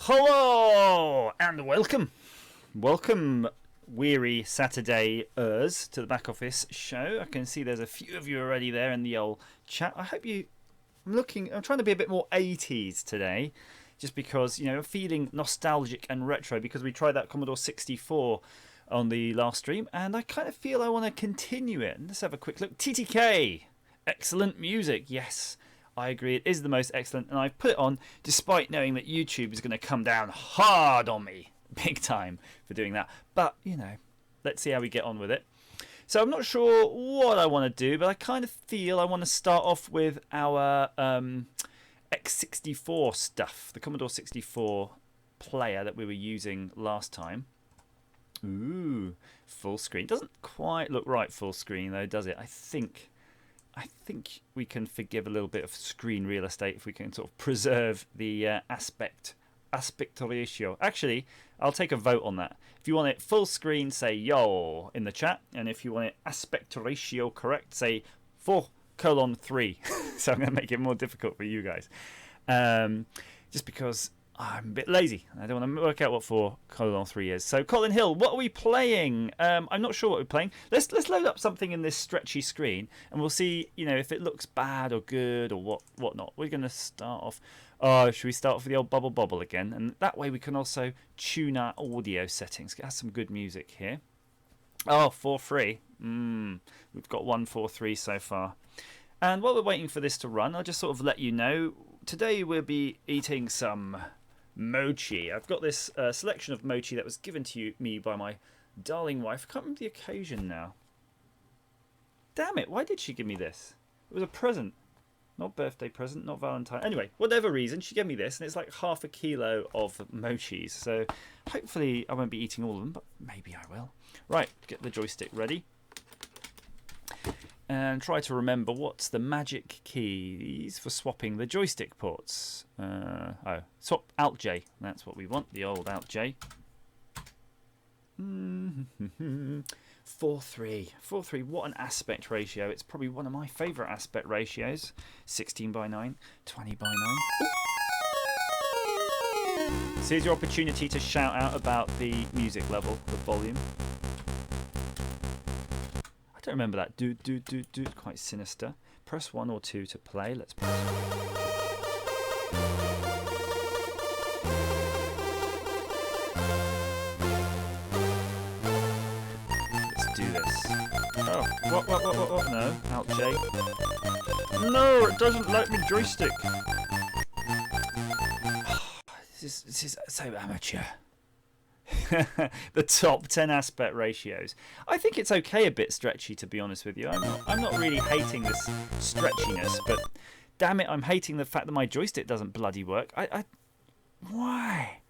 Hello and welcome weary Saturday-ers to the back office show. I can see there's a few of you already there in the old chat. I hope I'm trying to be a bit more 80s today, just because, I'm feeling nostalgic and retro because we tried that Commodore 64 on the last stream and I kind of feel I want to continue it. Let's have a quick look. TTK, excellent music. Yes, I agree, it is the most excellent, and I've put it on despite knowing that YouTube is going to come down hard on me, big time, for doing that. But, let's see how we get on with it. So I'm not sure what I want to do, but I kind of feel I want to start off with our X64 stuff, the Commodore 64 player that we were using last time. Ooh, full screen. Doesn't quite look right full screen though, does it? I think we can forgive a little bit of screen real estate if we can sort of preserve the aspect ratio. Actually, I'll take a vote on that. If you want it full screen, say yo in the chat, and if you want it aspect ratio correct, say 4:3. So I'm going to make it more difficult for you guys, just because I'm a bit lazy. I don't want to work out what 4:3 is. So Colin Hill, what are we playing? I'm not sure what we're playing. Let's load up something in this stretchy screen, and we'll see, if it looks bad or good or whatnot. We're going to start off. Should we start off with the old bubble again? And that way we can also tune our audio settings. Get some good music here. 4:3. We've got 1:4:3 so far. And while we're waiting for this to run, I'll just sort of let you know. Today we'll be eating some mochi. I've got this selection of mochi that was given to me by my darling wife. I can't remember the occasion now. Damn it, why did she give me this? It was a present. Not birthday present, not Valentine. Anyway, whatever reason, she gave me this, and it's like half a kilo of mochis. So hopefully I won't be eating all of them, but maybe I will. Right, get the joystick ready. And try to remember what's the magic keys for swapping the joystick ports. Swap Alt J. That's what we want, the old Alt J. 4:3. What an aspect ratio. It's probably one of my favourite aspect ratios. 16:9, 20:9. So here's your opportunity to shout out about the music level, the volume. I don't remember that. Do. Quite sinister. Press 1 or 2 to play. Let's press 1. Let's do this. Oh, what? No, Alt J. No, it doesn't like me joystick. This is so amateur. The top 10 aspect ratios. I think it's okay, a bit stretchy, to be honest with you. I'm not really hating this stretchiness, but damn it, I'm hating the fact that my joystick doesn't bloody work. Why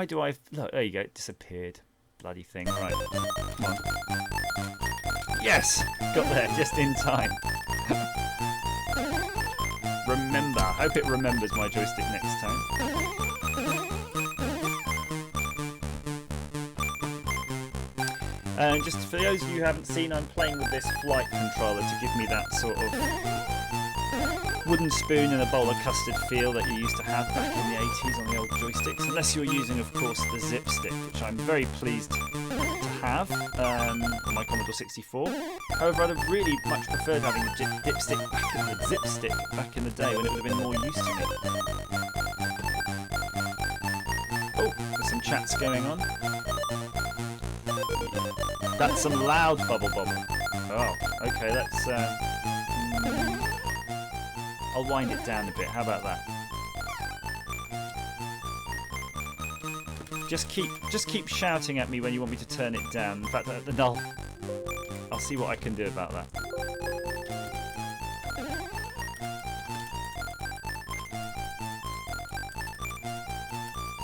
do I look? There you go, it disappeared. Bloody thing. Right, come on. Yes, got there just in time. Remember, I hope it remembers my joystick next time. And just for those of you who haven't seen, I'm playing with this flight controller to give me that sort of wooden spoon and a bowl of custard feel that you used to have back in the 80s on the old joysticks. Unless you're using, of course, the zip stick, which I'm very pleased to have on my Commodore 64. However, I'd have really much preferred having the zip stick back in the day when it would have been more use to me. Oh, there's some chats going on. That's some loud bubble. Oh, okay, let's I'll wind it down a bit. How about that? Just keep shouting at me when you want me to turn it down. In fact, I'll see what I can do about that.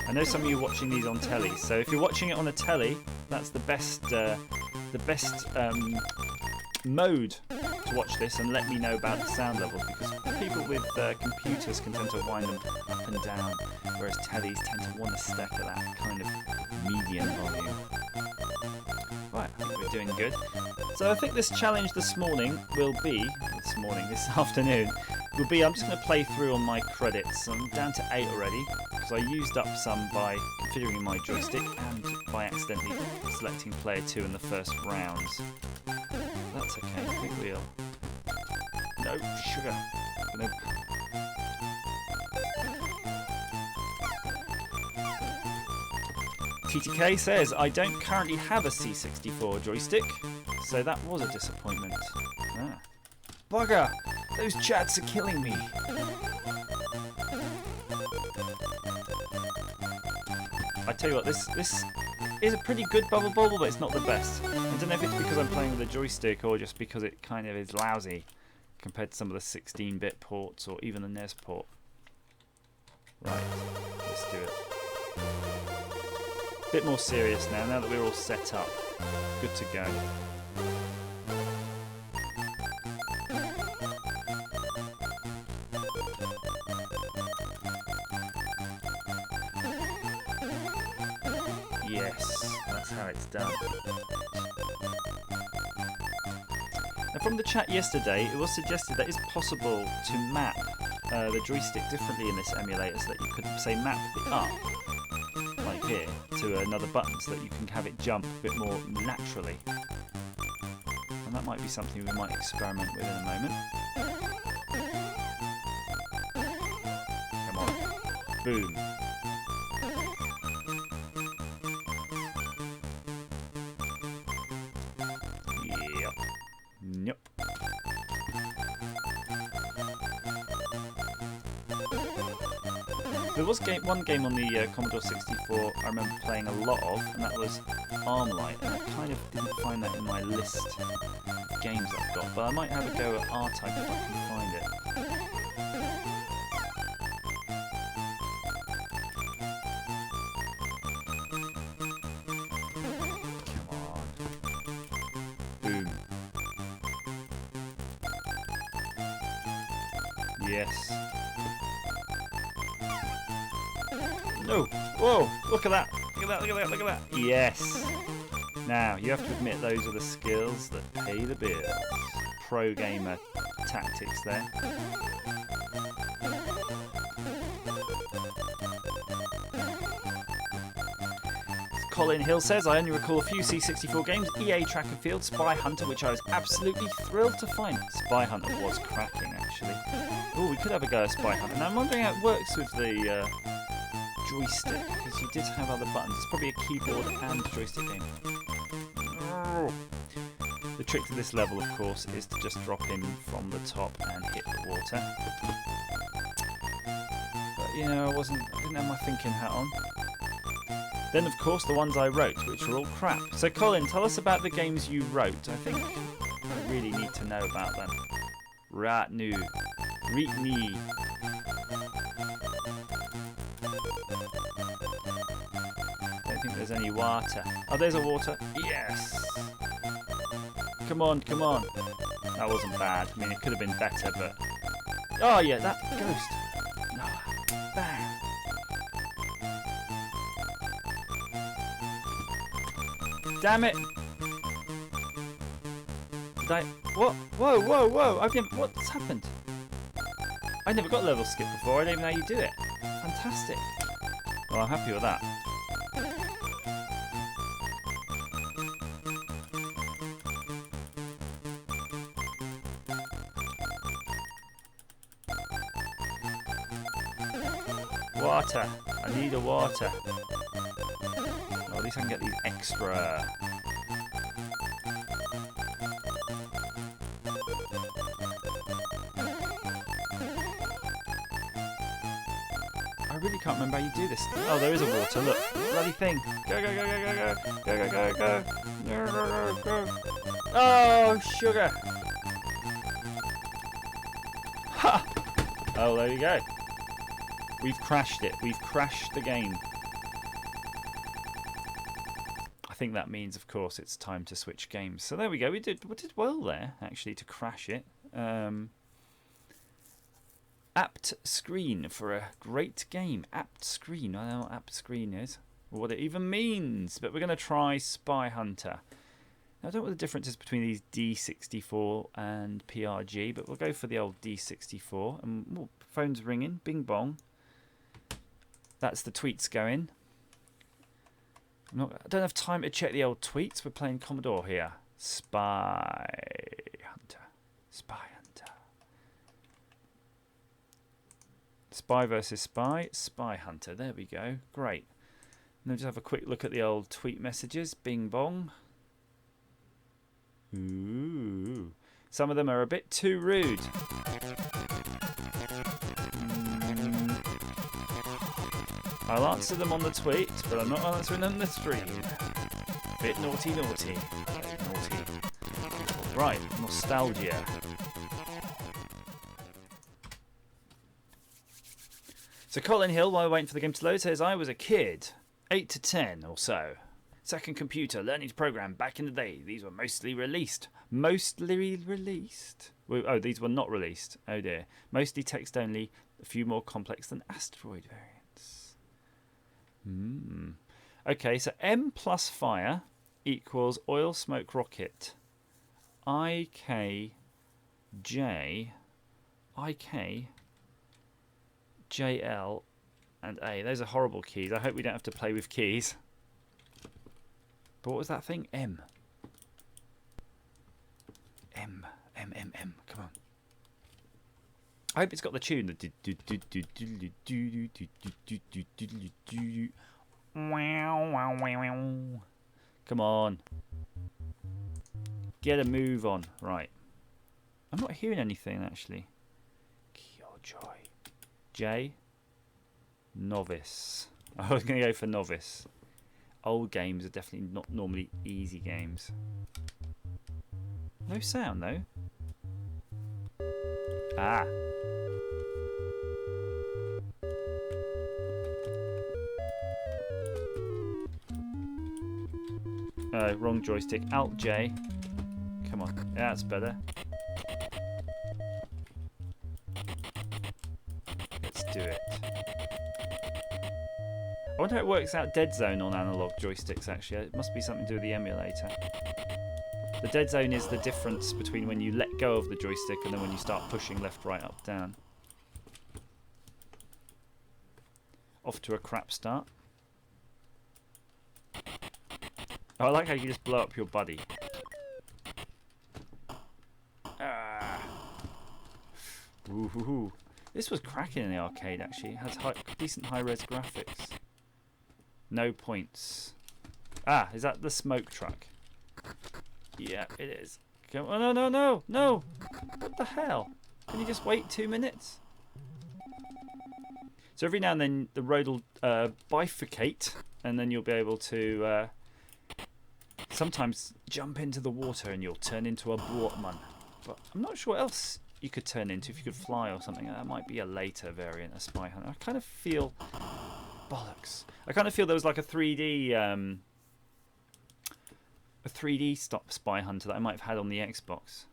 I know some of you are watching these on telly, so if you're watching it on a telly, that's the best mode to watch this, and let me know about the sound levels, because people with computers can tend to wind them up and down, whereas tellies tend to want to stack at that kind of medium volume. Right, think we're doing good. So I think this challenge this afternoon, will be I'm just going to play through on my credits. I'm down to 8 already, because I used up some by configuring my joystick and by accidentally selecting player 2 in the first rounds. That's okay, I think we'll... No, sugar. Gonna... TTK says, I don't currently have a C64 joystick, so that was a disappointment. Ah. Bugger! Those chats are killing me. I tell you what, this is a pretty good Bubble Bobble, but it's not the best. I don't know if it's because I'm playing with a joystick or just because it kind of is lousy compared to some of the 16-bit ports or even the NES port. Right, let's do it. Bit more serious now that we're all set up. Good to go. Yes, that's how it's done. Now from the chat yesterday, it was suggested that it's possible to map the joystick differently in this emulator so that you could, say, map the up, like here, to another button so that you can have it jump a bit more naturally. And that might be something we might experiment with in a moment. Come on. Boom. Yep. Nope. There was one game on the Commodore 64 I remember playing a lot of, and that was Armlight, and I kind of didn't find that in my list of games I've got, but I might have a go at R-Type if I can find it. Come on. Boom. Yes. No! Whoa! Look at that! Look at that! Look at that! Look at that! Yes! Now, you have to admit those are the skills that pay the bills. Pro gamer tactics there. Colin Hill says, I only recall a few C64 games, EA Track and Field, Spy Hunter, which I was absolutely thrilled to find. Spy Hunter was cracking, actually. Oh, we could have a go at Spy Hunter. Now, I'm wondering how it works with the joystick, because you did have other buttons. It's probably a keyboard and joystick game. Oh. The trick to this level, of course, is to just drop in from the top and hit the water. But, you know, I didn't have my thinking hat on. Then, of course, the ones I wrote, which were all crap. So, Colin, tell us about the games you wrote. I think I really need to know about them. Right now. Read me. Don't think there's any water. Oh, there's a water. Yes. Come on, come on. That wasn't bad. I mean, it could have been better, but... Oh, yeah, that ghost. No. Bang. Damn it! Did I... What? Whoa, whoa, whoa! What's happened? I never got level skip before. I don't even know how you do it. Fantastic. Well, I'm happy with that. Water. I need a water. Well, at least I can get these extra. I really can't remember how you do this. Oh, there is a water. Look, bloody thing. Go, go, go, go, go, go, go, go, go, go, go, go, go, go. Oh, sugar. Ha! Oh, there you go. We've crashed it. We've crashed the game. I think that means, of course, it's time to switch games. So there we go. We did well there, actually, to crash it. Apt screen for a great game. Apt screen. I don't know what apt screen is or what it even means, but we're going to try Spy Hunter. Now, I don't know what the difference is between these D64 and PRG, but we'll go for the old D64. And phone's ringing. Bing bong. That's the tweets going. I don't have time to check the old tweets. We're playing Commodore here. Spy Hunter. Spy Hunter. Spy versus Spy. Spy Hunter. There we go. Great. Now just have a quick look at the old tweet messages. Bing bong. Ooh. Some of them are a bit too rude. I'll answer them on the tweet, but I'm not answering them on the stream. Bit naughty, naughty. Very naughty. Right, nostalgia. So Colin Hill, while waiting for the game to load, says, I was a kid, 8 to 10 or so. Second computer, learning to program back in the day. These were mostly released. Mostly released? Oh, these were not released. Oh dear. Mostly text only, a few more complex than Asteroid variants. Okay, so M plus fire equals oil, smoke, rocket. IK, J, IK, JL, and A. Those are horrible keys. I hope we don't have to play with keys. But what was that thing? M. M. Come on. I hope it's got the tune. Come on. Get a move on. Right. I'm not hearing anything, actually. Killjoy. J. Novice. I was going to go for novice. Old games are definitely not normally easy games. No sound, though. Ah. Wrong joystick. Alt J. Come on. Yeah, that's better. Let's do it. I wonder how it works out dead zone on analog joysticks, actually. It must be something to do with the emulator. The dead zone is the difference between when you let go of the joystick and then when you start pushing left, right, up, down. Off to a crap start. Oh, I like how you just blow up your buddy. Ah. Ooh. This was cracking in the arcade, actually. It has decent high-res graphics. No points. Ah, is that the smoke truck? Yeah, it is. Come on. Oh, no! What the hell? Can you just wait 2 minutes? So every now and then the road will bifurcate, and then you'll be able to sometimes jump into the water and you'll turn into a Bortman. But I'm not sure what else you could turn into if you could fly or something. That might be a later variant of Spy Hunter. I kind of feel... Bollocks. I kind of feel there was like a 3D stop Spy Hunter that I might have had on the Xbox.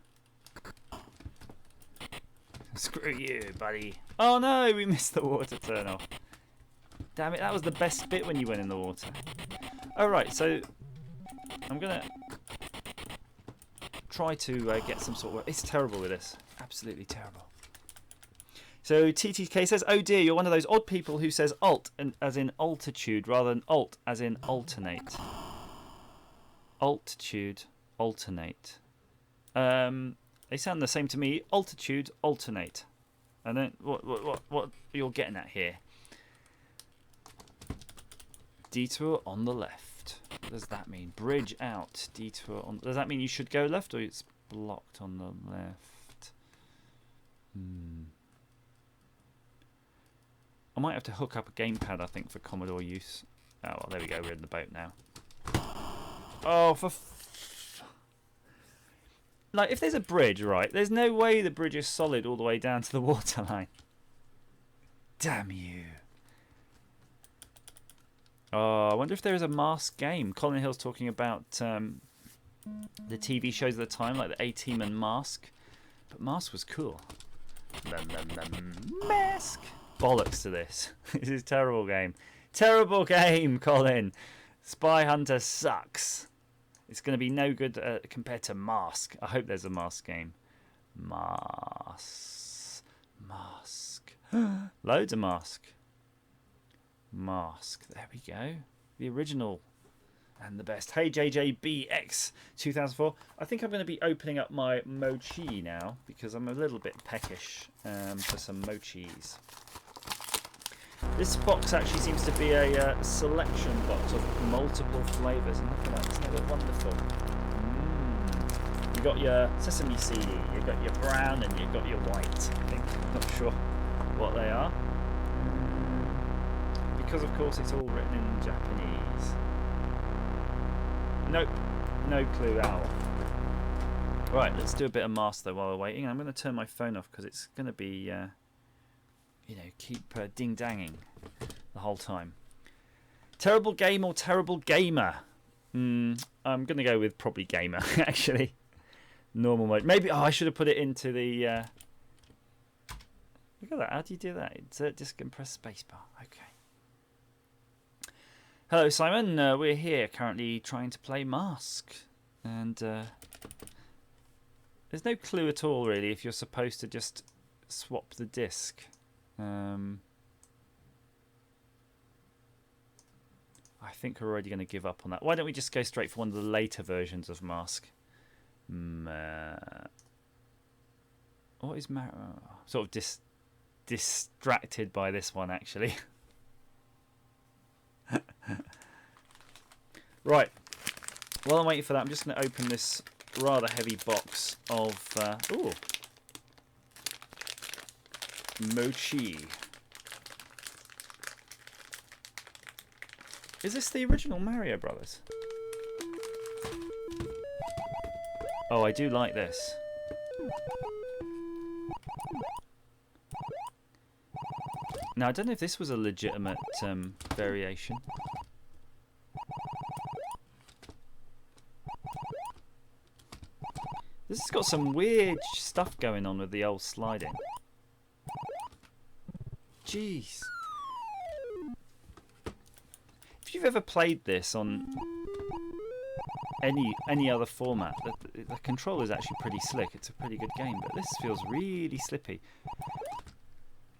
Screw you, buddy. Oh no, we missed the water turn off. Damn it, that was the best bit when you went in the water. Alright, so I'm going to try to get some sort of... It's terrible with this. Absolutely terrible. So TTK says, oh dear, you're one of those odd people who says alt as in altitude rather than alt as in alternate. Altitude, alternate. They sound the same to me. Altitude, alternate. I don't... What you're getting at here? Detour on the left. What does that mean? Bridge out. Detour on... Does that mean you should go left or it's blocked on the left? I might have to hook up a gamepad, I think, for Commodore use. Oh, well, there we go. We're in the boat now. Oh, for... Like, if there's a bridge, right, there's no way the bridge is solid all the way down to the waterline. Damn you. Oh, I wonder if there is a Mask game. Colin Hill's talking about the TV shows at the time, like the A-Team and Mask. But Mask was cool. Mask! Bollocks to this. This is a terrible game. Terrible game, Colin. Spy Hunter sucks. It's going to be no good compared to Mask. I hope there's a Mask game. Mask. Loads of Mask. There we go. The original and the best. Hey JJBX 2004. I think I'm going to be opening up my mochi now because I'm a little bit peckish for some mochis. This box actually seems to be a selection box of multiple flavours. And look at that, isn't it wonderful? You got your sesame seed, you got your brown, and you got your white. I think. Not sure what they are. Because of course it's all written in Japanese. Nope, no clue how. Right, let's do a bit of Mask though while we're waiting. I'm going to turn my phone off because it's going to be, keep ding-danging the whole time. Terrible game or terrible gamer? I'm going to go with probably gamer, actually. Normal mode. Maybe, I should have put it into the... Look at that, how do you do that? Insert disc and press spacebar. Okay. Hello Simon, we're here currently trying to play Mask. And there's no clue at all really if you're supposed to just swap the disc. I think we're already going to give up on that. Why don't we just go straight for one of the later versions of Mask? What is sort of distracted by this one actually. Right, while I'm waiting for that, I'm just going to open this rather heavy box of mochi. Is this the original Mario Brothers? Oh, I do like this. Now, I don't know if this was a legitimate variation. This has got some weird stuff going on with the old sliding. Jeez. If you've ever played this on any other format, the control is actually pretty slick. It's a pretty good game, but this feels really slippy.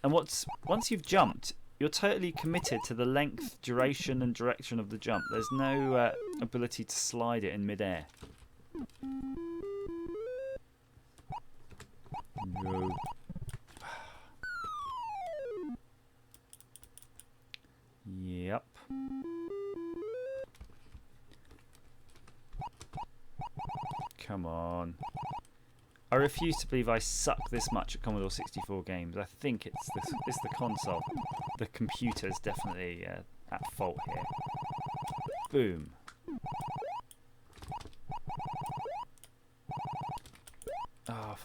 And once you've jumped, you're totally committed to the length, duration, and direction of the jump. There's no ability to slide it in midair. No. Yep. Come on. I refuse to believe I suck this much at Commodore 64 games. I think it's the console. The computer is definitely at fault here. Boom. Oh,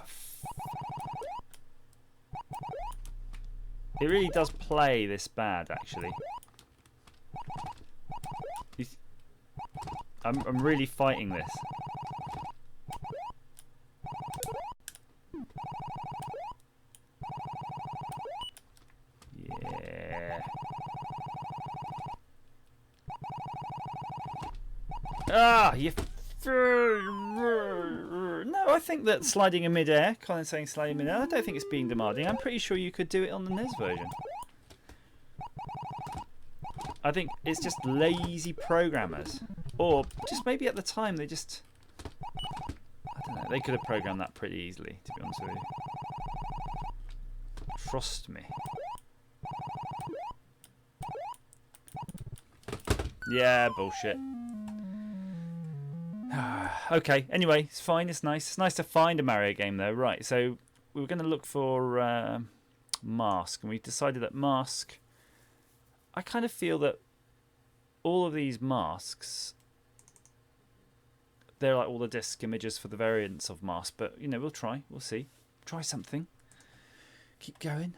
it really does play this bad, actually. I'm really fighting this. Yeah. Ah, you. No, I think that sliding in midair, Colin's saying sliding in midair, I don't think it's being demanding. I'm pretty sure you could do it on the NES version. I think it's just lazy programmers. Or just maybe at the time they just... I don't know, they could have programmed that pretty easily, to be honest with you. Trust me. Yeah, bullshit. Okay, anyway, it's fine, it's nice. It's nice to find a Mario game though. Right, so we were going to look for Mask, and we decided that Mask... I kind of feel that all of these masks, they're like all the disc images for the variants of Mask, but you know, we'll try, we'll see. Try something. Keep going.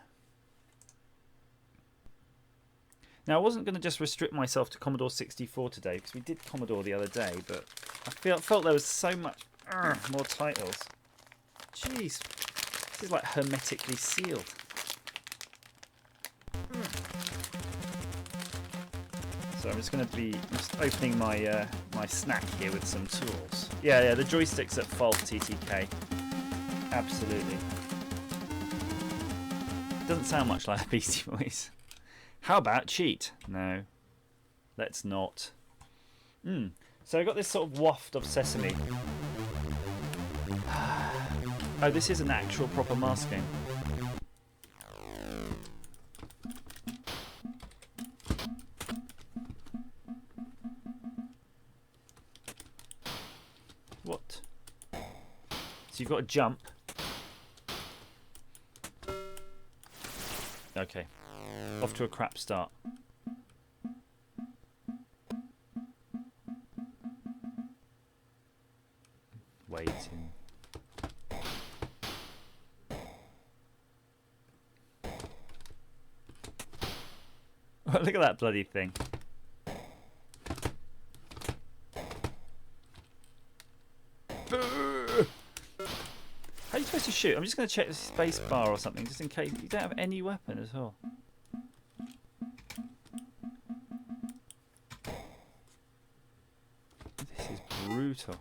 Now, I wasn't going to just restrict myself to Commodore 64 today, because we did Commodore the other day, but I felt there was so much more titles. Jeez, this is like hermetically sealed. So I'm just going to be opening my my snack here with some tools. Yeah, the joystick's at fault, TTK. Absolutely. Doesn't sound much like a Beastie Boys. How about cheat? No, let's not. So I got this sort of waft of sesame. Oh, this is an actual proper masking. What? So you've got to jump. Okay. Off to a crap start. Waiting. Oh, look at that bloody thing. How are you supposed to shoot? I'm just going to check the space bar or something, just in case. You don't have any weapon at all. This is brutal.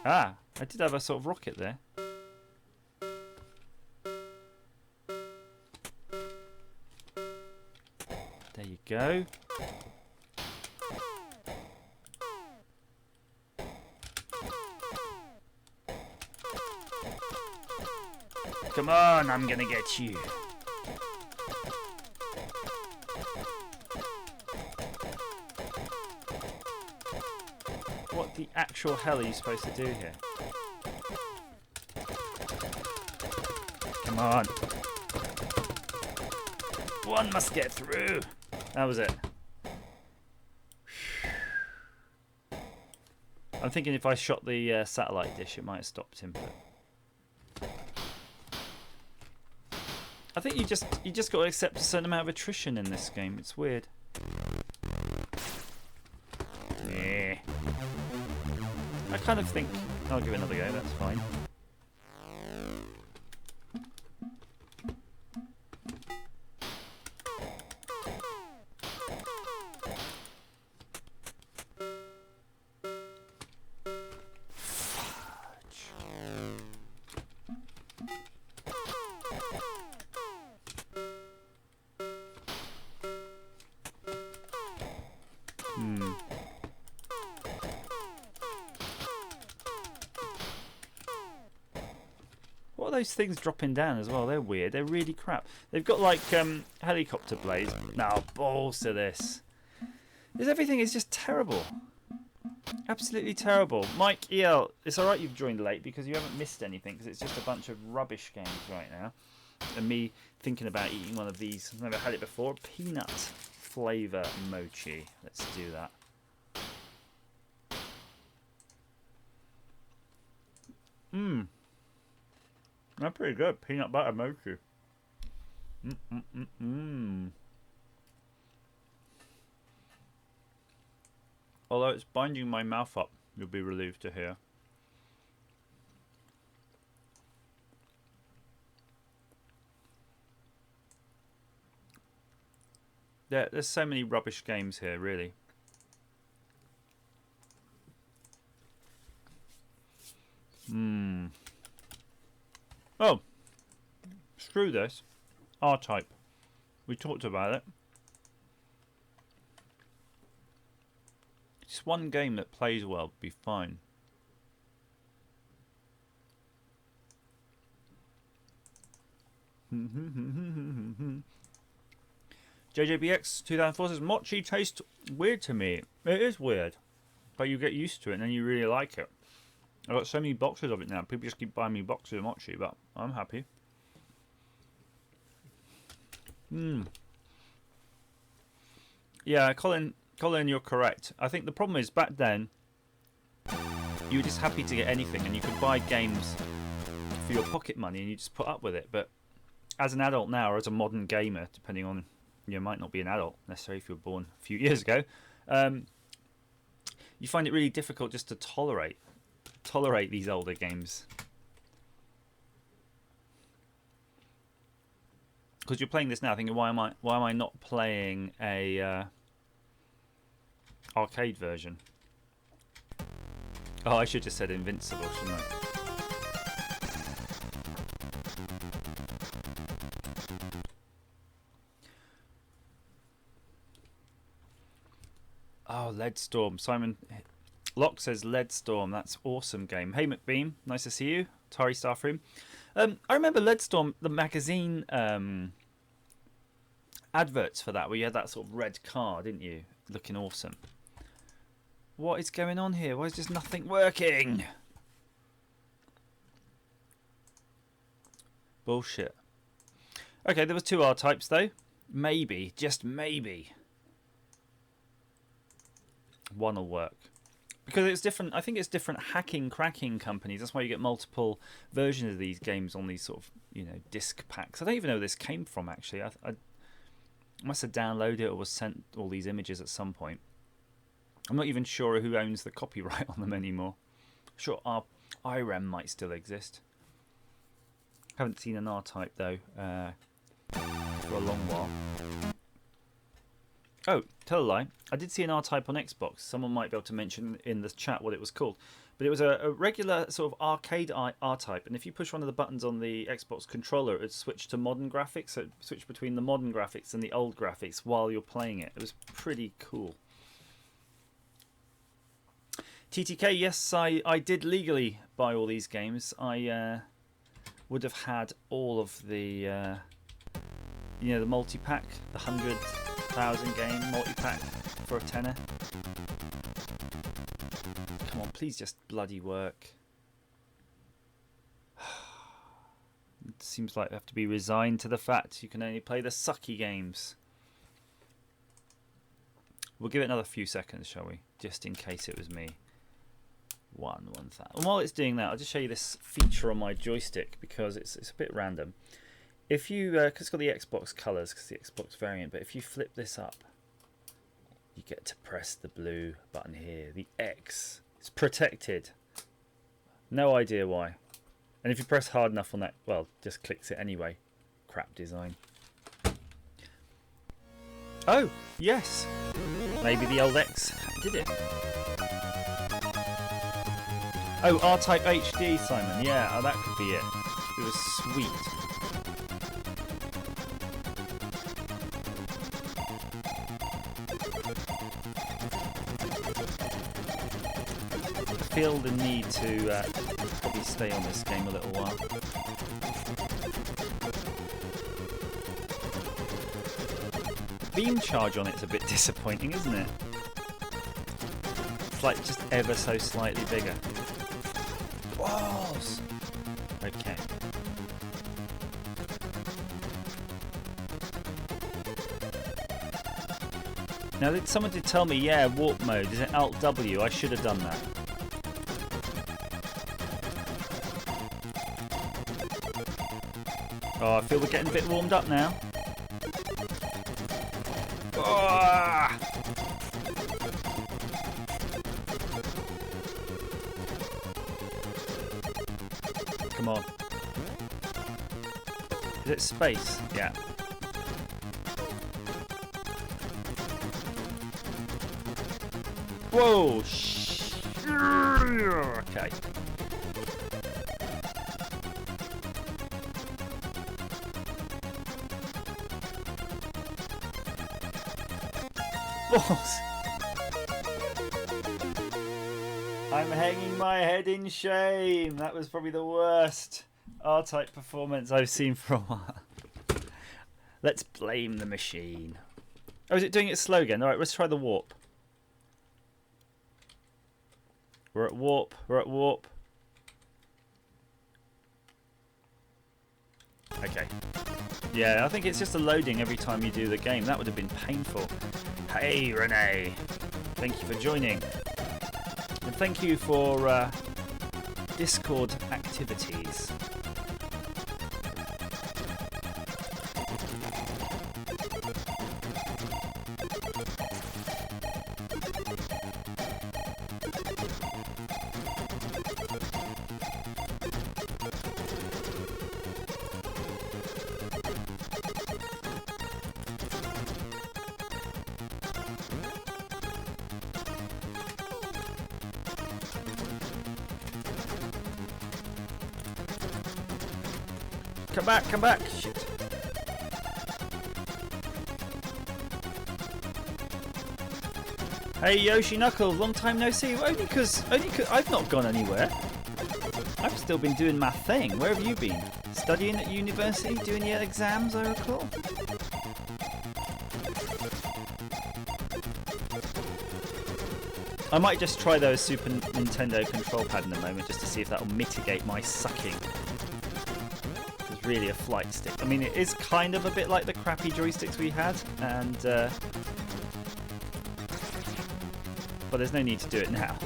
Ah, I did have a sort of rocket there. There you go. Come on, I'm gonna get you. What the actual hell are you supposed to do here? Come on. One must get through. That was it. I'm thinking if I shot the satellite dish, it might have stopped him. But I think you just got to accept a certain amount of attrition in this game. It's weird. Yeah. I kind of think I'll give it another go. That's fine. What are those things dropping down as well? They're weird. They're really crap. They've got like helicopter blades. Now balls to this. Everything is just terrible. Absolutely terrible. Mike EL, it's alright you've joined late because you haven't missed anything because it's just a bunch of rubbish games right now. And me thinking about eating one of these. I've never had it before. Peanut flavour mochi. Let's do that. That's pretty good. Peanut butter mochi. Although it's binding my mouth up, you'll be relieved to hear. There's so many rubbish games here, really. Oh, screw this. R-Type. We talked about it. Just one game that plays well, be fine. JJBX 2004 says mochi tastes weird to me. It is weird, but you get used to it and then you really like it. I've got so many boxes of it now. People just keep buying me boxes of mochi, but I'm happy. Yeah, Colin, you're correct. I think the problem is back then, you were just happy to get anything, and you could buy games for your pocket money, and you just put up with it. But as an adult now, or as a modern gamer, depending on, you might not be an adult necessarily if you were born a few years ago, you find it really difficult just to tolerate these older games. Because you're playing this now, thinking, why am I not playing a arcade version? Oh, I should have said Invincible, shouldn't I? Oh, Leadstorm. Simon Locke says Leadstorm. That's awesome game. Hey, McBeam. Nice to see you. Atari Staffroom. I remember Leadstorm, the magazine adverts for that, where you had that sort of red car, didn't you? Looking awesome. What is going on here? Why is just nothing working? Bullshit. Okay, there was 2 R-types though. Maybe, just maybe, one will work. Because it's different. I think it's different hacking, cracking companies. That's why you get multiple versions of these games on these sort of, you know, disc packs. I don't even know where this came from actually. I must have downloaded it or was sent all these images at some point. I'm not even sure who owns the copyright on them anymore. Sure, our IREM might still exist. Haven't seen an R-type though for a long while. Oh, tell a lie. I did see an R-type on Xbox. Someone might be able to mention in the chat what it was called. But it was a regular sort of arcade R-type. And if you push one of the buttons on the Xbox controller, it would switch to modern graphics. So it would switch between the modern graphics and the old graphics while you're playing it. It was pretty cool. TTK, yes, I did legally buy all these games. I would have had all of the, you know, the multi-pack, the 100,000 game multi-pack for a tenner. Come on, please just bloody work. It seems like I have to be resigned to the fact you can only play the sucky games. We'll give it another few seconds, shall we? Just in case it was me. 1,000. And while it's doing that, I'll just show you this feature on my joystick because it's a bit random. If you, cause it's got the Xbox colours, because the Xbox variant, but if you flip this up, you get to press the blue button here, the X. It's protected. No idea why. And if you press hard enough on that, well, just clicks it anyway. Crap design. Oh, yes. Maybe the old X did it. Oh, R-Type HD, Simon. Yeah, oh, that could be it. It was sweet. I feel the need to probably stay on this game a little while. Beam charge on it's a bit disappointing, isn't it? It's like just ever so slightly bigger. Balls! Okay. Now, someone did tell me, yeah, warp mode. Is it Alt W? I should have done that. Oh, I feel we're getting a bit warmed up now. Oh! Come on. Is it space? Yeah. Whoa! Okay. Balls! I'm hanging my head in shame. That was probably the worst R-Type performance I've seen for a while. Let's blame the machine. Oh, is it doing it slow again? Alright, let's try the warp. We're at warp. We're at warp. Okay. Yeah, I think it's just a loading every time you do the game. That would have been painful. Hey, Renee. Thank you for joining. And thank you for Discord activities. Come back, come back. Shit. Hey Yoshi Knuckles, long time no see. Only cause I've not gone anywhere. I've still been doing my thing. Where have you been? Studying at university, doing your exams, I recall. I might just try those Super Nintendo control pad in a moment just to see if that will mitigate my sucking. It's really a flight stick. I mean, it is kind of a bit like the crappy joysticks we had, and but there's no need to do it now.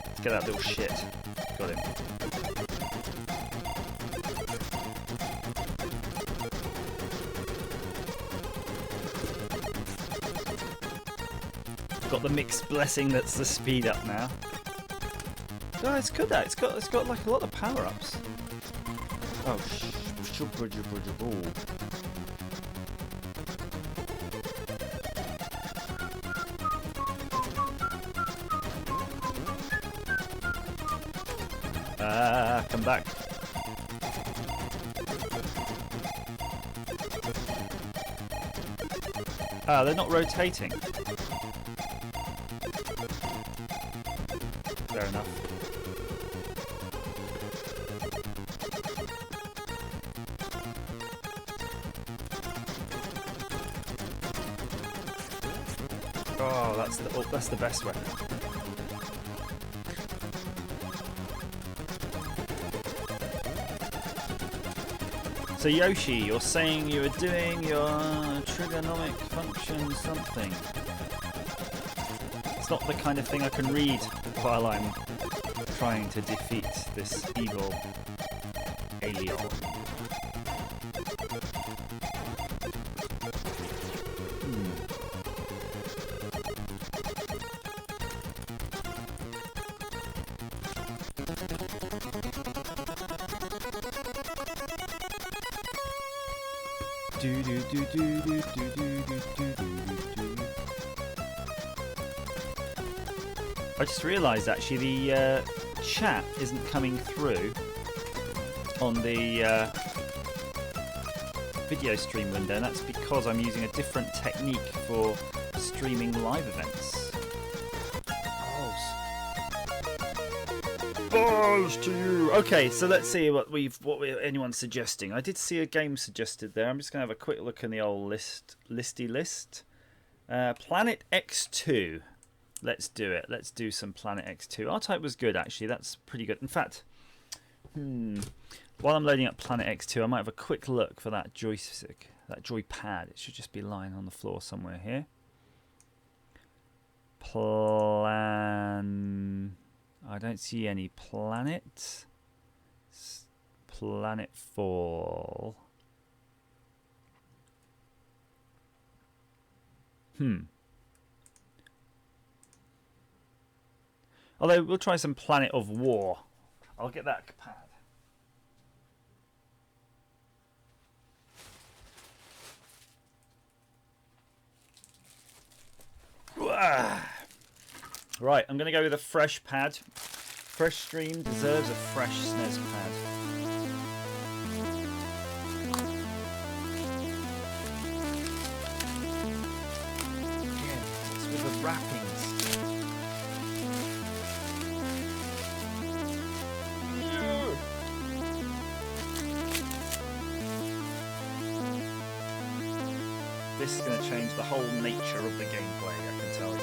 Let's get that little shit. Got him. Got the mixed blessing that's the speed up now. Oh, it's good that it's got like a lot of power ups. Oh, come back. Ah, they're not rotating. Fair enough. Oh, that's the best weapon. So Yoshi, you're saying you were doing your trigonomic function something. It's not the kind of thing I can read while I'm trying to defeat this evil alien. I just realised actually the chat isn't coming through on the video stream window, and that's because I'm using a different technique for streaming live events. Balls to you. Okay, so let's see what anyone's suggesting. I did see a game suggested there. I'm just gonna have a quick look in the old listy list. Planet X2. Let's do it. Let's do some Planet X2. R-Type was good actually. That's pretty good. In fact, while I'm loading up Planet X2, I might have a quick look for that joystick, that joypad. It should just be lying on the floor somewhere here. I don't see any planet. Planetfall. Although we'll try some Planet of War. I'll get that pad. Right, I'm going to go with a fresh pad. Fresh stream deserves a fresh SNES pad. Again, it's with the wrappings. This is going to change the whole nature of the gameplay, I can tell you.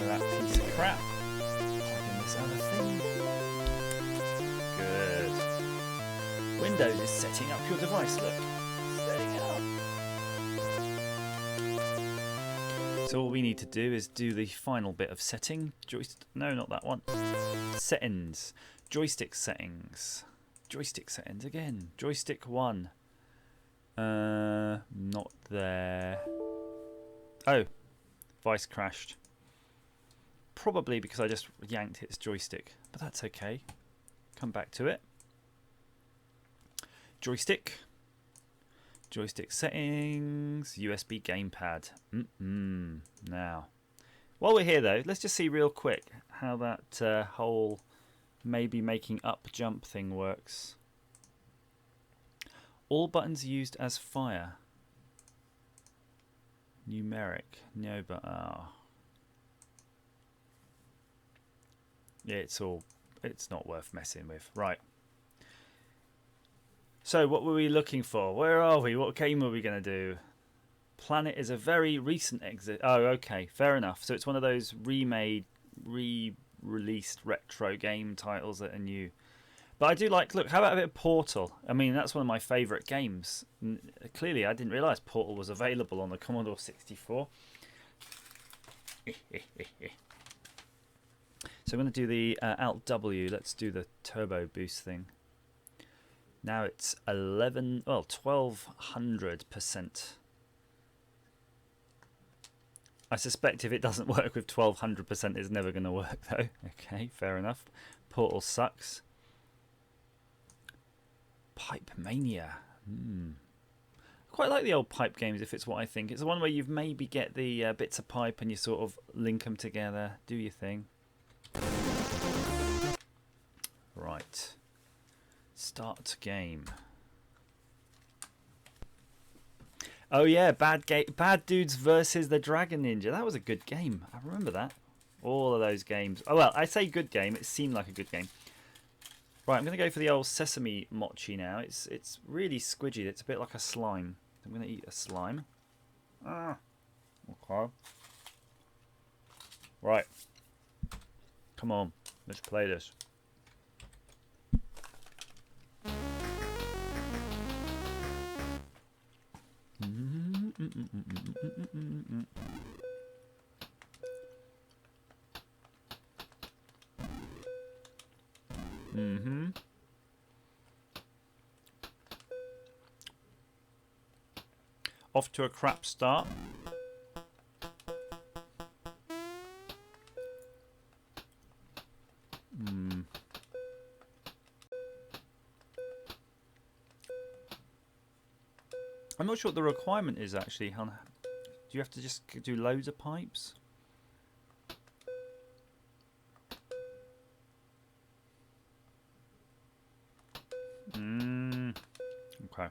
That piece of crap. Plug in this other thing. Good. Windows is setting up your device, look. Setting up. So all we need to do is do the final bit of setting. No, not that one. Settings. Joystick settings. Joystick settings again. Joystick 1. Not there. Oh. Vice crashed. Probably because I just yanked its joystick, but that's okay. Come back to it. Joystick. Joystick settings. USB gamepad. Now, while we're here though, let's just see real quick how that whole maybe making up jump thing works. All buttons used as fire. Numeric. No, but yeah, it's not worth messing with. Right. So what were we looking for? Where are we? What game were we going to do? Planet is a very recent exit. Oh, okay. Fair enough. So it's one of those remade, re-released retro game titles that are new. But I do like, look, how about a bit of Portal? I mean, that's one of my favourite games. Clearly, I didn't realise Portal was available on the Commodore 64. So I'm going to do the Alt W. Let's do the turbo boost thing. Now it's 1200%. I suspect if it doesn't work with 1200%, it's never going to work though. Okay, fair enough. Portal sucks. Pipe Mania. I quite like the old pipe games if it's what I think. It's the one where you maybe get the bits of pipe and you sort of link them together. Do your thing. Right. Start game. Oh yeah, Bad Dudes versus the Dragon Ninja. That was a good game. I remember that. All of those games. Oh well, I say good game. It seemed like a good game. Right, I'm going to go for the old sesame mochi now. It's really squidgy. It's a bit like a slime. I'm going to eat a slime. Okay. Right. Come on. Let's play this. Off to a crap start. I'm not sure what the requirement is actually. Do you have to just do loads of pipes? Okay.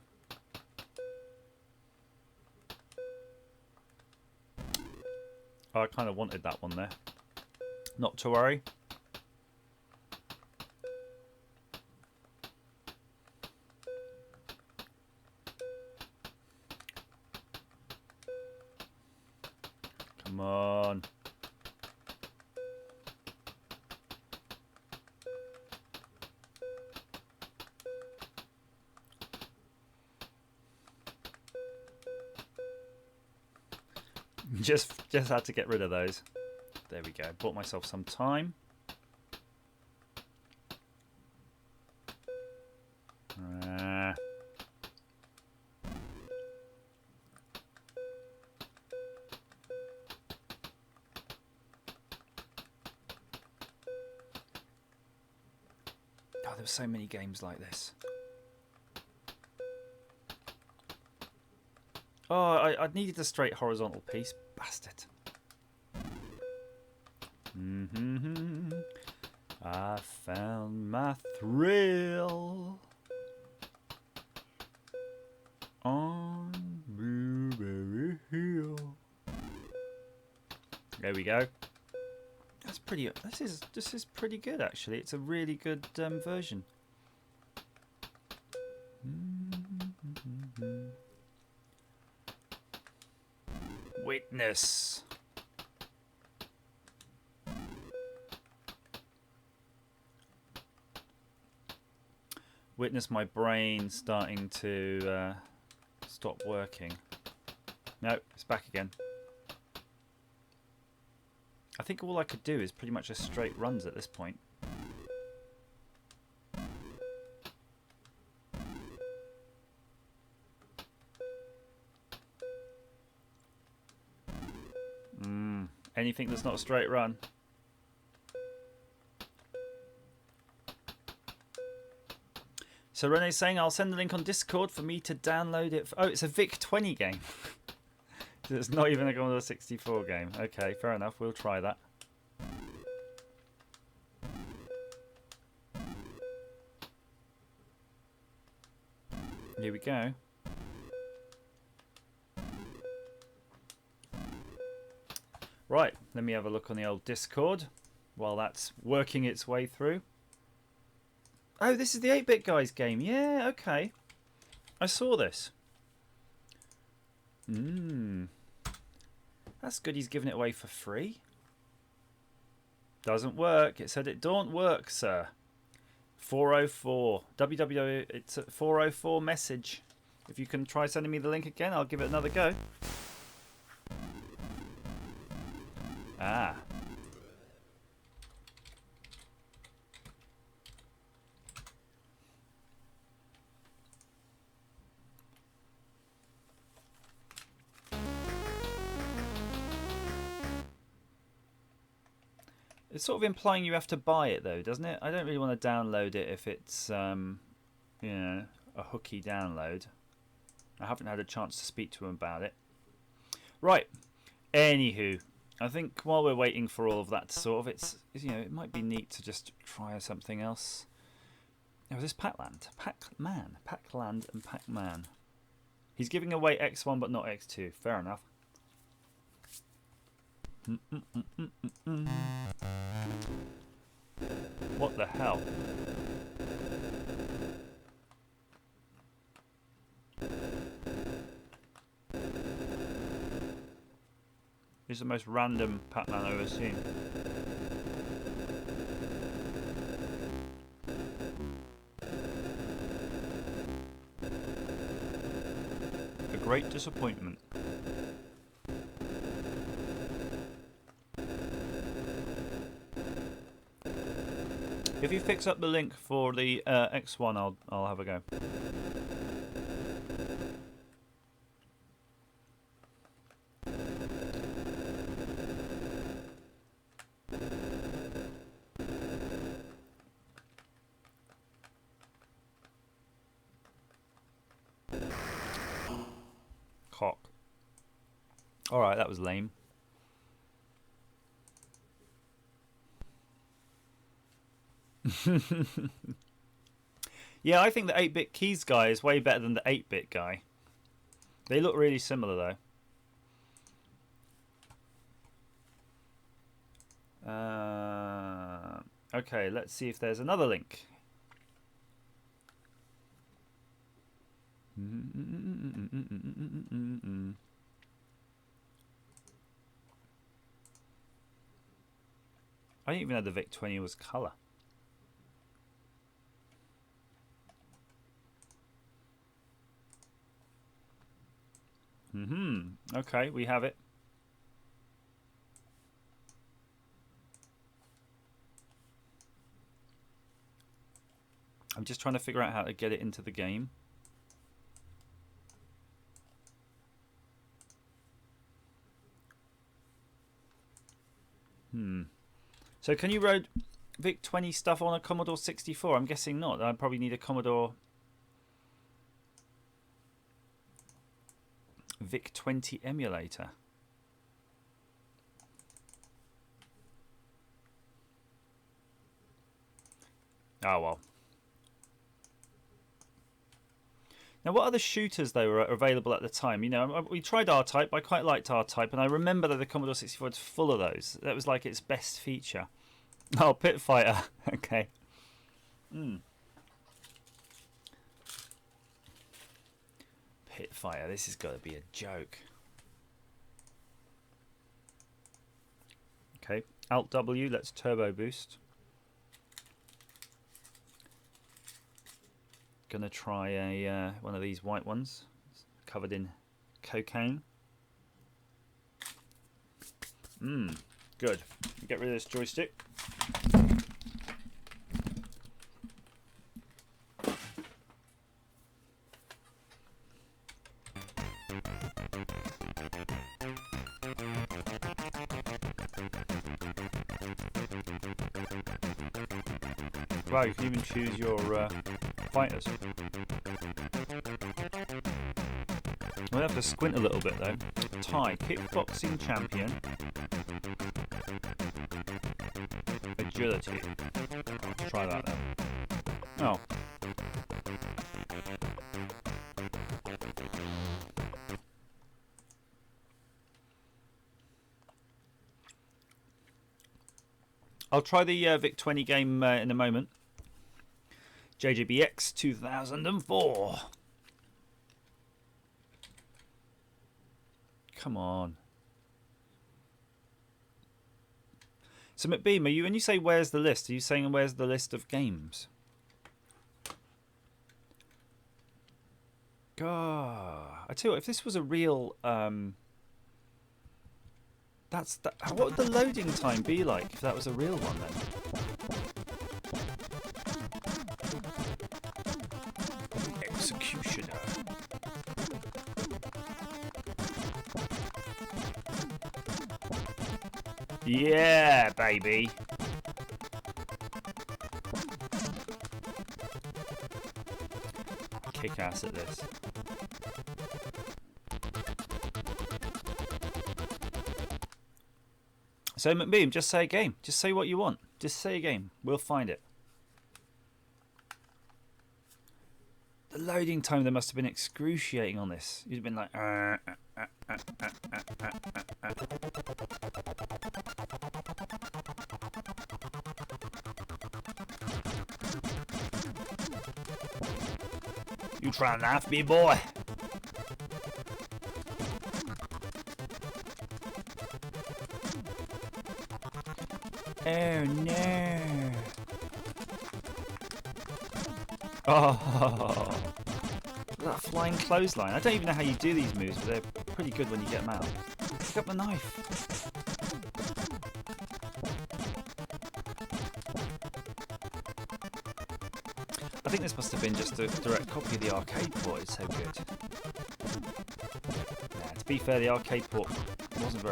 Oh, I kind of wanted that one there. Not to worry. Come on. Just had to get rid of those. There we go. Bought myself some time. Oh, there were so many games like this. Oh, I needed a straight horizontal piece. Bastard. I found my thrill on Blueberry Hill. There we go. That's pretty. This is pretty good actually. It's a really good version. Witness. Witness my brain starting to stop working. No, it's back again. I think all I could do is pretty much just straight runs at this point. Anything that's not a straight run. So Renee's saying, I'll send the link on Discord for me to download it. Oh, it's a VIC-20 game. So it's not even a Commodore 64 game. Okay, fair enough. We'll try that. Here we go. Right, let me have a look on the old Discord while that's working its way through. Oh, this is the 8-Bit Guys game. Yeah, okay. I saw this. That's good he's giving it away for free. Doesn't work. It said it don't work, sir. 404. www. It's a 404 message. If you can try sending me the link again, I'll give it another go. Ah. It's sort of implying you have to buy it, though, doesn't it? I don't really want to download it if it's, you know, a hooky download. I haven't had a chance to speak to him about it. Right. Anywho, I think while we're waiting for all of that to sort of, it's, you know, it might be neat to just try something else. Oh, is this Pac-Land? Pac-Land and Pac-Man. He's giving away X1 but not X2. Fair enough. What the hell? This is the most random Pac-Man I've ever seen. A great disappointment. If you fix up the link for the X1, I'll have a go. Cock. All right, that was lame. Yeah, I think the 8-Bit Keys guy is way better than the 8-Bit guy. They look really similar, though. Okay, let's see if there's another link. I didn't even know the VIC-20 was colour. Okay, we have it. I'm just trying to figure out how to get it into the game. So can you load VIC-20 stuff on a Commodore 64? I'm guessing not. I probably need a Commodore VIC-20 emulator. Oh well. Now, what other shooters though were available at the time? You know, we tried R-Type. I quite liked R-Type, and I remember that the Commodore 64 was full of those. That was like its best feature. Oh, Pit Fighter. Okay. Pit Fighter. This has got to be a joke. Okay. Alt W. Let's turbo boost. Gonna try a one of these white ones covered in cocaine. Good. Get rid of this joystick. Wow, you can even choose your fighters. We'll have to squint a little bit though. Thai kickboxing champion. Agility. Let's try that then. Oh. I'll try the Vic 20 game in a moment. JJBX 2004. Come on. So McBeam, when you say where's the list, are you saying where's the list of games? God, I tell you what, if this was a real what would the loading time be like if that was a real one then? Executioner. Yeah, baby. Kick ass at this. So McBeam, just say a game. Just say what you want. Just say a game. We'll find it. The loading time there must have been excruciating on this. You'd have been like... You try and laugh me, boy. Oh no. Oh, that flying clothesline. I don't even know how you do these moves, but they're pretty good when you get them out. Pick up the knife. I think this must have been just a direct copy of the arcade port. It's so good. Nah, to be fair, the arcade port wasn't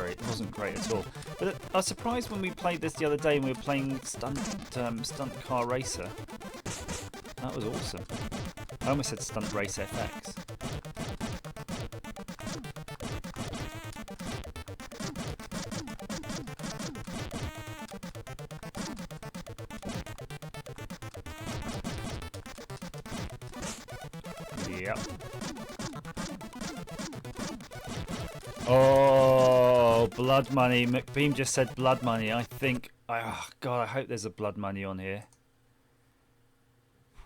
great at all. But I was surprised when we played this the other day and we were playing Stunt Car Racer. That was awesome. I almost said Stunt Race FX. Yep. Oh, blood money. McBeam just said blood money. I think... Oh, God, I hope there's a blood money on here.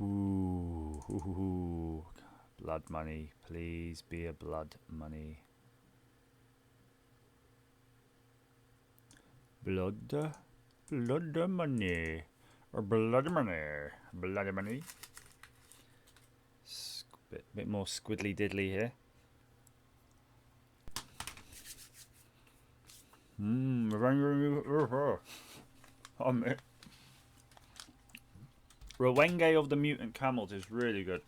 Ooh. Blood money. Please be a blood money. Blood money. Or blood money. Blood money. Bit more squiddly diddly here. Rowenge of the Mutant Camels is really good.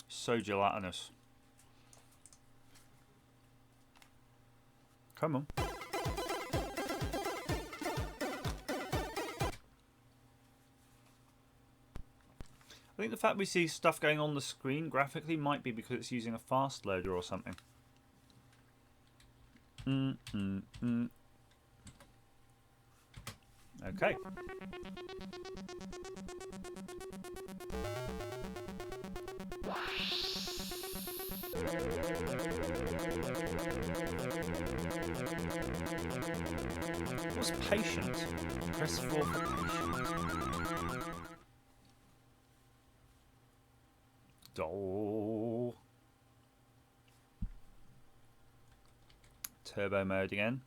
So gelatinous. Come on. I think the fact we see stuff going on the screen graphically might be because it's using a fast loader or something. Okay. What's patient? Press 4 for patient. Oh. Turbo mode again.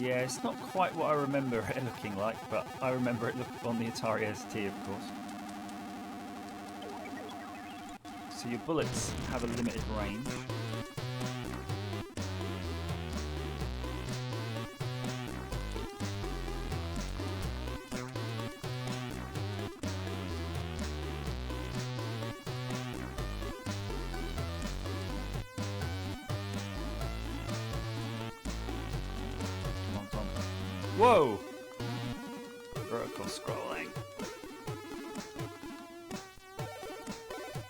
Yeah, it's not quite what I remember it looking like, but I remember it looking on the Atari ST, of course. So your bullets have a limited range. Whoa! Vertical scrolling.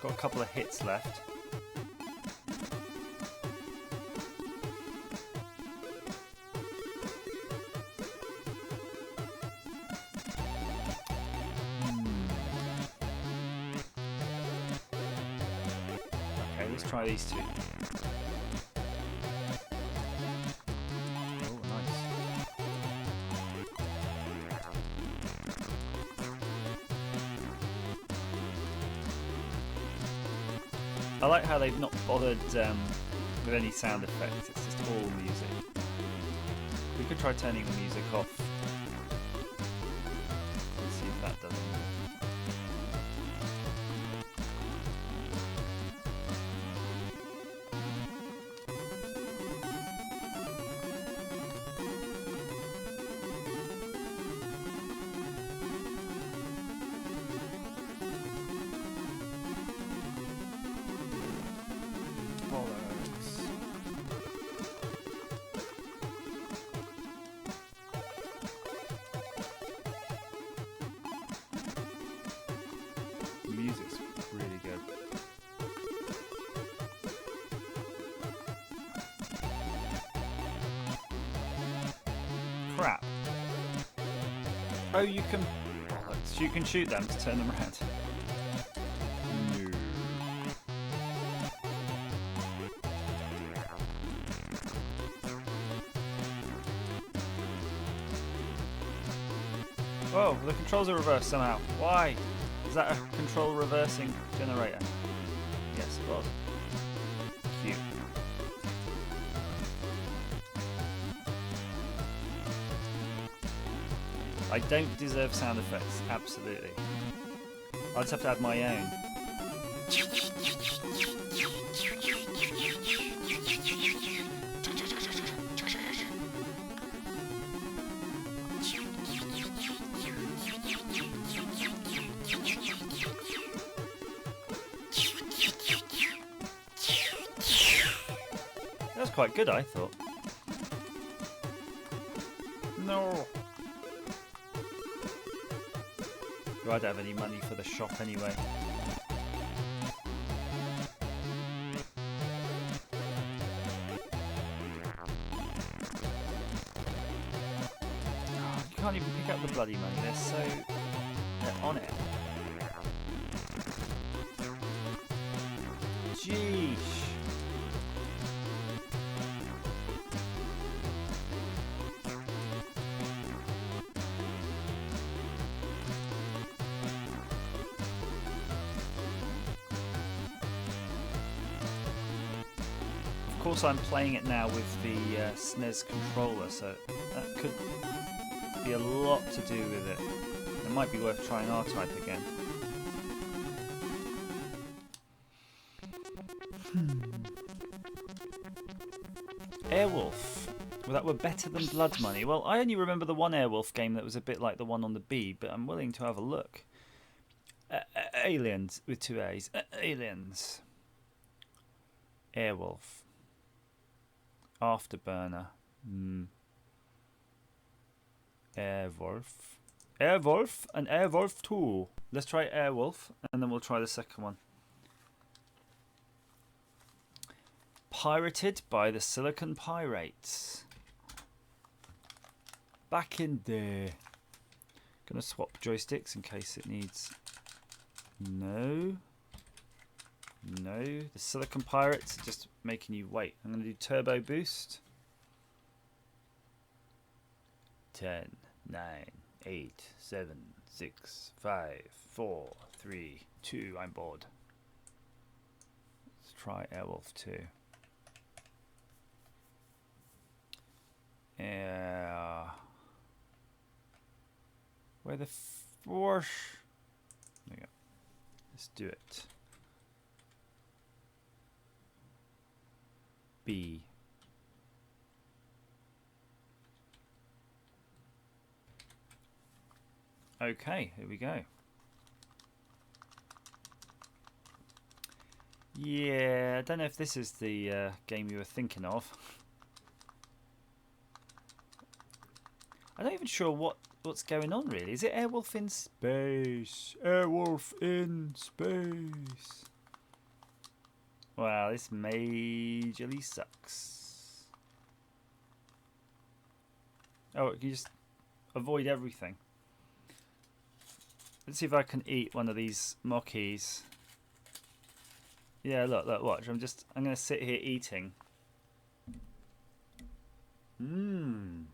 Got a couple of hits left. Okay, let's try these two. Oh, nice. I like how they've not bothered with any sound effects, it's just all music. We could try turning the music off and see if that does it. Music's really good. Crap. Oh, you can shoot them to turn them around. No. Whoa, the controls are reversed somehow. Why? Is that a control reversing generator? Yes, it was. Cute. I don't deserve sound effects, absolutely. I'll just have to add my own. That was quite good, I thought. No. I don't have any money for the shop anyway. Oh, you can't even pick up the bloody money, they're on it. Jeez. Of course, I'm playing it now with the SNES controller, so that could be a lot to do with it. It might be worth trying R-Type again. Airwolf. Well, that were better than Blood Money. Well, I only remember the one Airwolf game that was a bit like the one on the B, but I'm willing to have a look. Aliens with two A's. Aliens. Airwolf. Afterburner. Airwolf. Airwolf and Airwolf 2. Let's try Airwolf and then we'll try the second one. Pirated by the Silicon Pirates. Back in there. Gonna swap joysticks in case it needs. No. No, the Silicon Pirates are just making you wait. I'm going to do turbo boost. 10, 9, 8, 7, 6, 5, 4, 3, 2. I'm bored. Let's try Airwolf 2. Where the force? There we go. Let's do it. B. Okay, here we go. Yeah, I don't know if this is the game you were thinking of. I'm not even sure what's going on really. Is it Airwolf in space? Airwolf in space. Wow, this majorly sucks. Oh, you just avoid everything. Let's see if I can eat one of these mockies. Yeah, look, watch. I'm going to sit here eating. Mmm.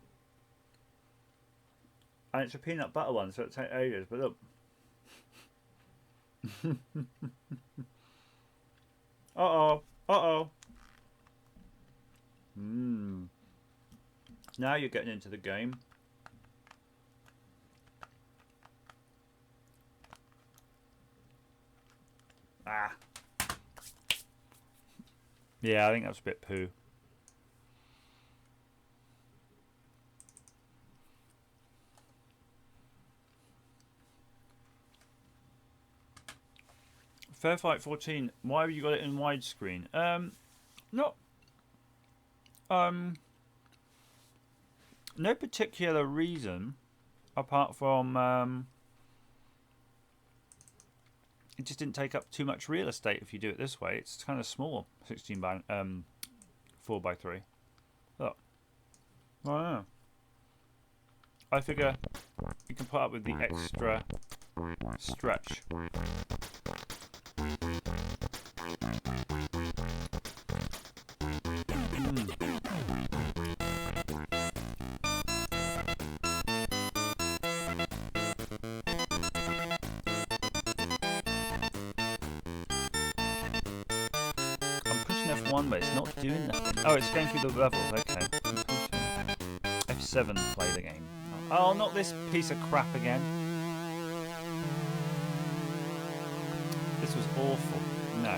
And it's a peanut butter one, so it'll take ages, but look. Uh-oh. Uh-oh. Mmm. Now you're getting into the game. Ah. Yeah, I think that's a bit poo. Fair Fight 14. Why have you got it in widescreen? No particular reason, apart from it just didn't take up too much real estate. If you do it this way, it's kind of small. 16 by 4x3. Look, I don't know. I figure you can put up with the extra stretch. F1, but it's not doing nothing. Oh, it's going through the levels. Okay. F7, play the game. Oh, not this piece of crap again. This was awful. No.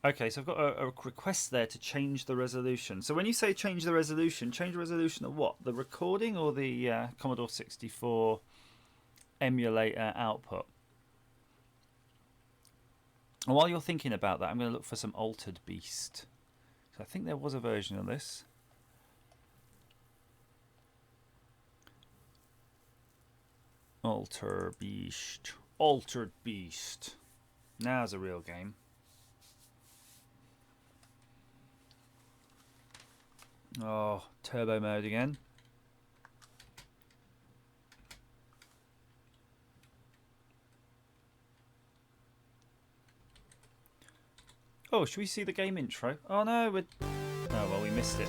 Okay, so I've got a request there to change the resolution. So when you say change the resolution of what? The recording or the Commodore 64 emulator output? And while you're thinking about that, I'm going to look for some Altered Beast. So I think there was a version of this. Altered Beast. Altered Beast. Now's a real game. Oh, turbo mode again. Oh, should we see the game intro? Oh no, oh well, we missed it.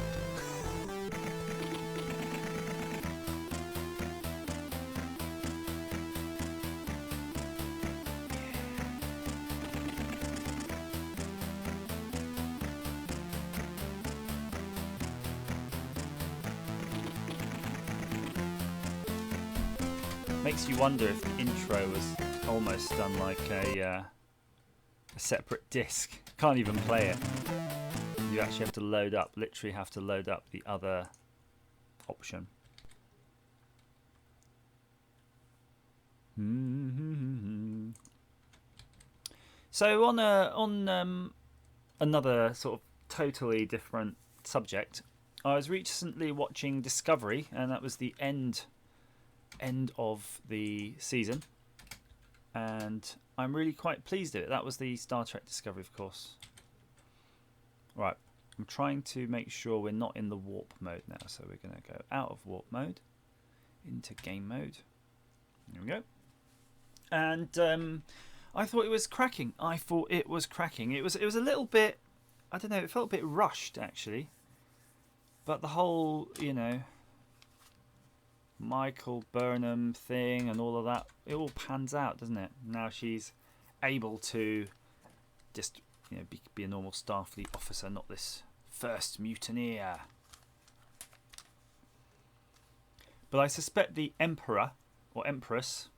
Makes you wonder if the intro was almost done like a separate disc. Can't even play it. You actually have to load up, literally have to load up the other option. So on another sort of totally different subject, I was recently watching Discovery, and that was the end of the season, and I'm really quite pleased with it. That was the Star Trek Discovery, of course. Right, I'm trying to make sure we're not in the warp mode now, so we're going to go out of warp mode into game mode. There we go. And I thought it was cracking. It was a little bit, I don't know, it felt a bit rushed actually, but the whole, you know, Michael Burnham thing and all of that, it all pans out, doesn't it? Now she's able to just, you know, be a normal Starfleet officer, not this first mutineer. But I suspect the Emperor or Empress,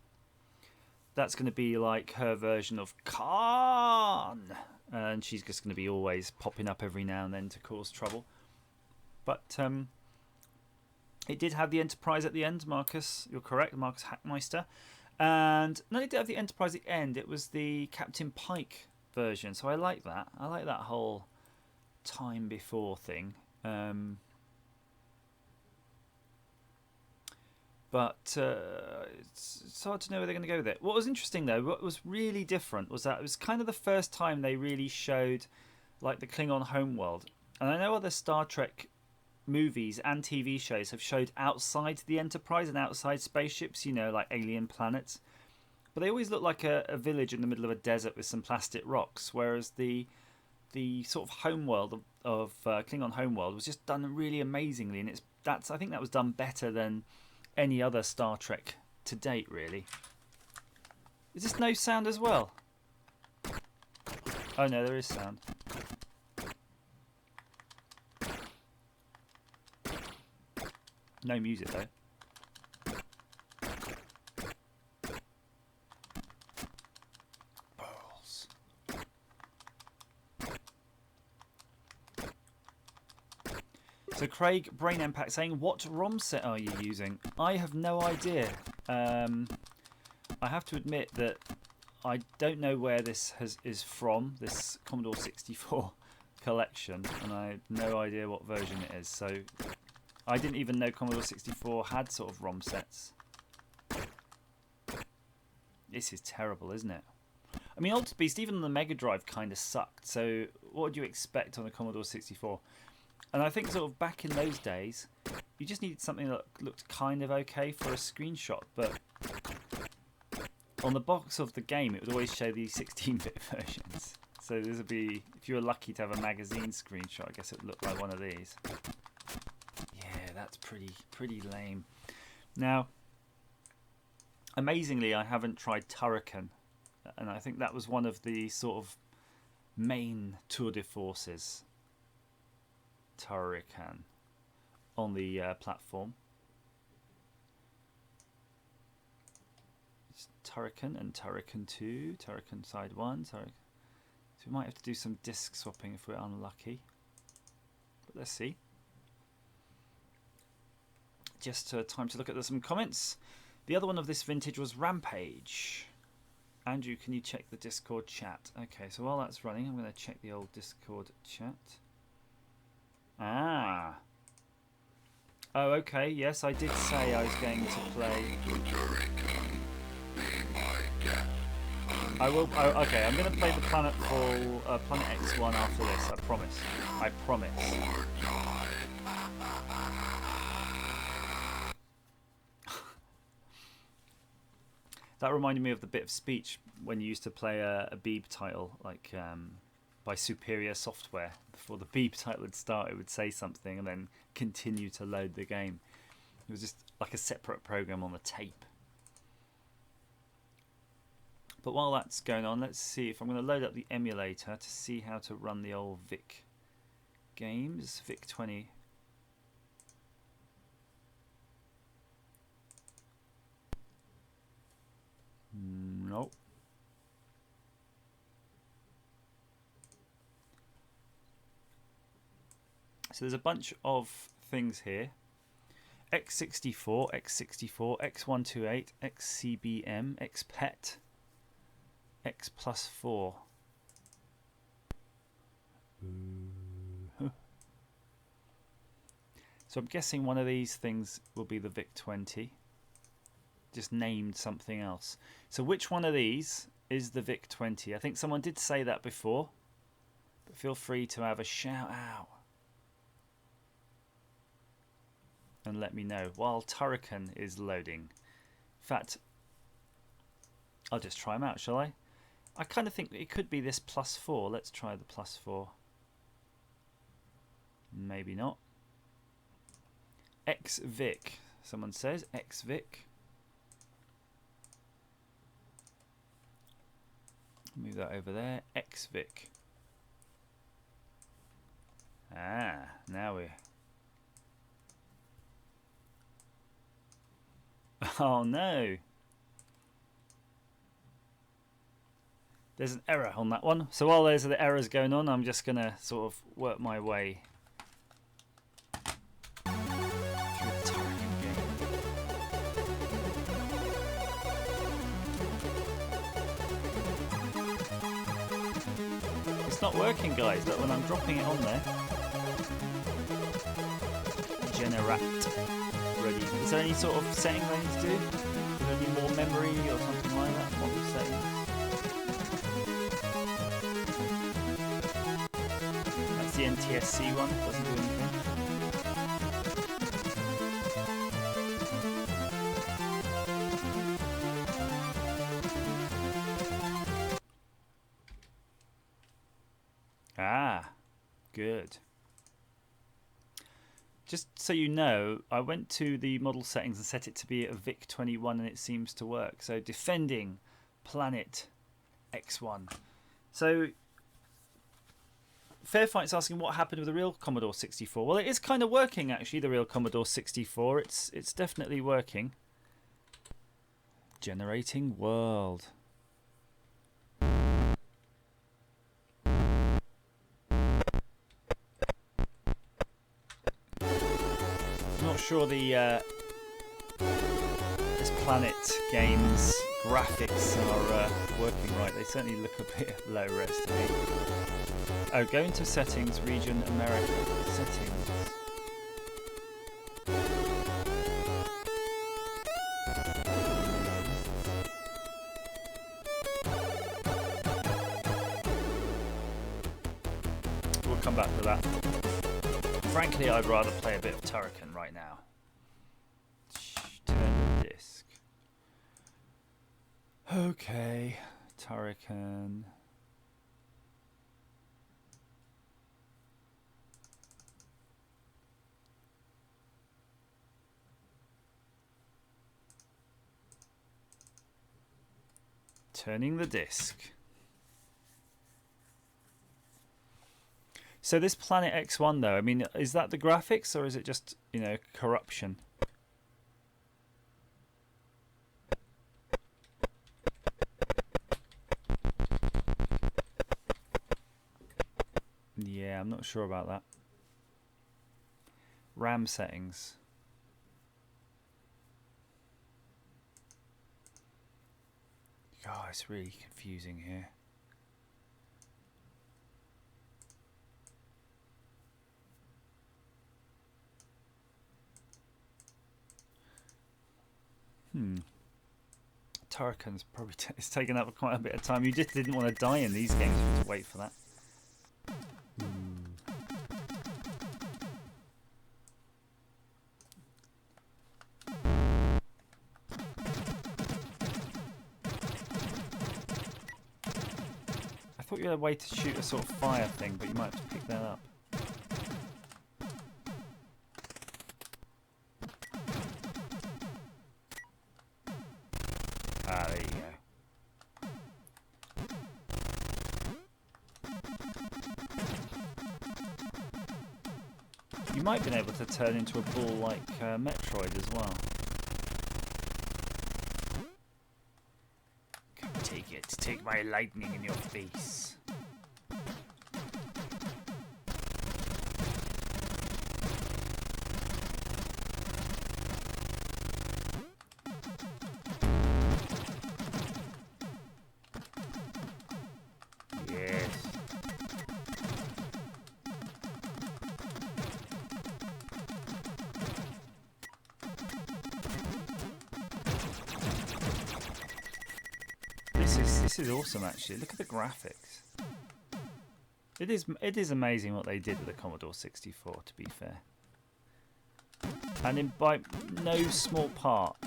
that's going to be like her version of Khan, and she's just going to be always popping up every now and then to cause trouble. But it did have the Enterprise at the end, Marcus. You're correct, Marcus Hackmeister. And not only did it have the Enterprise at the end, it was the Captain Pike version. So I like that. I like that whole time before thing. But it's hard to know where they're going to go with it. What was interesting, though, what was really different was that it was kind of the first time they really showed like the Klingon homeworld. And I know other Star Trek movies and TV shows have showed outside the Enterprise and outside spaceships, you know, like alien planets. But they always look like a village in the middle of a desert with some plastic rocks, whereas the sort of homeworld of Klingon homeworld was just done really amazingly, and I think that was done better than any other Star Trek to date, really. Is this no sound as well? Oh no, there is sound. No music though. Pearls. So Craig Brain Impact saying, what ROM set are you using? I have no idea. I have to admit that I don't know where this is from, this Commodore 64 collection, and I have no idea what version it is. So I didn't even know Commodore 64 had sort of ROM sets. This is terrible, isn't it? I mean, Altered Beast, even on the Mega Drive, kind of sucked. So what would you expect on a Commodore 64? And I think sort of back in those days, you just needed something that looked kind of okay for a screenshot. But on the box of the game, it would always show the 16-bit versions. So this would be, if you were lucky to have a magazine screenshot, I guess it would look like one of these. Yeah, that's pretty lame. Now, amazingly, I haven't tried Turrican, and I think that was one of the sort of main tour de forces. Turrican on the platform. It's Turrican and Turrican 2, Turrican Side 1. So we might have to do some disk swapping if we're unlucky. But let's see. Just time to look at some comments. The other one of this vintage was Rampage. Andrew, can you check the Discord chat? Okay, so while that's running, I'm going to check the old Discord chat. Ah. Oh, okay. Yes, I did say I was going to play. I will. Oh, okay, I'm going to play the Planet X one after this. I promise. I promise. That reminded me of the bit of speech when you used to play a Beeb title, like by Superior Software. Before the Beeb title would start, it would say something and then continue to load the game. It was just like a separate program on the tape. But while that's going on, let's see if I'm going to load up the emulator to see how to run the old VIC games. VIC 20. Nope. So there's a bunch of things here. X64, X64, X128, XCBM, XPET, X plus 4. So I'm guessing one of these things will be the VIC-20. Just named something else. So which one of these is the VIC-20? I think someone did say that before, but feel free to have a shout out and let me know while Turrican is loading. In fact, I'll just try them out, shall I? I kind of think it could be this plus 4. Let's try the plus 4. Maybe not. XVIC, someone says. XVIC. Move that over there. XVIC. Ah, now we're... Oh no! There's an error on that one. So while there's the errors going on, I'm just going to sort of work my way through the Turrican game. It's not working, guys. Look, when I'm dropping it on there. Generate. Ready. Is there any sort of setting I need to do? Is there any more memory or something like that? Model settings. That's the NTSC one. Doesn't do anything. Ah, good. Just so you know, I went to the model settings and set it to be a VIC-21 and it seems to work. So defending planet X1. So Fairfight's asking what happened with the real Commodore 64. Well, it is kind of working actually, the real Commodore 64. It's definitely working. Generating world. Not sure the this Planet game's graphics are working right. They certainly look a bit low res to me. Oh, go into settings, region, America. Settings. We'll come back to that. Frankly, I'd rather play a bit of Turrican right now. Turn the disc. Okay, Turrican. Turning the disc. So this Planet X1 though, I mean, is that the graphics or is it just, you know, corruption? Yeah, I'm not sure about that. RAM settings. God, it's really confusing here. Turrican's probably it's taken up quite a bit of time. You just didn't want to die in these games. You had to wait for that. I thought you had a way to shoot a sort of fire thing, but you might have to pick that up. Ah, there you go. You might have been able to turn into a ball like Metroid as well. Come take it. Take my lightning in your face. This is awesome actually. Look at the graphics. It is amazing what they did with the Commodore 64, to be fair. And by no small part,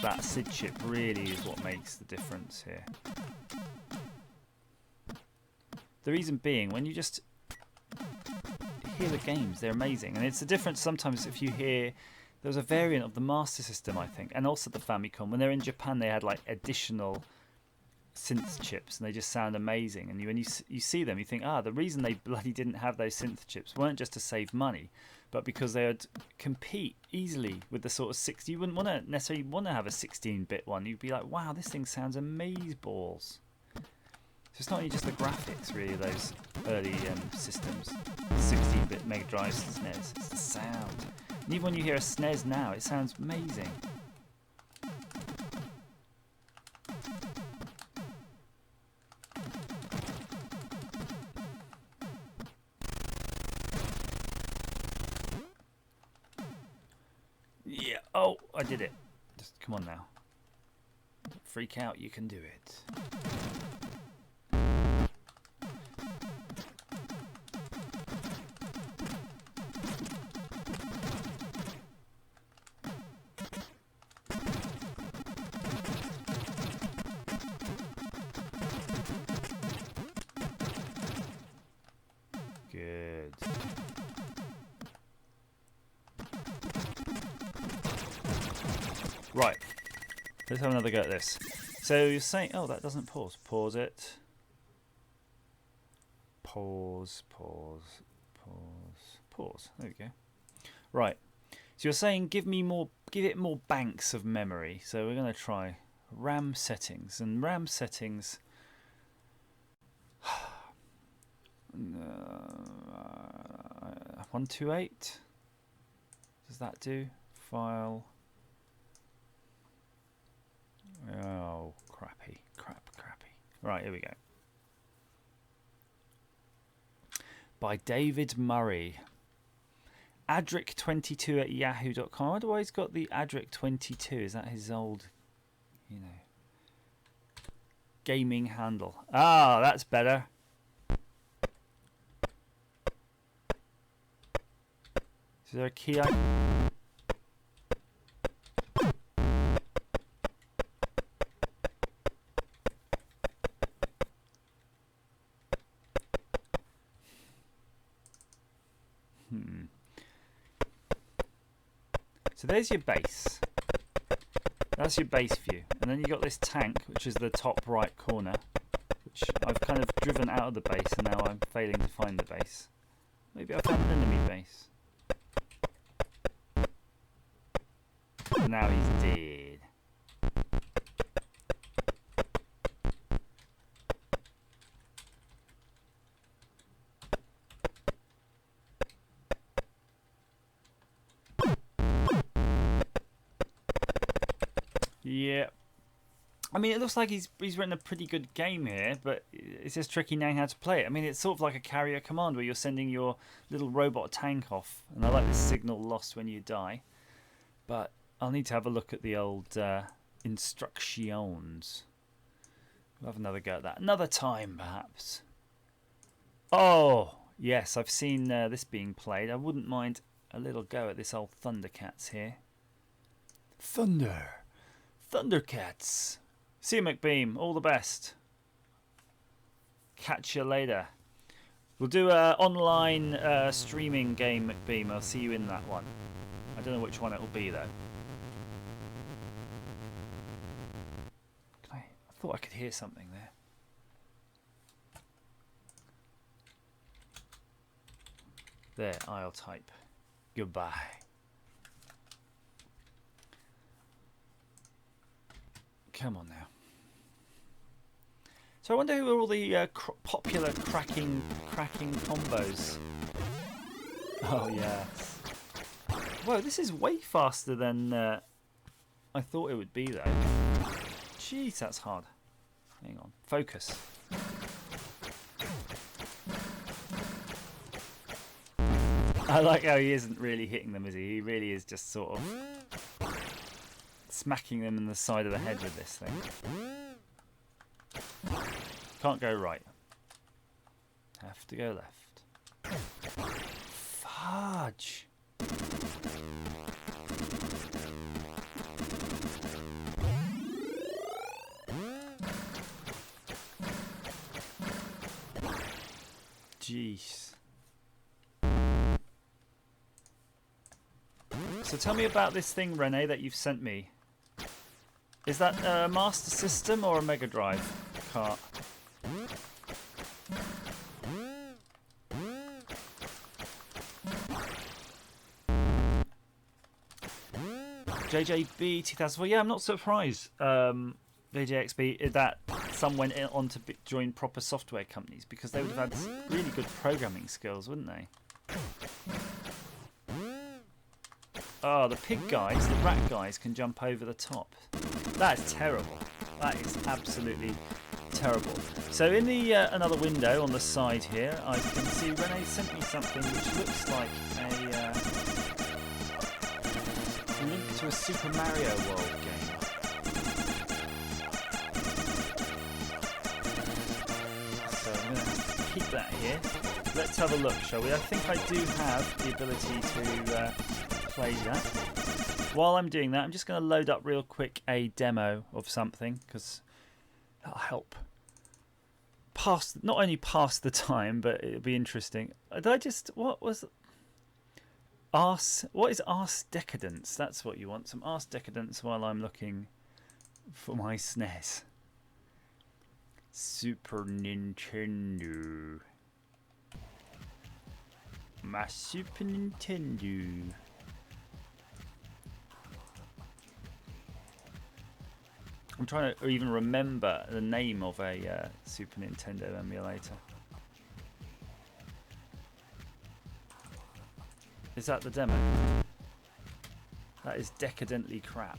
that SID chip really is what makes the difference here. The reason being, when you just hear the games, they're amazing. And it's the difference sometimes if you hear... There was a variant of the Master System, I think, and also the Famicom. When they're in Japan, they had like additional synth chips, and they just sound amazing. And when you see them, you think, the reason they bloody didn't have those synth chips weren't just to save money, but because they would compete easily with the sort of 60. You wouldn't necessarily want to have a 16-bit one. You'd be like, wow, this thing sounds amazeballs. So it's not only just the graphics, really, those early systems, 16-bit Mega Drive SNES. It's the sound. And even when you hear a SNES now, it sounds amazing. Oh, I did it. Just come on now. Don't freak out, you can do it. Good. Right. Let's have another go at this. So you're saying, oh, that doesn't pause. Pause it. Pause, pause, pause, pause. There we go. Right. So you're saying give it more banks of memory. So we're going to try RAM settings. And RAM settings... 128. Does that do? File. Oh, crappy. Right, here we go. By David Murray. Adric22 at yahoo.com. I wonder why he's got the Adric22. Is that his old, gaming handle? Ah, that's better. Is there a key? So there's your base. That's your base view. And then you've got this tank, which is the top right corner, which I've kind of driven out of the base, and now I'm failing to find the base. Maybe I found an enemy base. Now he's dead. Yeah. I mean, it looks like he's written a pretty good game here, but it's just tricky knowing how to play it. I mean, it's sort of like a carrier command where you're sending your little robot tank off. And I like this signal lost when you die. But I'll need to have a look at the old instructions. We'll have another go at that. Another time, perhaps. Oh, yes, I've seen this being played. I wouldn't mind a little go at this old Thundercats here. Thundercats. See you, McBeam. All the best. Catch you later. We'll do an online streaming game, McBeam. I'll see you in that one. I don't know which one it will be, though. I thought I could hear something there. There, I'll type. Goodbye. Come on now. So I wonder who are all the popular cracking combos. Oh yeah. Whoa, this is way faster than I thought it would be though. Jeez, that's hard. Hang on. Focus. I like how he isn't really hitting them, is he? He really is just sort of smacking them in the side of the head with this thing. Can't go right. Have to go left. Fudge. Jeez. So tell me about this thing, Rene, that you've sent me. Is that a Master System or a Mega Drive cart? JJB 2004. Yeah, I'm not surprised. JJXB that some went on to join proper software companies because they would have had really good programming skills, wouldn't they? Oh, the pig guys, the rat guys can jump over the top. That is terrible. That is absolutely terrible. So in the another window on the side here, I can see Rene sent me something which looks like a link to a Super Mario World game. So I'm going to have to keep that here. Let's have a look, shall we? I think I do have the ability to play that. While I'm doing that, I'm just going to load up real quick a demo of something, because that'll help not only pass the time, but it'll be interesting. What is Arse Decadence? That's what you want, some Arse Decadence while I'm looking for my SNES. Super Nintendo. My Super Nintendo. I'm trying to even remember the name of a Super Nintendo emulator. Is that the demo? That is decadently crap.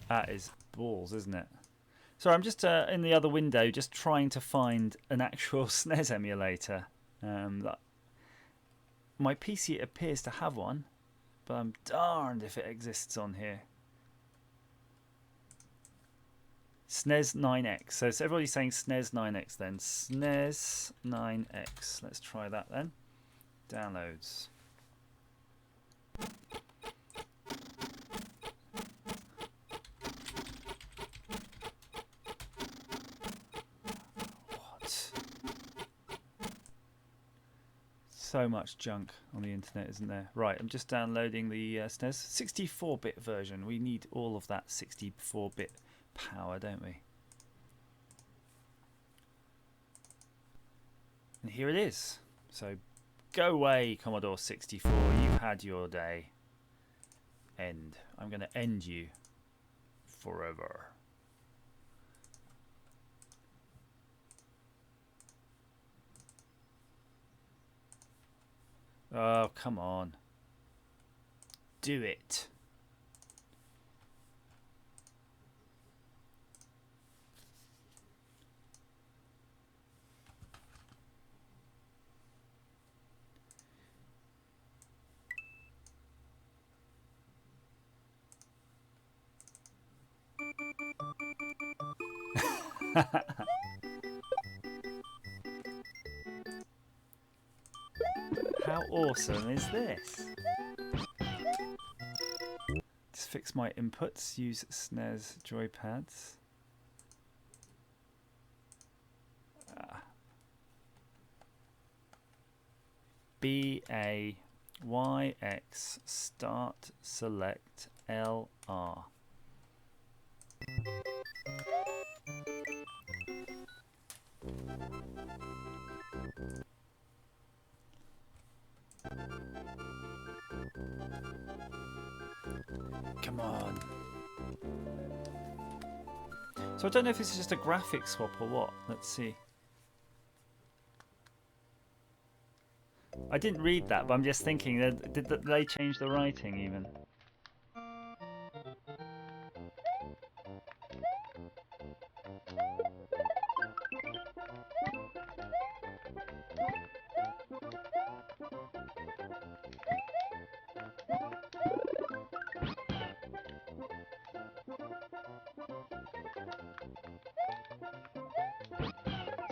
That is balls, isn't it? So I'm just in the other window, just trying to find an actual SNES emulator. My PC appears to have one, but I'm darned if it exists on here. SNES 9X. So everybody's saying SNES 9X then. SNES 9X. Let's try that then. Downloads. So much junk on the internet, isn't there? Right, I'm just downloading the SNES 64-bit version. We need all of that 64-bit power, don't we? And here it is. So go away, Commodore 64. You've had your day. End. I'm going to end you forever. Oh, come on. Do it. How awesome is this? Just fix my inputs, use SNES joypads. BAYX start select LR. Come on. So I don't know if this is just a graphic swap or what. Let's see. I didn't read that, but I'm just thinking that did they change the writing even?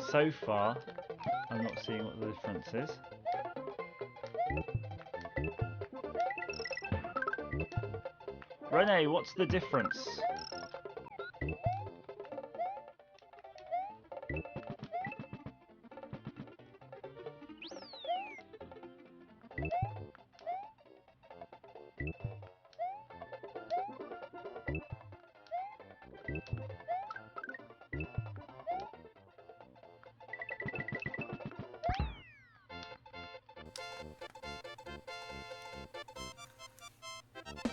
So far, I'm not seeing what the difference is. Rene, what's the difference?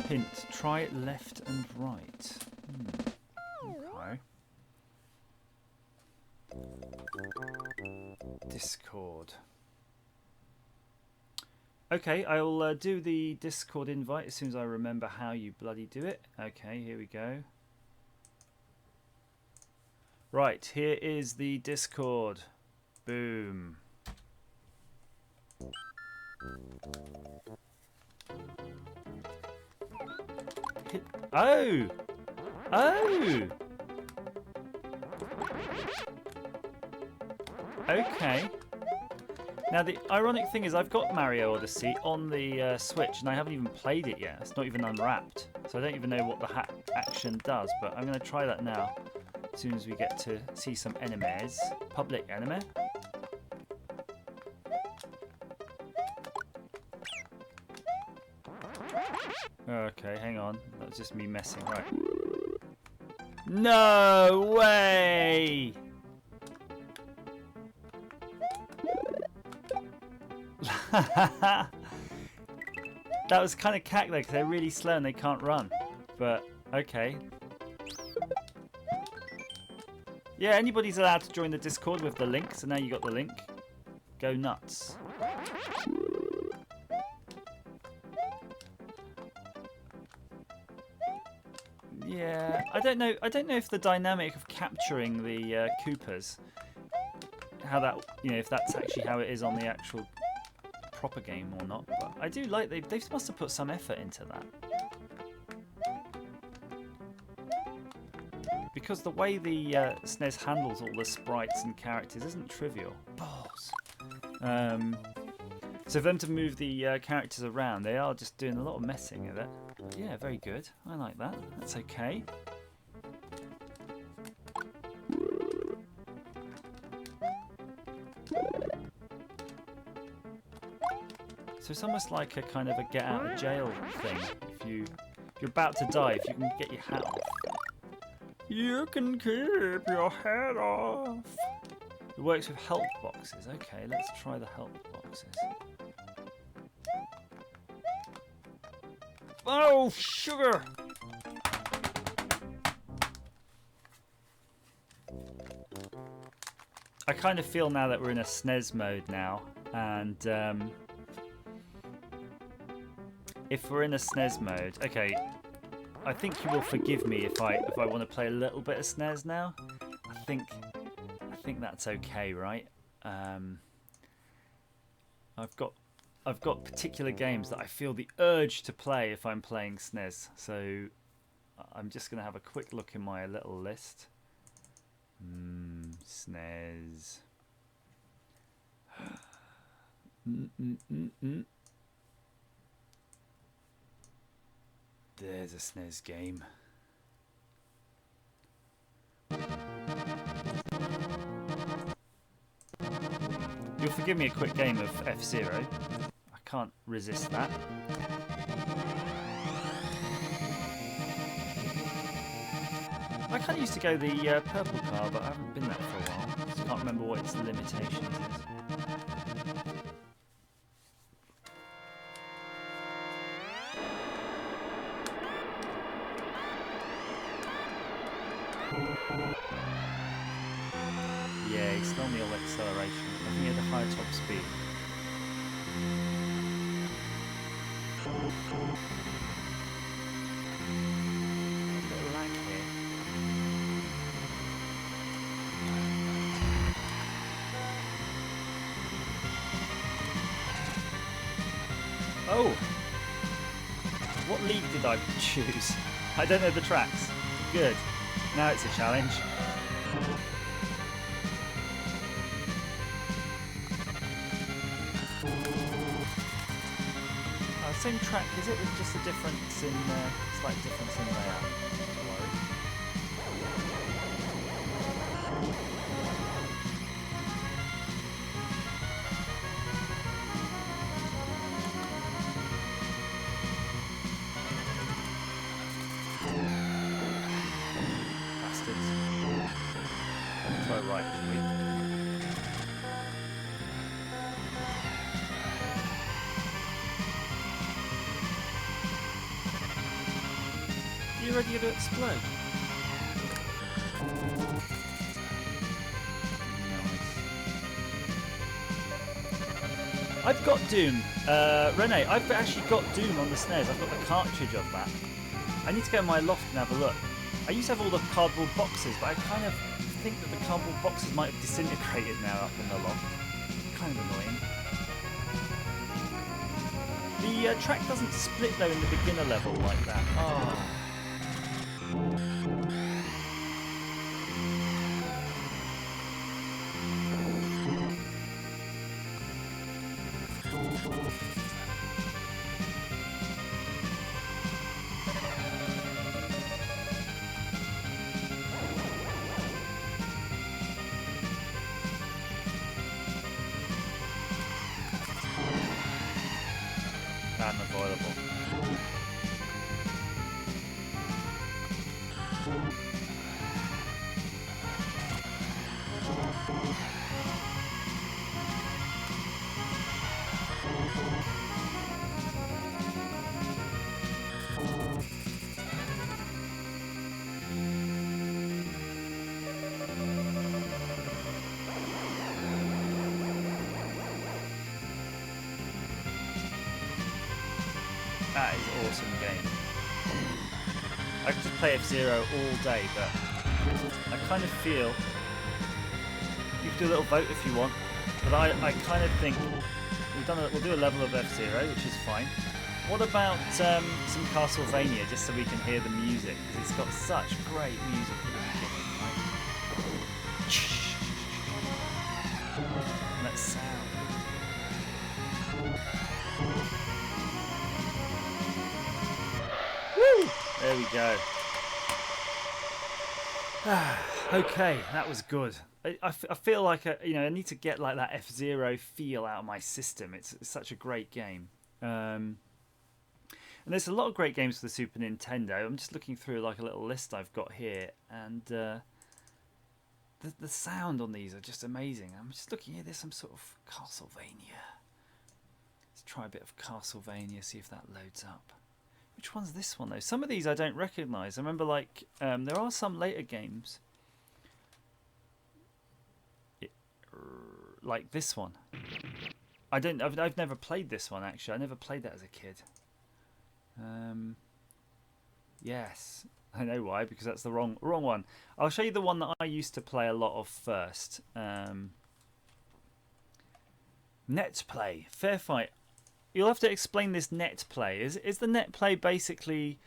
Hint, try it left and right. Okay. Discord. Okay, I'll do the Discord invite as soon as I remember how you bloody do it. Okay, here we go. Right, here is the Discord. Boom. Oh! Oh! Okay. Now the ironic thing is I've got Mario Odyssey on the Switch and I haven't even played it yet. It's not even unwrapped. So I don't even know what the action does, but I'm going to try that now. As soon as we get to see some enemies. Public enemy. Okay, hang on. That was just me messing. Right. No way! That was kind of cack though, because they're really slow and they can't run. But, okay. Yeah, anybody's allowed to join the Discord with the link, so now you got the link. Go nuts. Yeah, I don't know if the dynamic of capturing the Koopas, how that, if that's actually how it is on the actual proper game or not, but I do like they must have put some effort into that, because the way the SNES handles all the sprites and characters isn't trivial. Balls. So for them to move the characters around, they are just doing a lot of messing with it. But yeah, very good. I like that. That's okay. So it's almost like a kind of a get out of jail thing. If you're about to die, if you can get your hat off, you can keep your head off. It works with health boxes. Okay, let's try the health boxes. Oh, sugar! I kind of feel now that we're in a SNES mode now, and if we're in a SNES mode, okay, I think you will forgive me if I want to play a little bit of SNES now. I think that's okay, right? I've got particular games that I feel the urge to play if I'm playing SNES, so I'm just going to have a quick look in my little list. SNES. There's a SNES game. You'll forgive me a quick game of F-Zero. I can't resist that. I kind of used to go the purple car, but I haven't been that for a while. Just can't remember what its limitations is. Yeah, it's still on the old acceleration. Nothing at the higher top speed. A bit of lag here. Oh! What league did I choose? I don't know the tracks. Good. Now it's a challenge. Same track, is it? With just a difference in slight difference in layout. Don't worry. Bastards. Try right, shall we? You ready to explode? Nice. I've got Doom. Renee, I've actually got Doom on the SNES. I've got the cartridge of that. I need to go in my loft and have a look. I used to have all the cardboard boxes, but I kind of think that the cardboard boxes might have disintegrated now up in the loft. Kind of annoying. The track doesn't split though in the beginner level like that. Oh. Unavoidable. That is an awesome game. I could just play F-Zero all day, but I kind of feel you can do a little vote if you want. But I kind of think we'll do a level of F-Zero, which is fine. What about some Castlevania, just so we can hear the music? Because it's got such great music at the beginning, right? And that sound. There we go. Okay, that was good. I feel like I need to get like that F-Zero feel out of my system. It's such a great game. And there's a lot of great games for the Super Nintendo. I'm just looking through like a little list I've got here, and the sound on these are just amazing. I'm just looking here. There's some sort of Castlevania. Let's try a bit of Castlevania. See if that loads up. Which one's this one though? Some of these I don't recognise. I remember like there are some later games like this one. I've never played this one actually. I never played that as a kid. Yes, I know why, because that's the wrong one. I'll show you the one that I used to play a lot of first. Net play, fair fight. You'll have to explain this net play. Is the net play basically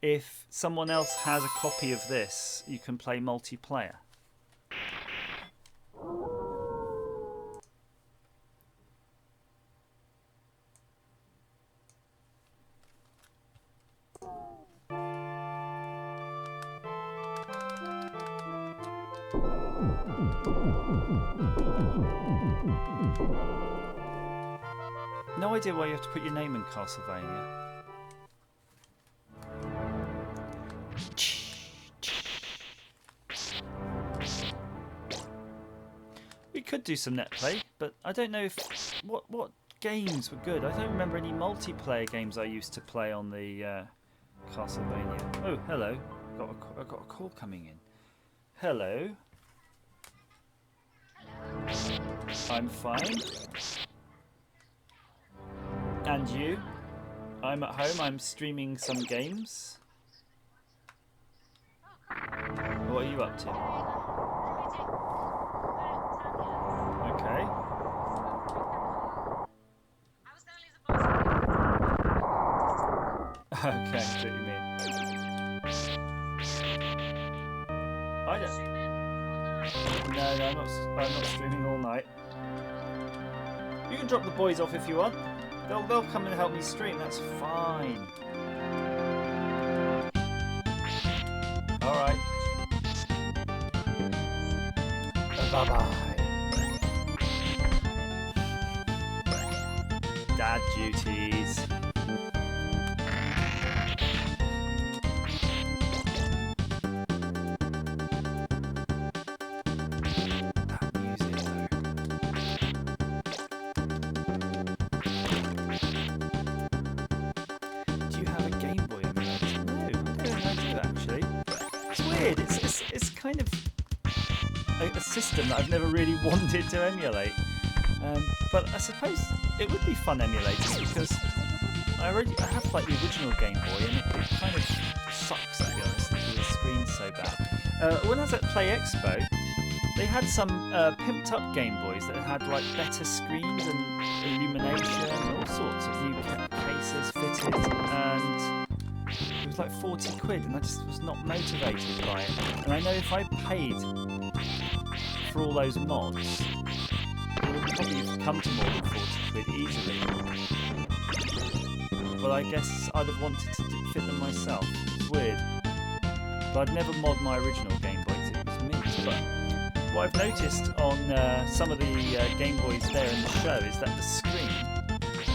if someone else has a copy of this, you can play multiplayer? No idea why you have to put your name in Castlevania. We could do some net play, but I don't know if what games were good. I don't remember any multiplayer games I used to play on the Castlevania. Oh, hello. I got a call coming in. Hello. I'm fine. And you? I'm at home. I'm streaming some games. What are you up to? Okay. Okay, I see what you mean. I don't. No, I'm not streaming all night. You can drop the boys off if you want. They'll come and help me stream. That's fine. All right. Bye bye. Dad duties. It's kind of a system that I've never really wanted to emulate, but I suppose it would be fun emulating because I have like the original Game Boy and it kind of sucks, to be honest, because the screen's so bad. When I was at Play Expo, they had some pimped up Game Boys that had like better screens and illumination and all sorts of new cases fitted, and it was like 40 quid, and I just was not motivated by it. And I know if I paid for all those mods, it would probably come to more than 40 quid easily. But I guess I'd have wanted to fit them myself. It's weird. But I'd never mod my original Game Boy, it was mint. But what I've noticed on some of the Game Boys there in the show is that the screen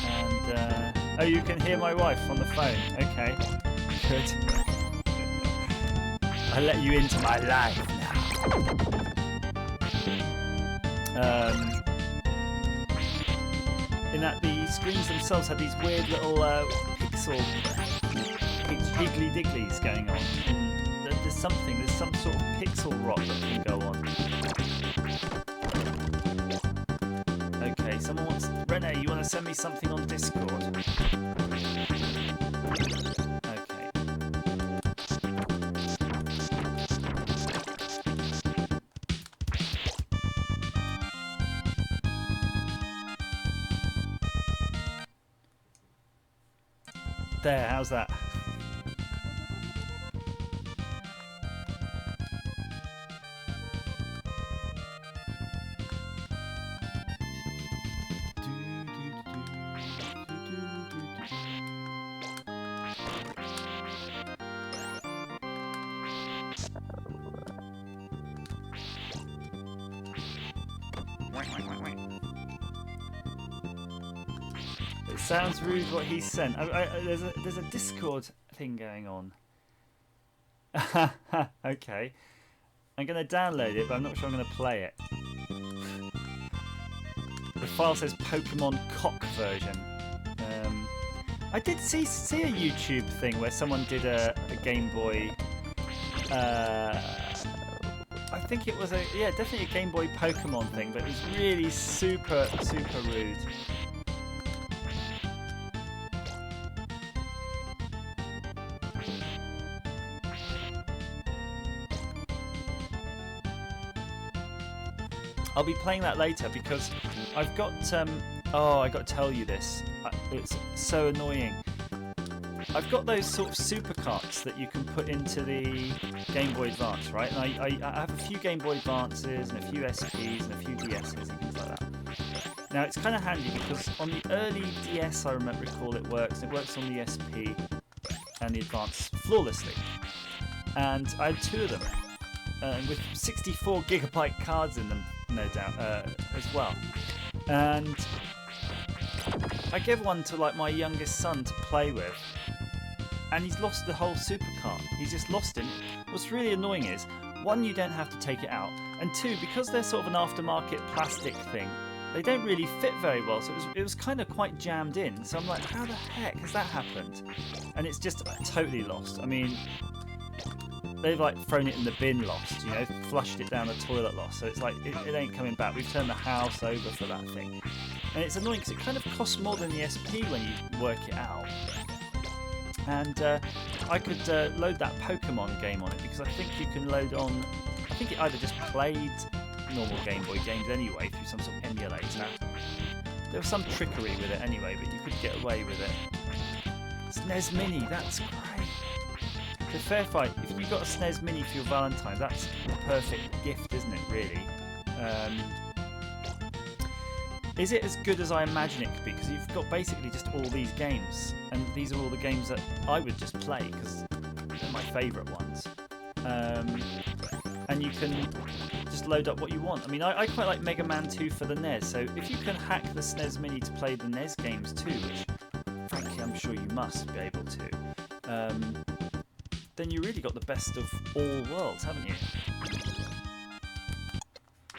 and... oh, you can hear my wife on the phone. Okay, good. I let you into my life now. In that the screens themselves had these weird little pixel higgly digglies going on. And there's some sort of pixel rot that can go on. Okay, someone wants... Rene, you want to send me something on Discord? Okay. There, how's that? It sounds rude what he sent. There's a Discord thing going on. Okay. I'm going to download it, but I'm not sure I'm going to play it. The file says Pokemon Cock version. I did see a YouTube thing where someone did a Game Boy... I think it was definitely a Game Boy Pokemon thing, but it was really super rude. I'll be playing that later because I've got... oh, I got to tell you this. It's so annoying. I've got those sort of super carts that you can put into the Game Boy Advance, right? And I have a few Game Boy Advances and a few SPs and a few DSs and things like that. Now, it's kind of handy because on the early DS, I recall it works. It works on the SP and the Advance flawlessly. And I had two of them with 64 gigabyte cards in them, no doubt, as well. And I gave one to like my youngest son to play with, and he's lost the whole supercar. He's just lost it. What's really annoying is, one, you don't have to take it out, and two, because they're sort of an aftermarket plastic thing, they don't really fit very well, so it was kind of quite jammed in. So I'm like, how the heck has that happened? And it's just totally lost. I mean, they've like thrown it in the bin lost, you know, flushed it down the toilet lost. So it's like, it ain't coming back. We've turned the house over for that thing. And it's annoying because it kind of costs more than the SP when you work it out. And I could load that Pokemon game on it because I think you can load on... I think it either just played normal Game Boy games anyway through some sort of emulator. There was some trickery with it anyway, but you could get away with it. SNES Mini, that's great. So fair fight, if you got a SNES Mini for your Valentine's, that's the perfect gift, isn't it, really? Is it as good as I imagine it could be? Because you've got basically just all these games, and these are all the games that I would just play because they're my favourite ones. And you can just load up what you want. I mean, I quite like Mega Man 2 for the NES, so if you can hack the SNES Mini to play the NES games too, which frankly I'm sure you must be able to, then you really got the best of all worlds, haven't you?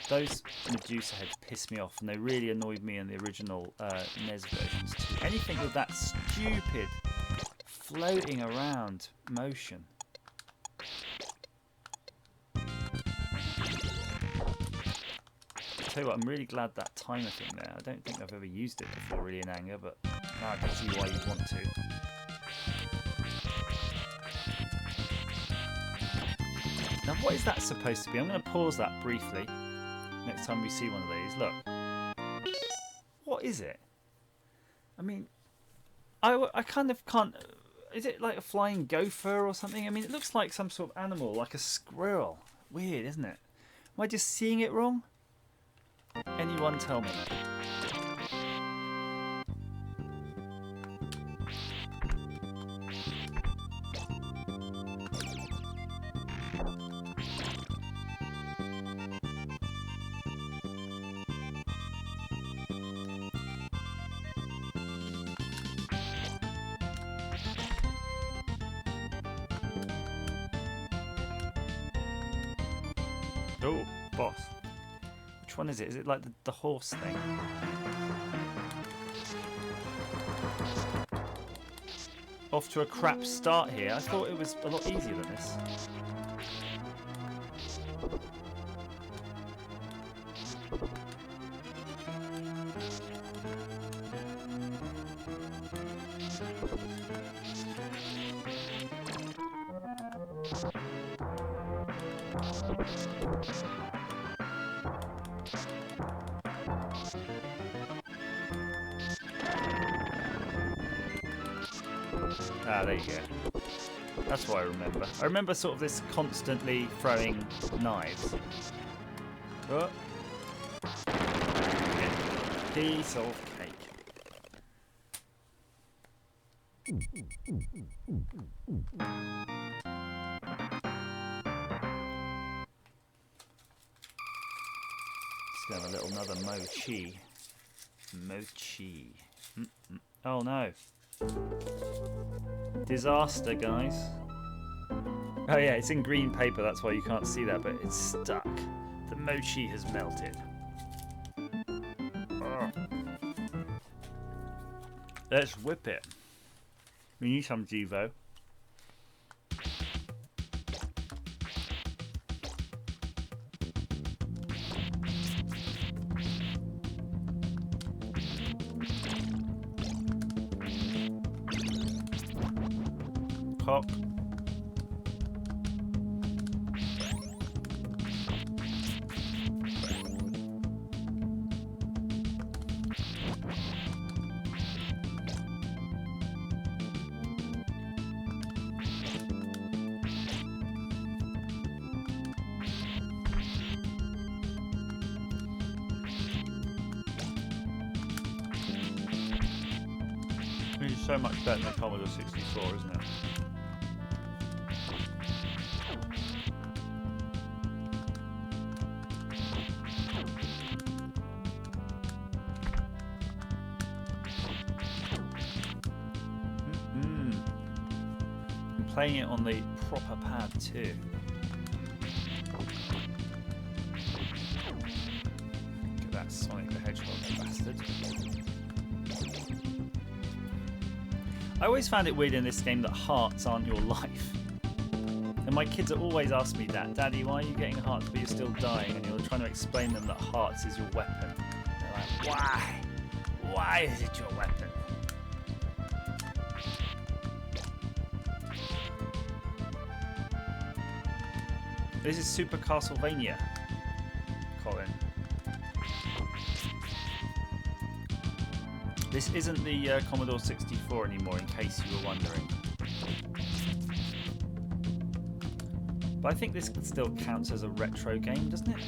Those Medusa heads piss me off, and they really annoyed me in the original NES versions too. Anything with that stupid floating around motion. tell you what, I'm really glad that timer thing there. I don't think I've ever used it before really in anger, but now I can see why you'd want to. Now what is that supposed to be? I'm going to pause that briefly next time we see one of these. Look. What is it? I mean, I kind of can't... Is it like a flying gopher or something? I mean, it looks like some sort of animal, like a squirrel. Weird, isn't it? Am I just seeing it wrong? Anyone tell me? Oh, boss. Which one is it? Is it like the horse thing? Off to a crap start here. I thought it was a lot easier than this. Ah, there you go. That's what I remember. I remember sort of this constantly throwing knives. Oh. Piece of cake. Just gonna have a little another mochi. Mochi. Oh no. Disaster, guys. Oh yeah, it's in green paper, that's why you can't see that, but it's stuck. The mochi has melted. Oh. Let's whip it. We need some Devo. Cock. This is so much better than the Commodore 64, isn't it? Playing it on the proper pad too. Look at that Sonic the Hedgehog bastard. I always found it weird in this game that hearts aren't your life. And my kids are always asking me that, Daddy, why are you getting hearts but you're still dying? And you're trying to explain them that hearts is your weapon. They're like, why? Why is it your weapon? This is Super Castlevania, Colin. This isn't the Commodore 64 anymore, in case you were wondering. But I think this still counts as a retro game, doesn't it?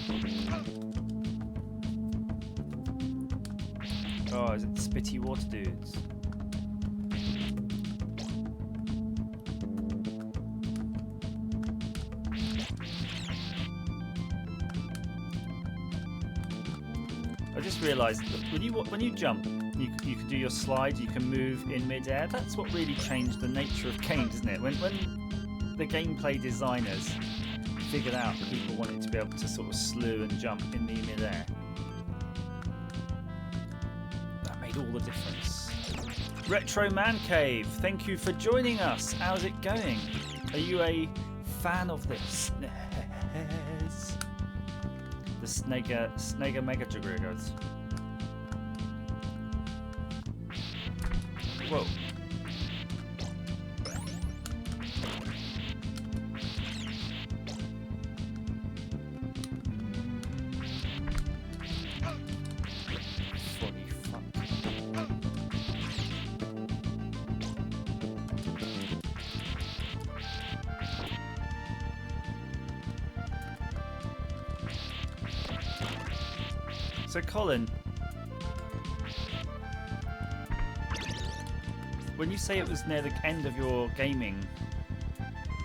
Oh, is it the Spitty Water Dudes? I just realised that when you jump, you can do your slide, you can move in mid-air. That's what really changed the nature of games, isn't it? When the gameplay designers figured out that people wanted to be able to sort of slew and jump in the mid-air. That made all the difference. Retro Man Cave, thank you for joining us. How's it going? Are you a fan of this? The Snega Mega Jagriggers. Whoa. So Colin, when you say it was near the end of your gaming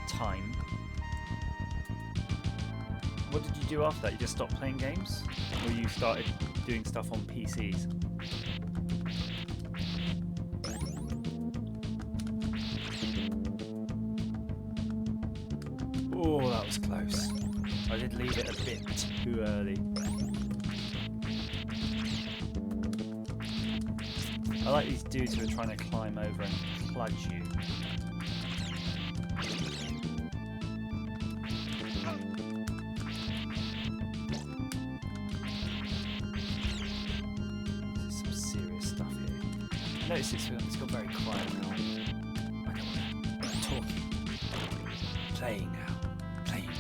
time, what did you do after that? You just stopped playing games? Or you started doing stuff on PCs? Oh, that was close. I did leave it a bit too early. I like these dudes who are trying to climb over and cludge you. This is some serious stuff here. Notice it's got very quiet now. I don't want to talking. Playing now. Playing.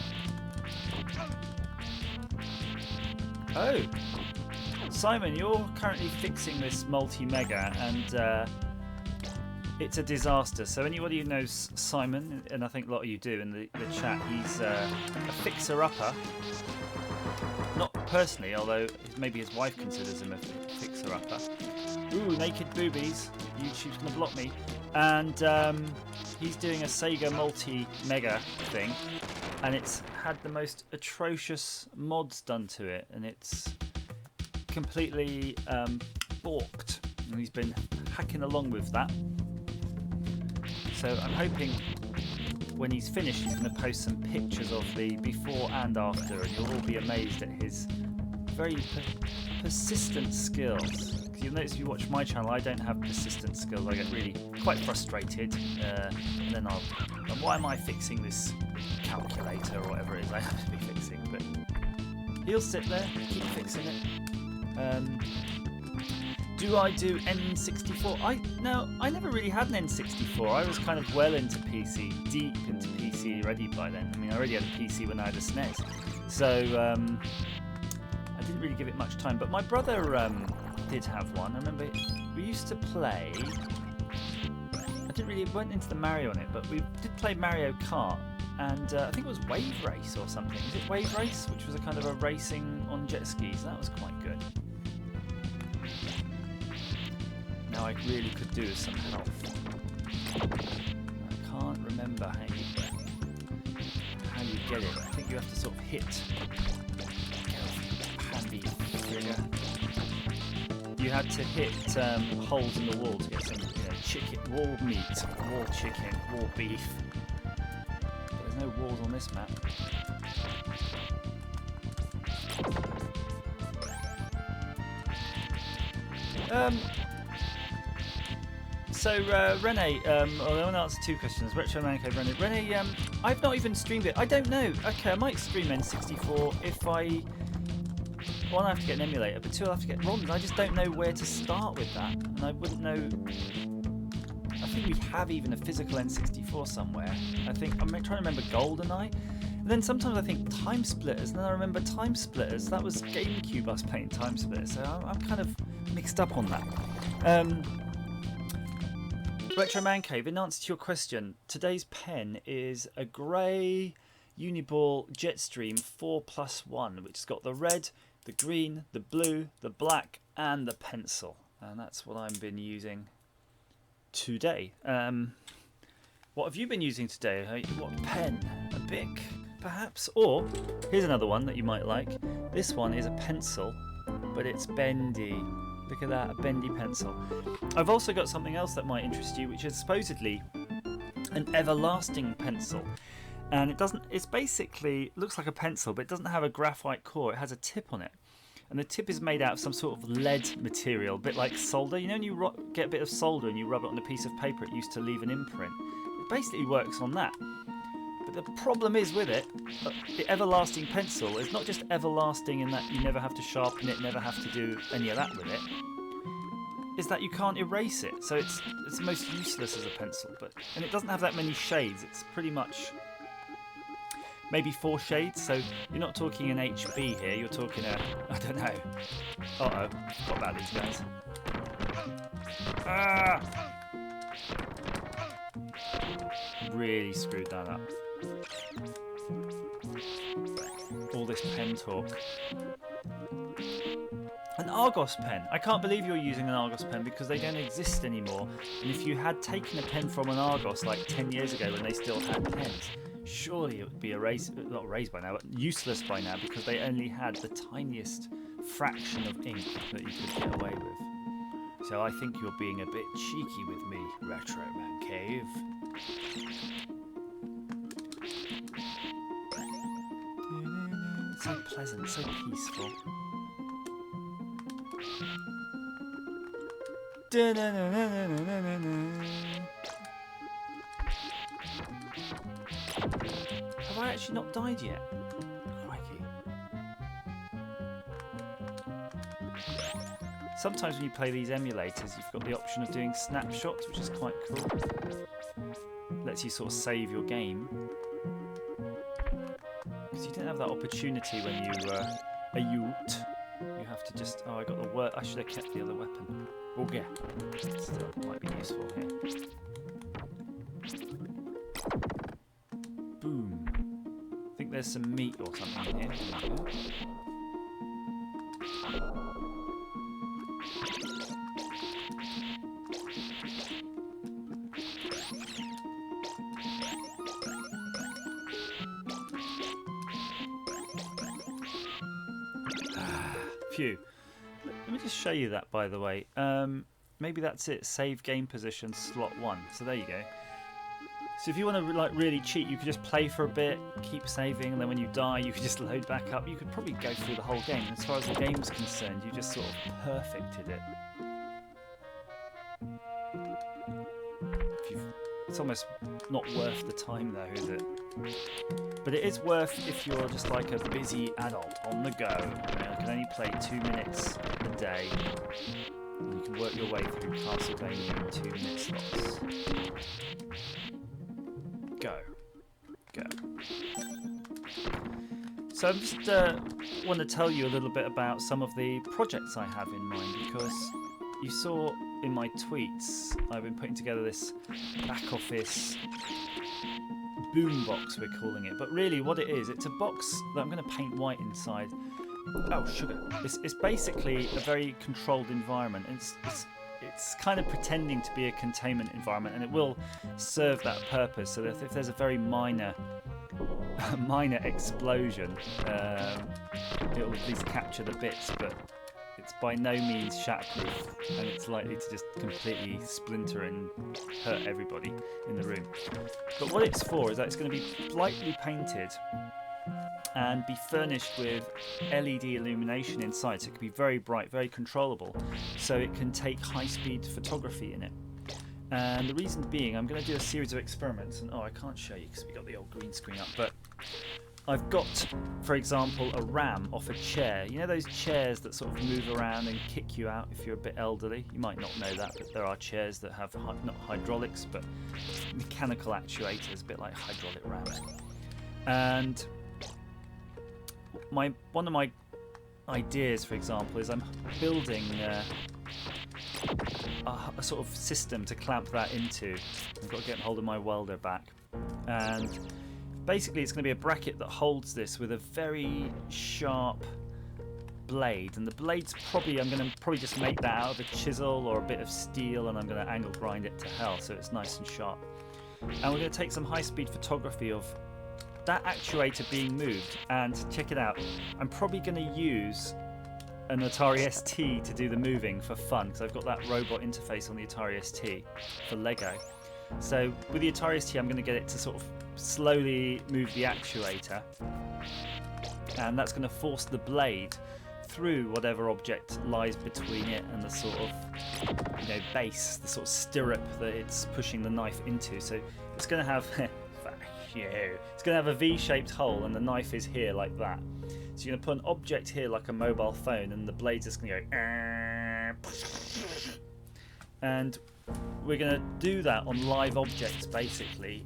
Oh! Simon, you're currently fixing this multi-mega and it's a disaster. So anybody who knows Simon, and I think a lot of you do in the chat, he's a fixer-upper. Not personally, although maybe his wife considers him a fixer-upper. Ooh, naked boobies. YouTube's going to block me. And he's doing a Sega multi-mega thing. And it's had the most atrocious mods done to it. And it's completely balked, and he's been hacking along with that. So I'm hoping when he's finished he's going to post some pictures of the before and after, and you'll all be amazed at his very persistent skills. You'll notice if you watch my channel I don't have persistent skills. I get really quite frustrated and then why am I fixing this calculator or whatever it is I have to be fixing, but he'll sit there, keep fixing it. Do I do N64? I never really had an N64. I was kind of well into PC, deep into PC already by then. I mean, I already had a PC when I had a SNES, so I didn't really give it much time. But my brother did have one. I remember we used to play. Went into the Mario on it, but we did play Mario Kart. And I think it was Wave Race or something. Is it Wave Race? Which was a kind of a racing on jet skis. That was quite good. Now I really could do with some help. I can't remember how you get it. I think you have to sort of hit. Handy trigger. You had to hit holes in the wall to get some chicken, wall meat, wall chicken, wall beef. No walls on this map. Rene, I want to answer two questions. Retro Manco, Rene, I've not even streamed it. I don't know. Okay, I might stream N64 if I... One, I have to get an emulator, but two, I have to get ROMs. I just don't know where to start with that, and I wouldn't know... I think we have even a physical N64 somewhere. I'm trying to remember GoldenEye. And then sometimes I think Time Splitters, and then I remember Time Splitters. That was GameCube I was playing Time Splitters, so I'm kind of mixed up on that. Retro Man Cave, in answer to your question, today's pen is a grey Uniball Jetstream 4+1, which has got the red, the green, the blue, the black, and the pencil. And that's what I've been using today. What have you been using today? What pen? A Bic, perhaps? Or, here's another one that you might like. This one is a pencil, but it's bendy. Look at that, a bendy pencil. I've also got something else that might interest you, which is supposedly an everlasting pencil. And it's basically, looks like a pencil, but it doesn't have a graphite core. It has a tip on it. And the tip is made out of some sort of lead material, a bit like solder. You know when you get a bit of solder and you rub it on a piece of paper, it used to leave an imprint. It basically works on that. But But the problem is with it, the everlasting pencil is not just everlasting in that you never have to sharpen it, never have to do any of that with it. Is that you can't erase it, so it's most useless as a pencil. And it doesn't have that many shades. It's pretty much maybe 4 shades. So you're not talking an HB here. You're talking a, I don't know. Uh-oh, forgot about these guys. Ah! Really screwed that up. All this pen talk. An Argos pen. I can't believe you're using an Argos pen because they don't exist anymore. And if you had taken a pen from an Argos like 10 years ago when they still had pens, surely it would be not erased by now, but useless by now because they only had the tiniest fraction of ink that you could get away with. So I think you're being a bit cheeky with me, Retro Man Cave. So pleasant, so peaceful. Have I actually not died yet? Crikey. Sometimes when you play these emulators, you've got the option of doing snapshots, which is quite cool. Lets you sort of save your game. Because you didn't have that opportunity when you were a youth. You have to just... Oh, I got the word. I should have kept the other weapon. Oh, yeah. Still might be useful here. Boom. I think there's some meat or something in here. Phew. Let me just show you that, by the way. Maybe that's it. Save game position slot 1. So there you go. So if you want to like really cheat, you could just play for a bit, keep saving, and then when you die, you could just load back up. You could probably go through the whole game. As far as the game's concerned, you just sort of perfected it. It's almost not worth the time, though, is it? But it is worth if you're just like a busy adult on the go. You can only play 2 minutes a day. And you can work your way through Castlevania in 2 minute slots. Go. Go. So I just want to tell you a little bit about some of the projects I have in mind, because you saw in my tweets I've been putting together this back office boombox, we're calling it, but really what it is, it's a box that I'm going to paint white inside. Oh, sugar. It's basically a very controlled environment. It's kind of pretending to be a containment environment, and it will serve that purpose. So that if there's a very minor explosion, it will at least capture the bits, but it's by no means shatterproof, and it's likely to just completely splinter and hurt everybody in the room. But what it's for is that it's going to be lightly painted and be furnished with LED illumination inside, so it can be very bright, very controllable, so it can take high-speed photography in it. And the reason being, I'm going to do a series of experiments, and I can't show you because we got the old green screen up, but I've got, for example, a ram off a chair. You know those chairs that sort of move around and kick you out if you're a bit elderly? You might not know that, but there are chairs that have not hydraulics, but mechanical actuators, a bit like hydraulic rams. And one of my ideas, for example, is I'm building a sort of system to clamp that into. I've got to get hold of my welder back, and basically it's going to be a bracket that holds this with a very sharp blade, and the blade's I'm going to just make that out of a chisel or a bit of steel, and I'm going to angle grind it to hell so it's nice and sharp. And we're going to take some high-speed photography of that actuator being moved, and check it out, I'm probably going to use an Atari ST to do the moving for fun, because I've got that robot interface on the Atari ST for Lego. So with the Atari ST, I'm going to get it to sort of slowly move the actuator, and that's going to force the blade through whatever object lies between it and the sort of base, the sort of stirrup that it's pushing the knife into. So it's going to have It's going to have a V-shaped hole, and the knife is here like that. So you're going to put an object here like a mobile phone, and the blade's just going to go. And we're going to do that on live objects, basically,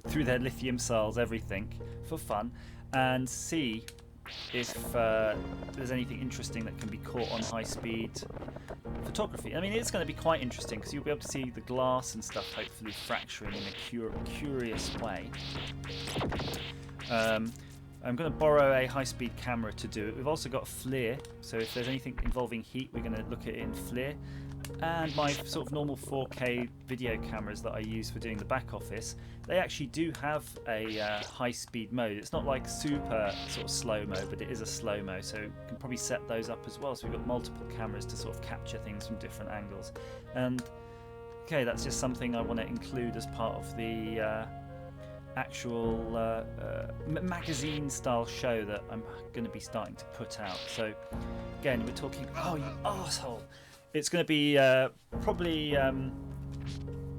through their lithium cells, everything, for fun, and see if there's anything interesting that can be caught on high-speed photography. I mean, it's going to be quite interesting because you'll be able to see the glass and stuff hopefully fracturing in a curious way. I'm going to borrow a high-speed camera to do it. We've also got FLIR, so if there's anything involving heat, we're going to look at it in FLIR. And my sort of normal 4K video cameras that I use for doing the back office, they actually do have a high-speed mode. It's not like super sort of slow-mo, but it is a slow-mo, so you can probably set those up as well. So we've got multiple cameras to sort of capture things from different angles. And okay, that's just something I want to include as part of the actual magazine-style show that I'm going to be starting to put out. So again, we're talking... Oh, you arsehole! It's going to be probably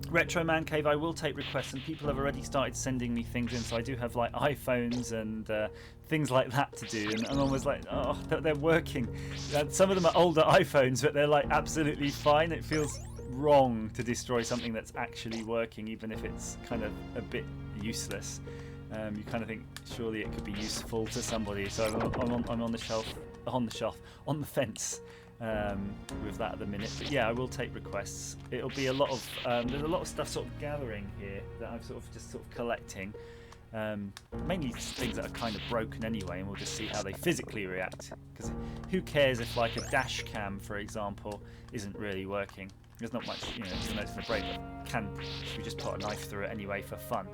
Retro Man Cave. I will take requests, and people have already started sending me things in. So I do have like iPhones and things like that to do, and I'm almost like, oh, they're working. Some of them are older iPhones, but they're like absolutely fine. It feels wrong to destroy something that's actually working, even if it's kind of a bit useless. You kind of think surely it could be useful to somebody. So I'm on the fence. With that at the minute, but yeah, I will take requests. It'll be a lot of there's a lot of stuff sort of gathering here that I'm sort of collecting, mainly things that are kind of broken anyway, and we'll just see how they physically react, because who cares if like a dash cam, for example, isn't really working. There's not much, you know, it's going to break, but we just put a knife through it anyway for fun.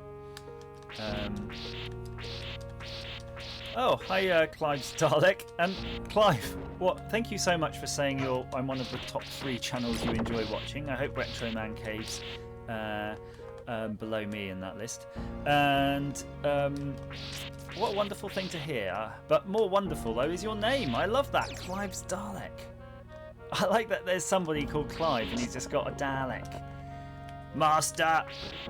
Oh, hi, Clive's Dalek. And Clive, thank you so much for saying I'm one of the top 3 channels you enjoy watching. I hope Retro Man Cave's below me in that list. And what a wonderful thing to hear. But more wonderful, though, is your name. I love that, Clive's Dalek. I like that there's somebody called Clive and he's just got a Dalek. Master,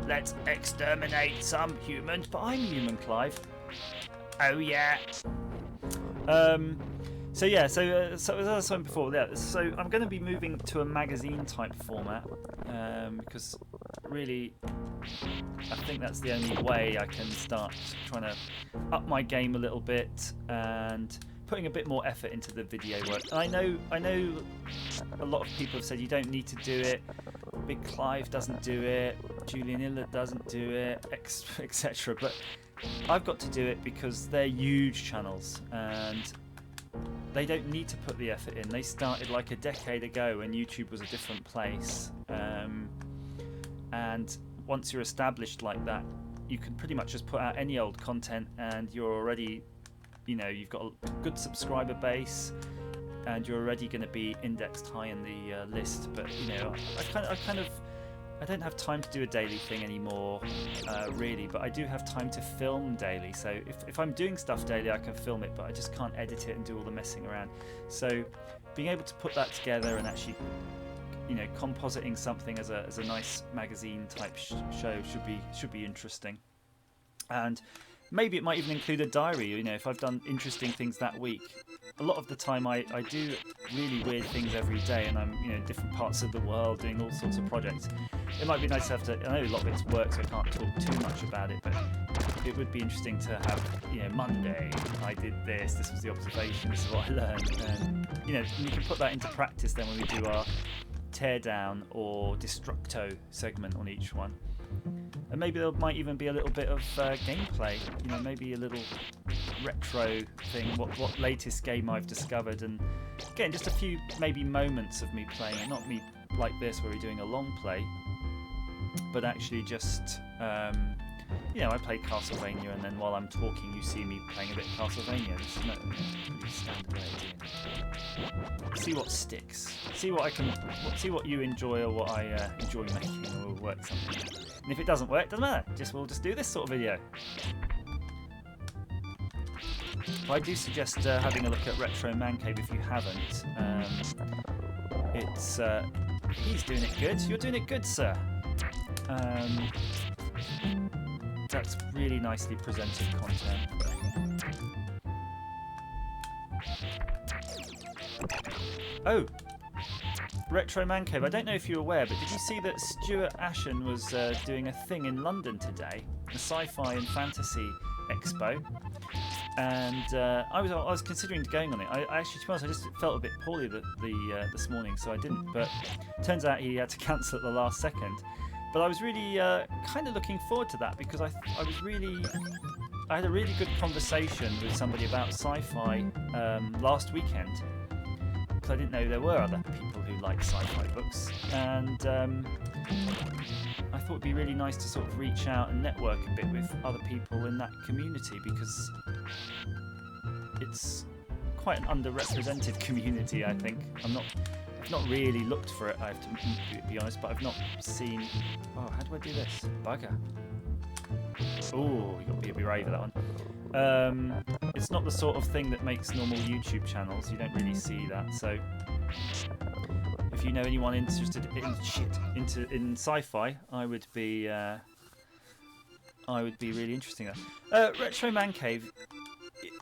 let's exterminate some humans. But I'm human, Clive. Oh yeah. So as I was saying before, yeah. So I'm going to be moving to a magazine type format because really, I think that's the only way I can start trying to up my game a little bit and putting a bit more effort into the video work. And I know a lot of people have said you don't need to do it. Big Clive doesn't do it. Julian Iller doesn't do it, etc. But I've got to do it because they're huge channels and they don't need to put the effort in. They started like a decade ago when YouTube was a different place. And once you're established like that, you can pretty much just put out any old content and you're already, you know, you've got a good subscriber base and you're already going to be indexed high in the list. But, you know, I don't have time to do a daily thing anymore, really, but I do have time to film daily. So if I'm doing stuff daily, I can film it, but I just can't edit it and do all the messing around. So being able to put that together and actually, you know, compositing something as a nice magazine type show should be interesting. And maybe it might even include a diary, you know, if I've done interesting things that week. A lot of the time I do really weird things every day, and I'm, you know, in different parts of the world doing all sorts of projects. It might be nice to have to, I know a lot of it's work, so I can't talk too much about it, but it would be interesting to have, you know, Monday, I did this was the observation, this is what I learned. And, you know, you can put that into practice then when we do our teardown or destructo segment on each one. And maybe there might even be a little bit of gameplay, you know, maybe a little retro thing, what latest game I've discovered, and again, just a few maybe moments of me playing it, not me like this where we're doing a long play, but actually just, you know, I play Castlevania and then while I'm talking you see me playing a bit of Castlevania. This is not pretty standard way of doing it. See what sticks, see what you enjoy or what I enjoy making, or will work something. And if it doesn't work, doesn't matter. We'll just do this sort of video. But I do suggest having a look at Retro Man Cave if you haven't. It's he's doing it good. You're doing it good, sir. That's really nicely presented content. Oh, Retro Man Cave. I don't know if you're aware, but did you see that Stuart Ashen was doing a thing in London today, the Sci-Fi and Fantasy Expo? And I was considering going on it. I actually, to be honest, I just felt a bit poorly this morning, so I didn't. But turns out he had to cancel at the last second. But I was really kind of looking forward to that because I had a really good conversation with somebody about sci-fi last weekend. Because I didn't know there were other people who like sci-fi books, and I thought it'd be really nice to sort of reach out and network a bit with other people in that community because it's quite an underrepresented community. I think I've not really looked for it. I have to be honest, but I've not seen. Oh, how do I do this? Bugger. Oh, you got to be brave with that one. It's not the sort of thing that makes normal YouTube channels. You don't really see that. So, if you know anyone interested in sci-fi, I would be really interested in that. Retro Man Cave.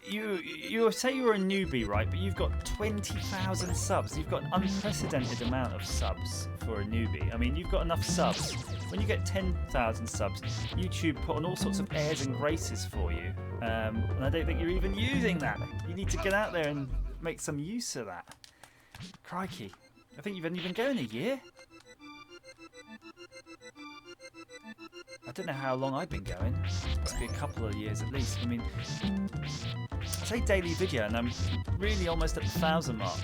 You say you're a newbie, right? But you've got 20,000 subs. You've got an unprecedented amount of subs for a newbie. I mean, you've got enough subs. When you get 10,000 subs, YouTube put on all sorts of airs and graces for you. And I don't think you're even using that. You need to get out there and make some use of that. Crikey. I think you've only been going a year. I don't know how long I've been going. Must be a couple of years at least. I mean, I say daily video, and I'm really almost at the 1,000 mark,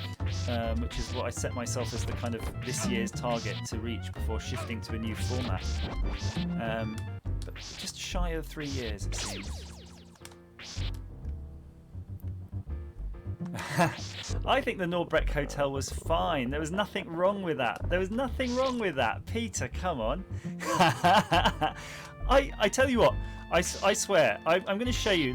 which is what I set myself as the kind of this year's target to reach before shifting to a new format. But just shy of 3 years, it seems. I think the Norbreck Hotel was fine. There was nothing wrong with that. There was nothing wrong with that. Peter, come on. I tell you what, I swear, I'm going to show you.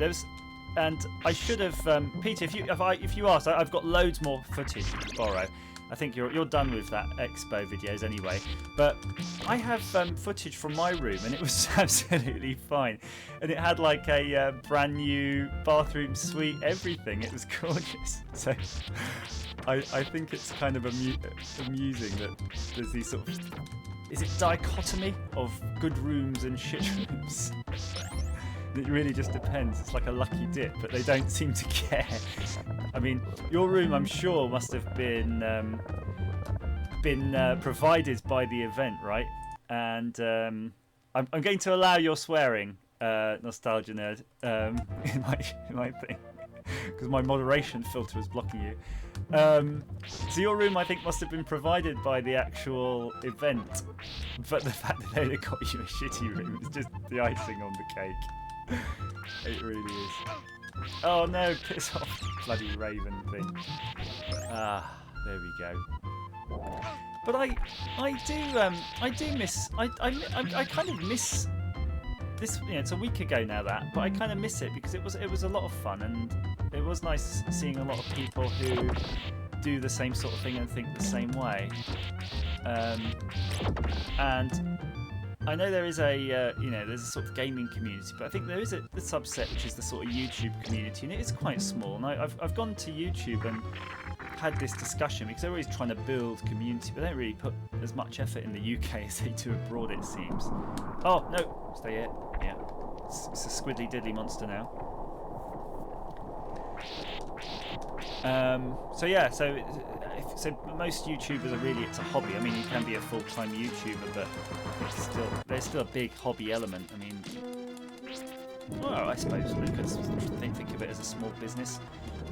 And I should have, Peter, if you asked, I've got loads more footage to borrow. I think you're done with that expo videos anyway. But I have footage from my room, and it was absolutely fine. And it had like a brand new bathroom suite, everything. It was gorgeous. So I think it's kind of amusing that there's these sort of, is it dichotomy of good rooms and shit rooms? It really just depends. It's like a lucky dip, but they don't seem to care. I mean, your room, I'm sure, must have been provided by the event, right? And I'm going to allow your swearing, Nostalgia Nerd, in my thing, because my moderation filter is blocking you. So your room, I think, must have been provided by the actual event, but the fact that they'd have got you a shitty room is just the icing on the cake. It really is. Oh no, piss off, bloody raven thing. Ah, there we go. But I do miss. I kind of miss this. You know, it's a week ago now but I kind of miss it because it was a lot of fun, and it was nice seeing a lot of people who do the same sort of thing and think the same way. And I know there is there's a sort of gaming community, but I think there is the subset which is the sort of YouTube community, and it is quite small. And I've gone to YouTube and had this discussion because they're always trying to build community, but they don't really put as much effort in the UK as they do abroad, it seems. Oh no, stay here. Yeah, it's a squiddly diddly monster now. So most YouTubers are really, it's a hobby. I mean, you can be a full-time YouTuber, but there's still a big hobby element. I mean, well, I suppose we could think of it as a small business.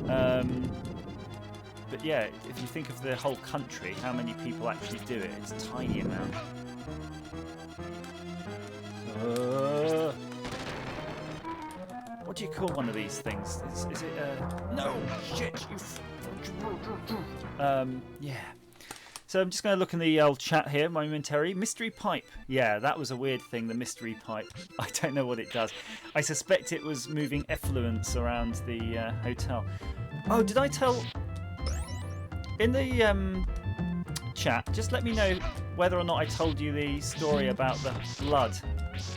But yeah, if you think of the whole country, how many people actually do it? It's a tiny amount. What do you call one of these things? Is it no shit, you yeah. So I'm just going to look in the old chat here momentarily. Mystery pipe. Yeah, that was a weird thing, the mystery pipe. I don't know what it does. I suspect it was moving effluents around the hotel. Oh, did I tell in the chat, just let me know whether or not I told you the story about the blood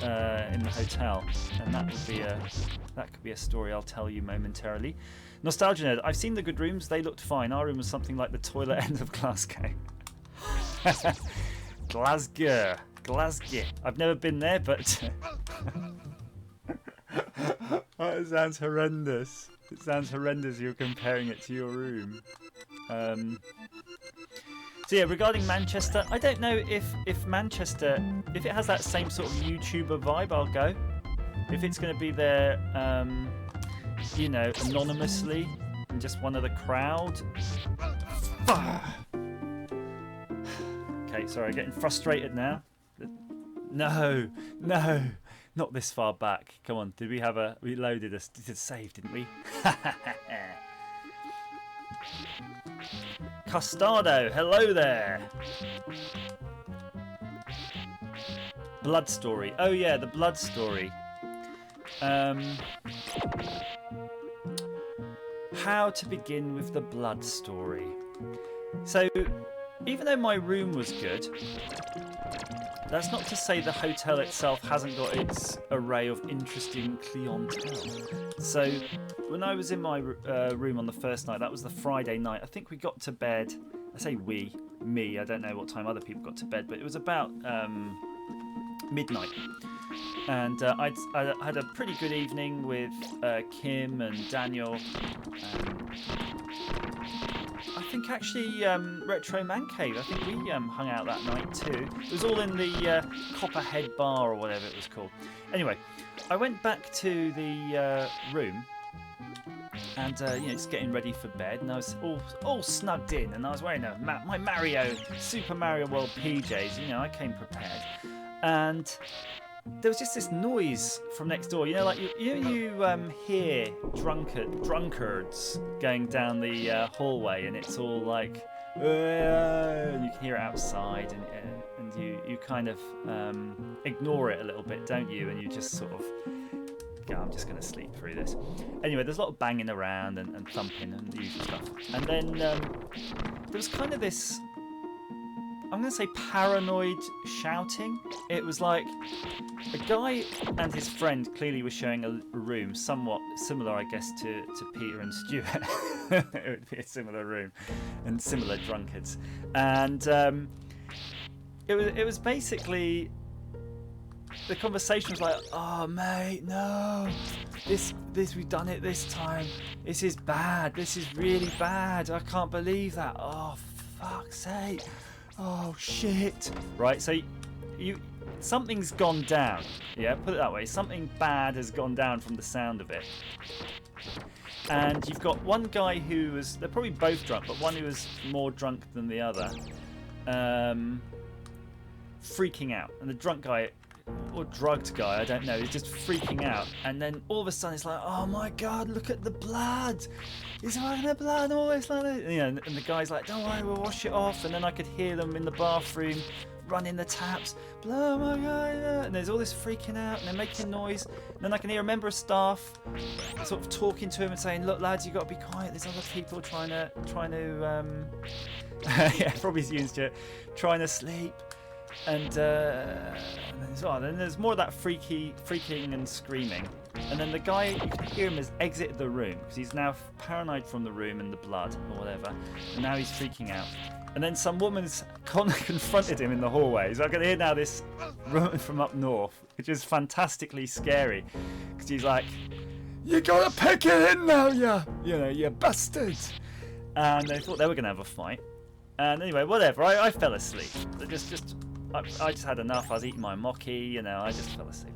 in the hotel, and that could be a story I'll tell you momentarily. Nostalgia Nerd, I've seen the good rooms. They looked fine. Our room was something like the toilet end of Glasgow. Glasgow. I've never been there, but oh, it sounds horrendous. It sounds horrendous. You're comparing it to your room. So yeah, regarding Manchester, I don't know if Manchester, if it has that same sort of YouTuber vibe, I'll go. If it's going to be there, you know, anonymously and just one of the crowd. Okay, sorry, I'm getting frustrated now. No, not this far back. Come on, we loaded us? Did it save, didn't we? Costado, hello there. Blood story. Oh yeah, the blood story. How to begin with the blood story. So, even though my room was good, that's not to say the hotel itself hasn't got its array of interesting clientele. So, when I was in my room on the first night, that was the Friday night, I think we got to bed, I say me, I don't know what time other people got to bed, but it was about midnight. And I had a pretty good evening with Kim and Daniel. I think actually Retro Man Cave, I think we hung out that night too. It was all in the Copperhead Bar or whatever it was called. Anyway, I went back to the room and you know, just getting ready for bed, and I was all snugged in, and I was wearing my Super Mario World PJs. You know, I came prepared, and there was just this noise from next door. You know, like you hear drunkards going down the hallway, and it's all like, and you can hear it outside, and you kind of ignore it a little bit, don't you? And you just sort of, yeah, I'm just going to sleep through this. Anyway, there's a lot of banging around and thumping and the usual stuff. And then there was kind of this, I'm going to say, paranoid shouting. It was like a guy and his friend clearly were sharing a room somewhat similar, I guess, to Peter and Stuart. It would be a similar room and similar drunkards. And it was basically, the conversation was like, oh mate, no, this we've done it this time. This is bad. This is really bad. I can't believe that. Oh, fuck's sake. Oh shit. Right, so something's gone down. Yeah, put it that way. Something bad has gone down from the sound of it. And you've got one guy who was, they're probably both drunk, but one who was more drunk than the other, freaking out. And the drunk guy, or drugged guy, I don't know, he's just freaking out. And then all of a sudden it's like, oh my god, look at the blood. He's like, the blood, all this, like that. You know, and the guy's like, don't worry, we'll wash it off. And then I could hear them in the bathroom running the taps. Oh my god. And there's all this freaking out, and they're making noise. And then I can hear a member of staff sort of talking to him and saying, look lads, you've got to be quiet. There's other people trying to yeah, probably Ian Stewart, trying to sleep. And then there's more of that freaking and screaming. And then the guy, you can hear him has exited the room because he's now paranoid from the room and the blood or whatever. And now he's freaking out. And then some woman's confronted him in the hallway. So I can hear now this woman from up north, which is fantastically scary. Because he's like, you gotta pick it in now, you bastard. And they thought they were going to have a fight. And anyway, whatever, I fell asleep. I just had enough. I was eating my mochi, you know, I just fell asleep.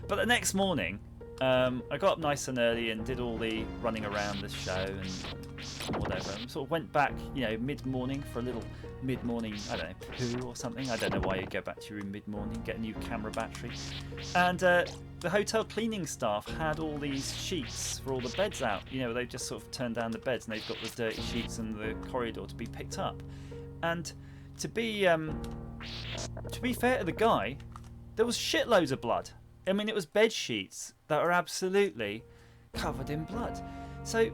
But the next morning, I got up nice and early and did all the running around the show and whatever. And sort of went back, you know, mid-morning for a little mid-morning, I don't know, poo or something. I don't know why you go back to your room mid-morning, get a new camera battery. And the hotel cleaning staff had all these sheets for all the beds out. You know, they've just sort of turned down the beds and they've got the dirty sheets in the corridor to be picked up. And to be fair to the guy, there was shitloads of blood. I mean, it was bed sheets that were absolutely covered in blood. So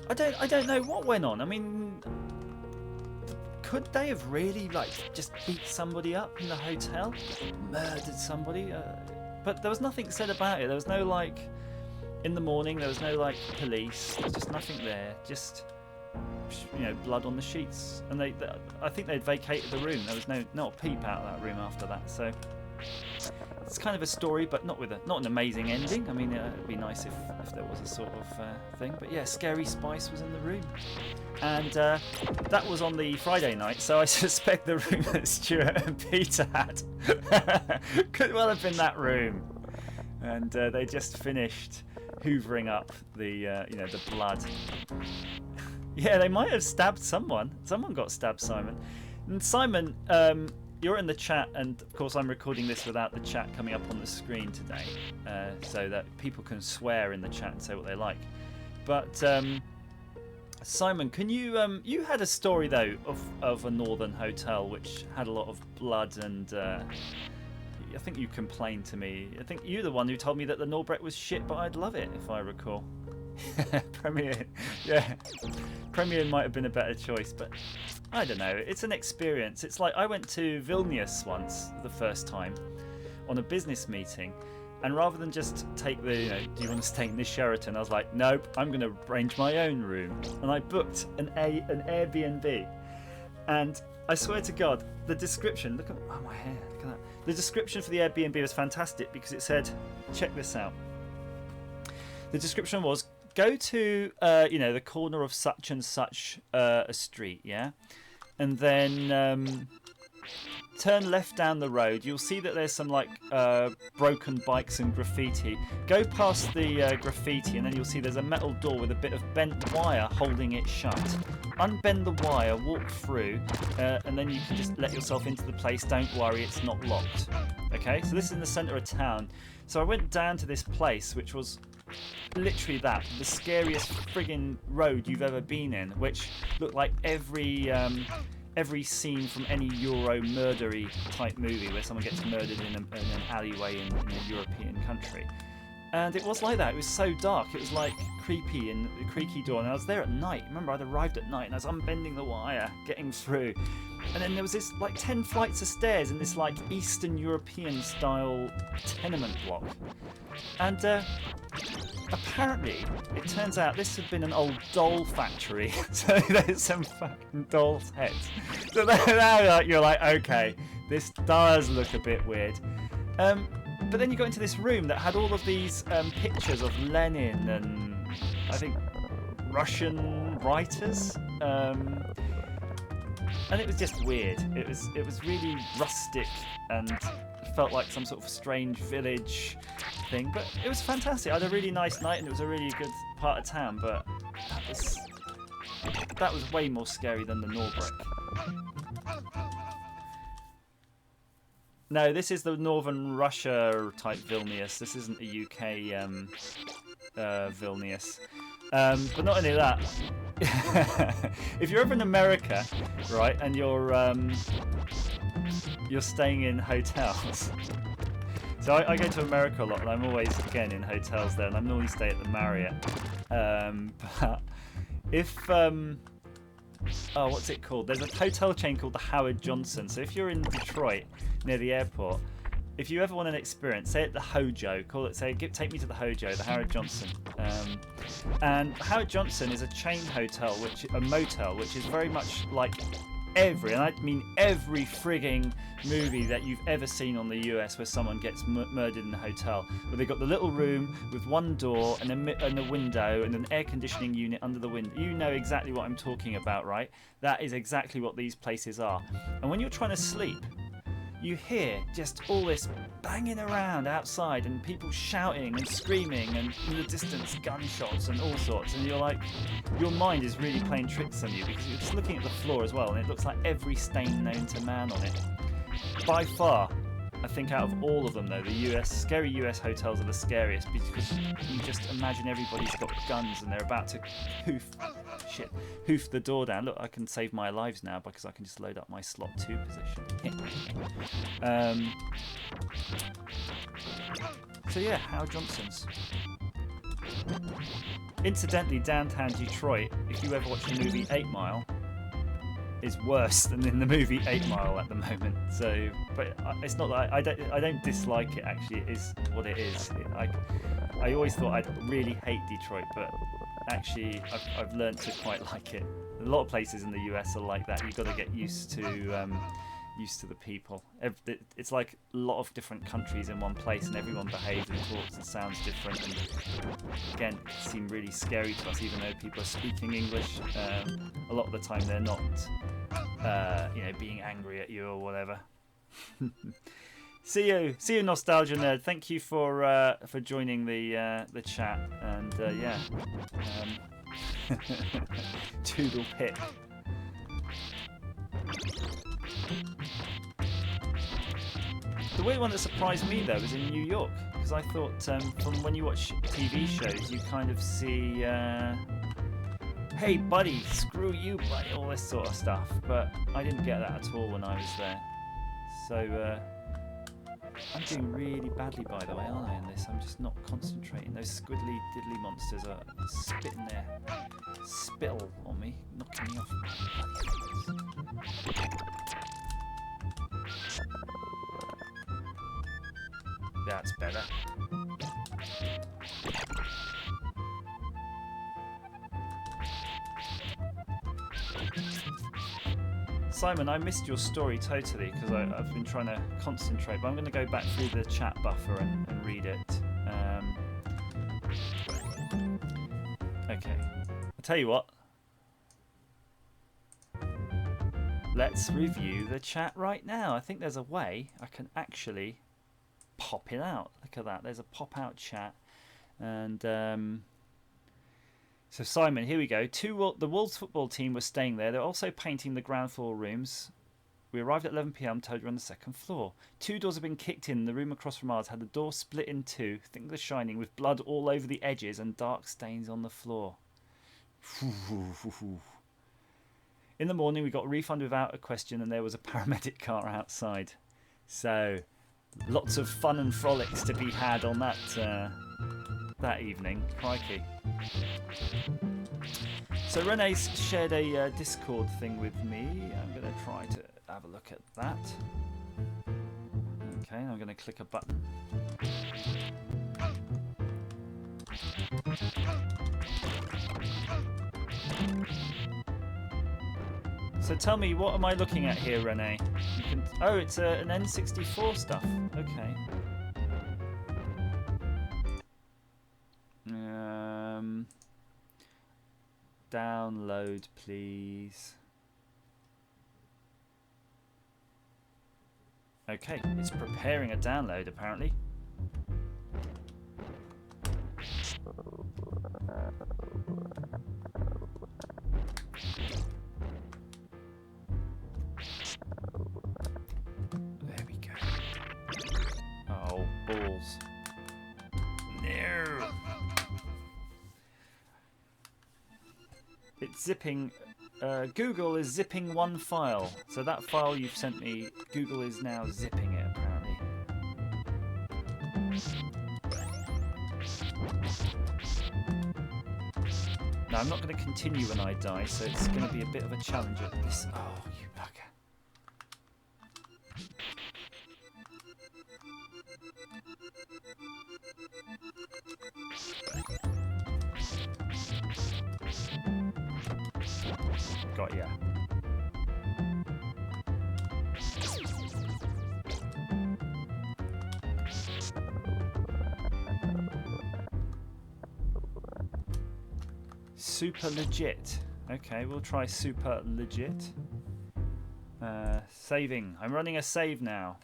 I don't know what went on. I mean, could they have really like just beat somebody up in the hotel, murdered somebody? But there was nothing said about it. There was no like in the morning. There was no like police. There was just nothing there. Just blood on the sheets. And I think they'd vacated the room. There was not a peep out of that room after that. So it's kind of a story, but not an amazing ending. I mean, it'd be nice if there was a sort of thing. But yeah, Scary Spice was in the room. And that was on the Friday night, so I suspect the room that Stuart and Peter had could well have been that room. And they just finished hoovering up the blood. Yeah, they might have stabbed someone. Someone got stabbed, Simon. And Simon, you're in the chat, and of course I'm recording this without the chat coming up on the screen today, so that people can swear in the chat and say what they like. But Simon, can you you had a story though of a northern hotel which had a lot of blood, and I think you complained to me. I think you're the one who told me that the Norbrecht was shit, but I'd love it if I recall. Premier, yeah, Premier might have been a better choice, but I don't know. It's an experience. It's like I went to Vilnius once, the first time, on a business meeting. And rather than just take the, do you want to stay in this Sheraton? I was like, nope, I'm going to arrange my own room. And I booked an Airbnb. And I swear to God, the description, look at my hair, look at that. The description for the Airbnb was fantastic because it said, check this out. The description was, go to, the corner of such and such a street, yeah? And then turn left down the road. You'll see that there's some broken bikes and graffiti. Go past the graffiti and then you'll see there's a metal door with a bit of bent wire holding it shut. Unbend the wire, walk through, and then you can just let yourself into the place. Don't worry, it's not locked. Okay, so this is in the centre of town. So I went down to this place, which was literally the scariest friggin' road you've ever been in, which looked like every scene from any Euro murdery type movie where someone gets murdered in an alleyway in a European country. And it was like that. It was so dark. It was like creepy and a creaky door. And I was there at night. Remember, I'd arrived at night and I was unbending the wire, getting through. And then there was this 10 flights of stairs in this Eastern European style tenement block. And apparently, it turns out this had been an old doll factory. So there's some fucking dolls' heads. So now you're like, okay, this does look a bit weird. But then you got into this room that had all of these pictures of Lenin and I think Russian writers. And it was just weird. It was really rustic and felt like some sort of strange village thing, but it was fantastic. I had a really nice night and it was a really good part of town, but that was way more scary than the Norbrecht. No, this is the Northern Russia type Vilnius. This isn't a UK Vilnius. But not only that, if you're ever in America, right, and you're staying in hotels. So I go to America a lot, and I'm always, again, in hotels there, and I normally stay at the Marriott. But if, what's it called? There's a hotel chain called the Howard Johnson. So if you're in Detroit, near the airport, if you ever want an experience, say at the Hojo, take me to the Hojo, the Howard Johnson. And Howard Johnson is a chain hotel, a motel, which is very much like every frigging movie that you've ever seen on the US where someone gets murdered in a hotel, where they've got the little room with one door and a window and an air conditioning unit under the window. You know exactly what I'm talking about, right? That is exactly what these places are. And when you're trying to sleep, you hear just all this banging around outside and people shouting and screaming and in the distance gunshots and all sorts, and you're like, your mind is really playing tricks on you because you're just looking at the floor as well and it looks like every stain known to man on it. By far, I think out of all of them though, the scary US hotels are the scariest because you just imagine everybody's got guns and they're about to hoof the door down. Look, I can save my lives now because I can just load up my slot 2 position. So yeah, Howard Johnson's. Incidentally, downtown Detroit, if you ever watch the movie 8 Mile, is worse than in the movie 8 Mile at the moment. So, but it's not that I don't dislike it. Actually, it is what it is. I always thought I'd really hate Detroit, but actually I've learned to quite like it. A lot of places in the US are like that. You've got to get used to the people. It's like a lot of different countries in one place, and everyone behaves and talks and sounds different. And again, it seemed really scary to us, even though people are speaking English. A lot of the time, they're not, being angry at you or whatever. See you, Nostalgia Nerd. Thank you for joining the chat, and Toodle Pip. The weird one that surprised me though was in New York, because I thought from when you watch TV shows, you kind of see, hey buddy, screw you buddy, all this sort of stuff. But I didn't get that at all when I was there. So I'm doing really badly, by the way, aren't I, in this? I'm just not concentrating. Those squiddly diddly monsters are spitting their spittle on me, knocking me off. That's better. Simon, I missed your story totally because I've been trying to concentrate, but I'm going to go back through the chat buffer and read it. Okay. I'll tell you what. Let's review the chat right now. I think there's a way I can actually pop it out. Look at that. There's a pop out chat. And so Simon, here we go. The Wolves football team was staying there. They're also painting the ground floor rooms. We arrived at 11 p.m. told you on the second floor. 2 doors have been kicked in. The room across from ours had the door split in two. Think of The Shining, with blood all over the edges and dark stains on the floor. In the morning, we got a refund without a question, and there was a paramedic car outside. So, lots of fun and frolics to be had on that evening. Crikey. So Renee's shared a Discord thing with me. I'm going to try to have a look at that. Okay, I'm going to click a button. So tell me, what am I looking at here, Renee? Oh, it's an N64 stuff. Okay. Download, please. Okay, it's preparing a download, apparently. There we go. Oh, balls. No. It's zipping. Google is zipping one file. So that file you've sent me, Google is now zipping it, apparently. Now, I'm not going to continue when I die, so it's going to be a bit of a challenge at this. Oh, you bugger. Got ya. Super legit. Okay, we'll try super legit. Saving. I'm running a save now.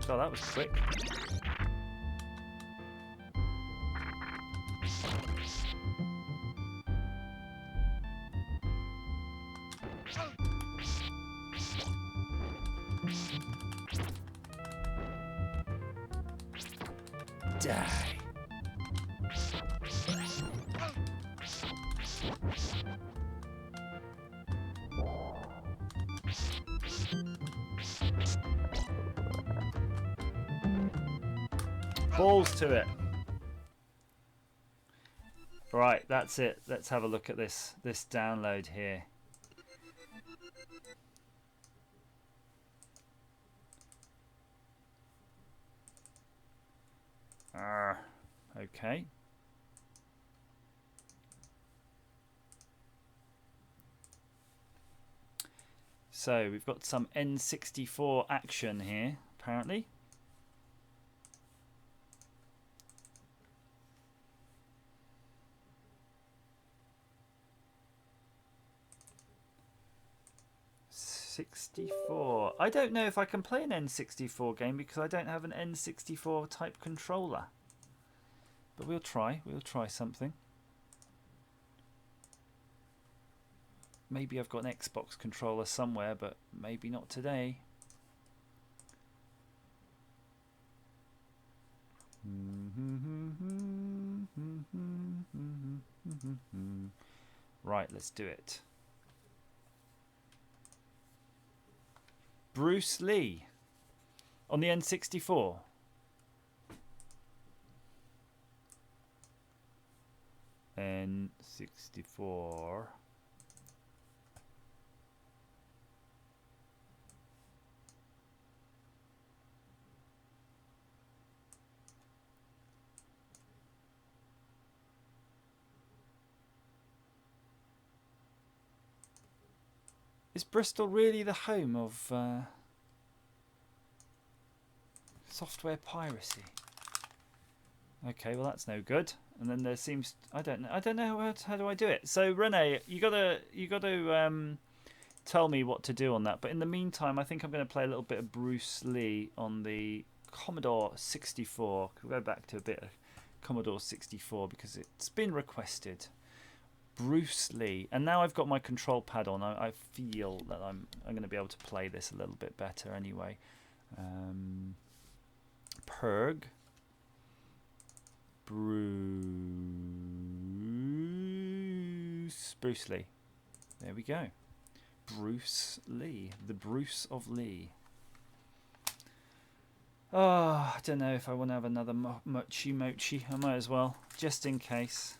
Oh, that was quick. Die. Balls to it. Right, that's it. Let's have a look at this download here. Okay. So we've got some N64 action here, apparently. N64. I don't know if I can play an N64 game because I don't have an N64 type controller. But we'll try. We'll try something. Maybe I've got an Xbox controller somewhere, but maybe not today. Right, let's do it. Bruce Lee on the N64. N64. Is Bristol really the home of software piracy? Okay, well that's no good. And then there seems I don't know how do I do it. So Renee, you gotta tell me what to do on that. But in the meantime, I think I'm going to play a little bit of Bruce Lee on the Commodore 64. We'll go back to a bit of Commodore 64 because it's been requested. Bruce Lee, and now I've got my control pad on. I feel that I'm going to be able to play this a little bit better anyway. Perg, Bruce Lee. There we go. Bruce Lee, the Bruce of Lee. Oh, I don't know if I want to have another mochi. I might as well, just in case.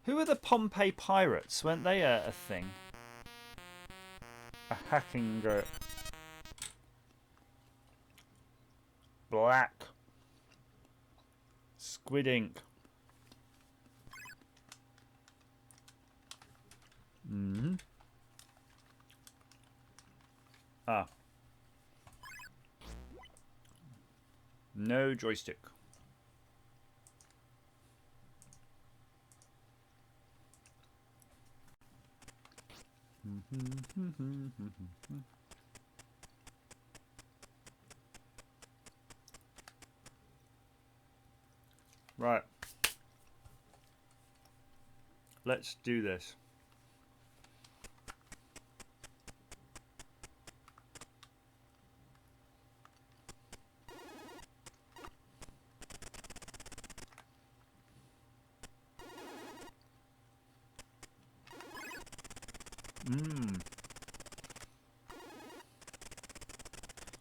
Who are the Pompeii Pirates? Weren't they a thing? A hacking group. Black. Squid Ink. Ah. No joystick. Right. Let's do this.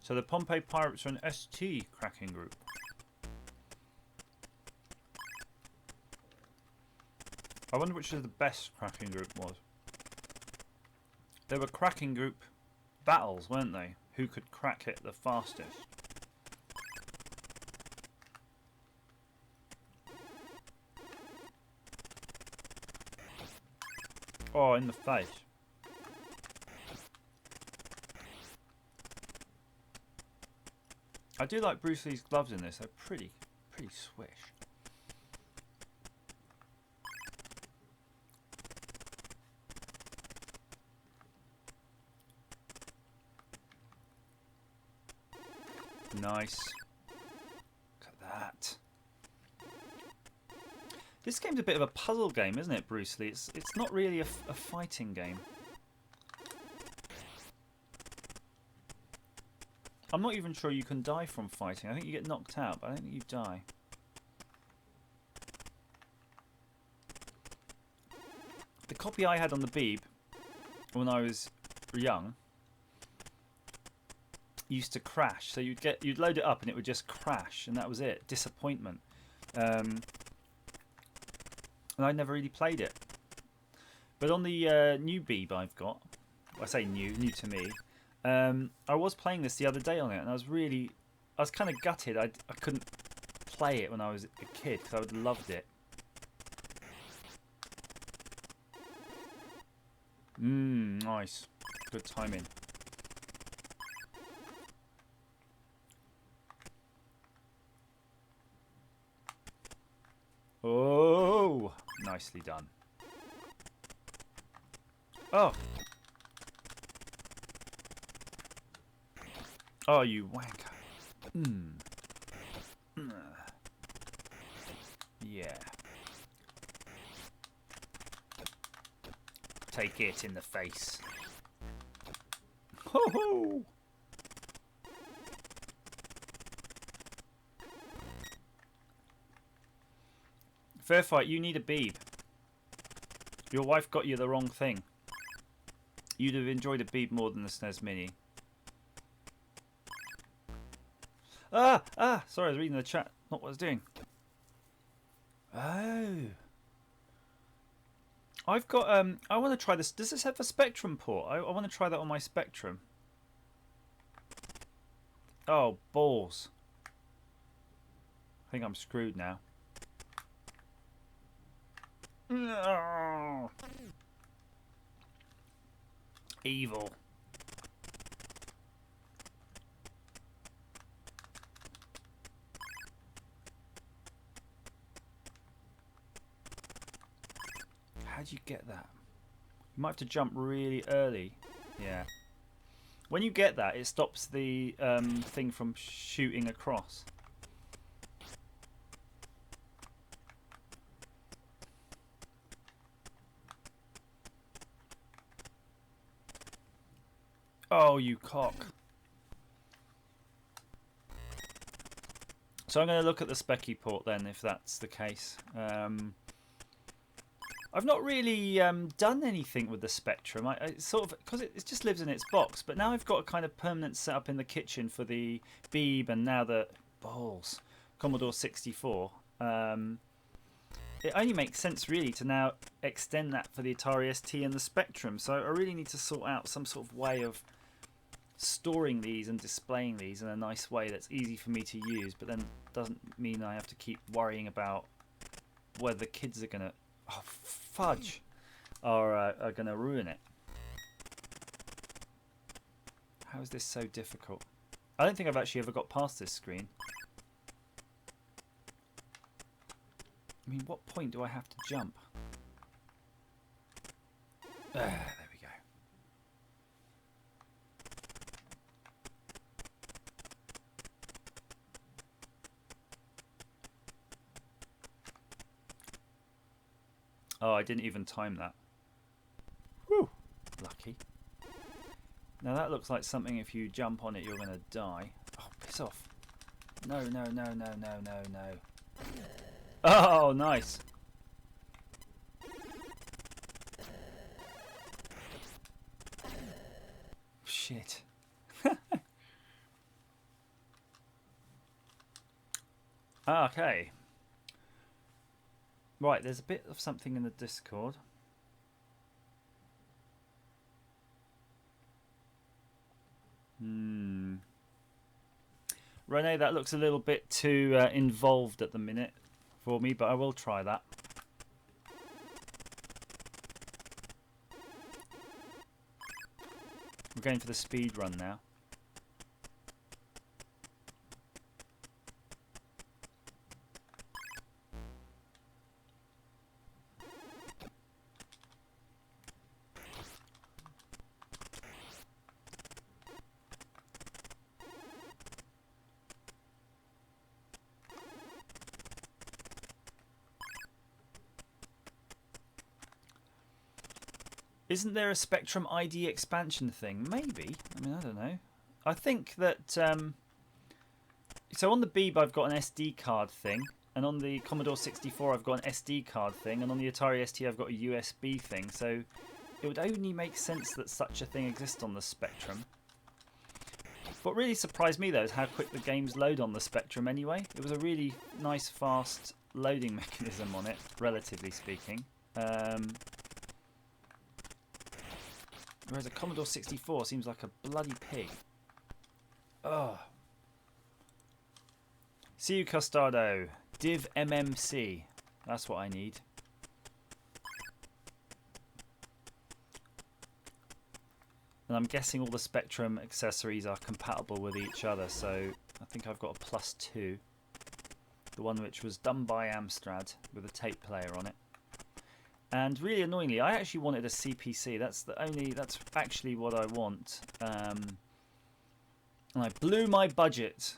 So the Pompeii Pirates are an ST cracking group. I wonder which is the best cracking group was. They were cracking group battles, weren't they? Who could crack it the fastest? Oh, in the face. I do like Bruce Lee's gloves in this. They're pretty swish. Nice. Look at that. This game's a bit of a puzzle game, isn't it, Bruce Lee? It's not really a fighting game. I'm not even sure you can die from fighting. I think you get knocked out, but I don't think you die. The copy I had on the Beeb when I was young used to crash. So you'd load it up and it would just crash, and that was it. Disappointment. and I never really played it. But on the new Beeb I've got, I say new to me, I was playing this the other day on it, and I was kind of gutted I couldn't play it when I was a kid, because I would have loved it. Nice. Good timing. Oh, nicely done. Oh. Oh, you wanker. Yeah. Take it in the face. Ho ho! Fair fight, you need a Beeb. Your wife got you the wrong thing. You'd have enjoyed a Beeb more than the SNES Mini. Sorry, I was reading the chat, not what I was doing. Oh. I've got, I want to try this. Does this have a Spectrum port? I want to try that on my Spectrum. Oh, balls. I think I'm screwed now. No. Evil. How'd you get that? You might have to jump really early. Yeah. When you get that, it stops the thing from shooting across. Oh, you cock. So I'm going to look at the Specky port then, if that's the case. I've not really done anything with the Spectrum. I sort of, because it just lives in its box. But now I've got a kind of permanent setup in the kitchen for the Beeb and now the balls Commodore 64. It only makes sense really to now extend that for the Atari ST and the Spectrum. So I really need to sort out some sort of way of storing these and displaying these in a nice way that's easy for me to use, but then doesn't mean I have to keep worrying about whether the kids are gonna fudge are gonna ruin it. How is this so difficult? I don't think I've actually ever got past this screen. I mean, what point do I have to jump? There we go. Oh, I didn't even time that. Whew, lucky. Now that looks like something if you jump on it you're going to die. Oh, piss off. No, no, no, no, no, no, no. Oh, nice. Shit. Okay. Right, there's a bit of something in the Discord. Renee, that looks a little bit too involved at the minute for me, but I will try that. We're going for the speed run now. Isn't there a Spectrum ID expansion thing? Maybe. I mean, I don't know. I think that... so on the Beeb I've got an SD card thing. And on the Commodore 64 I've got an SD card thing. And on the Atari ST I've got a USB thing. So it would only make sense that such a thing exists on the Spectrum. What really surprised me though is how quick the games load on the Spectrum anyway. It was a really nice, fast loading mechanism on it, relatively speaking. Whereas a Commodore 64 seems like a bloody pig. Ugh. See you, Custardo. Div MMC. That's what I need. And I'm guessing all the Spectrum accessories are compatible with each other, so I think I've got a +2. The one which was done by Amstrad with a tape player on it. And really annoyingly, I actually wanted a CPC. That's actually what I want. And I blew my budget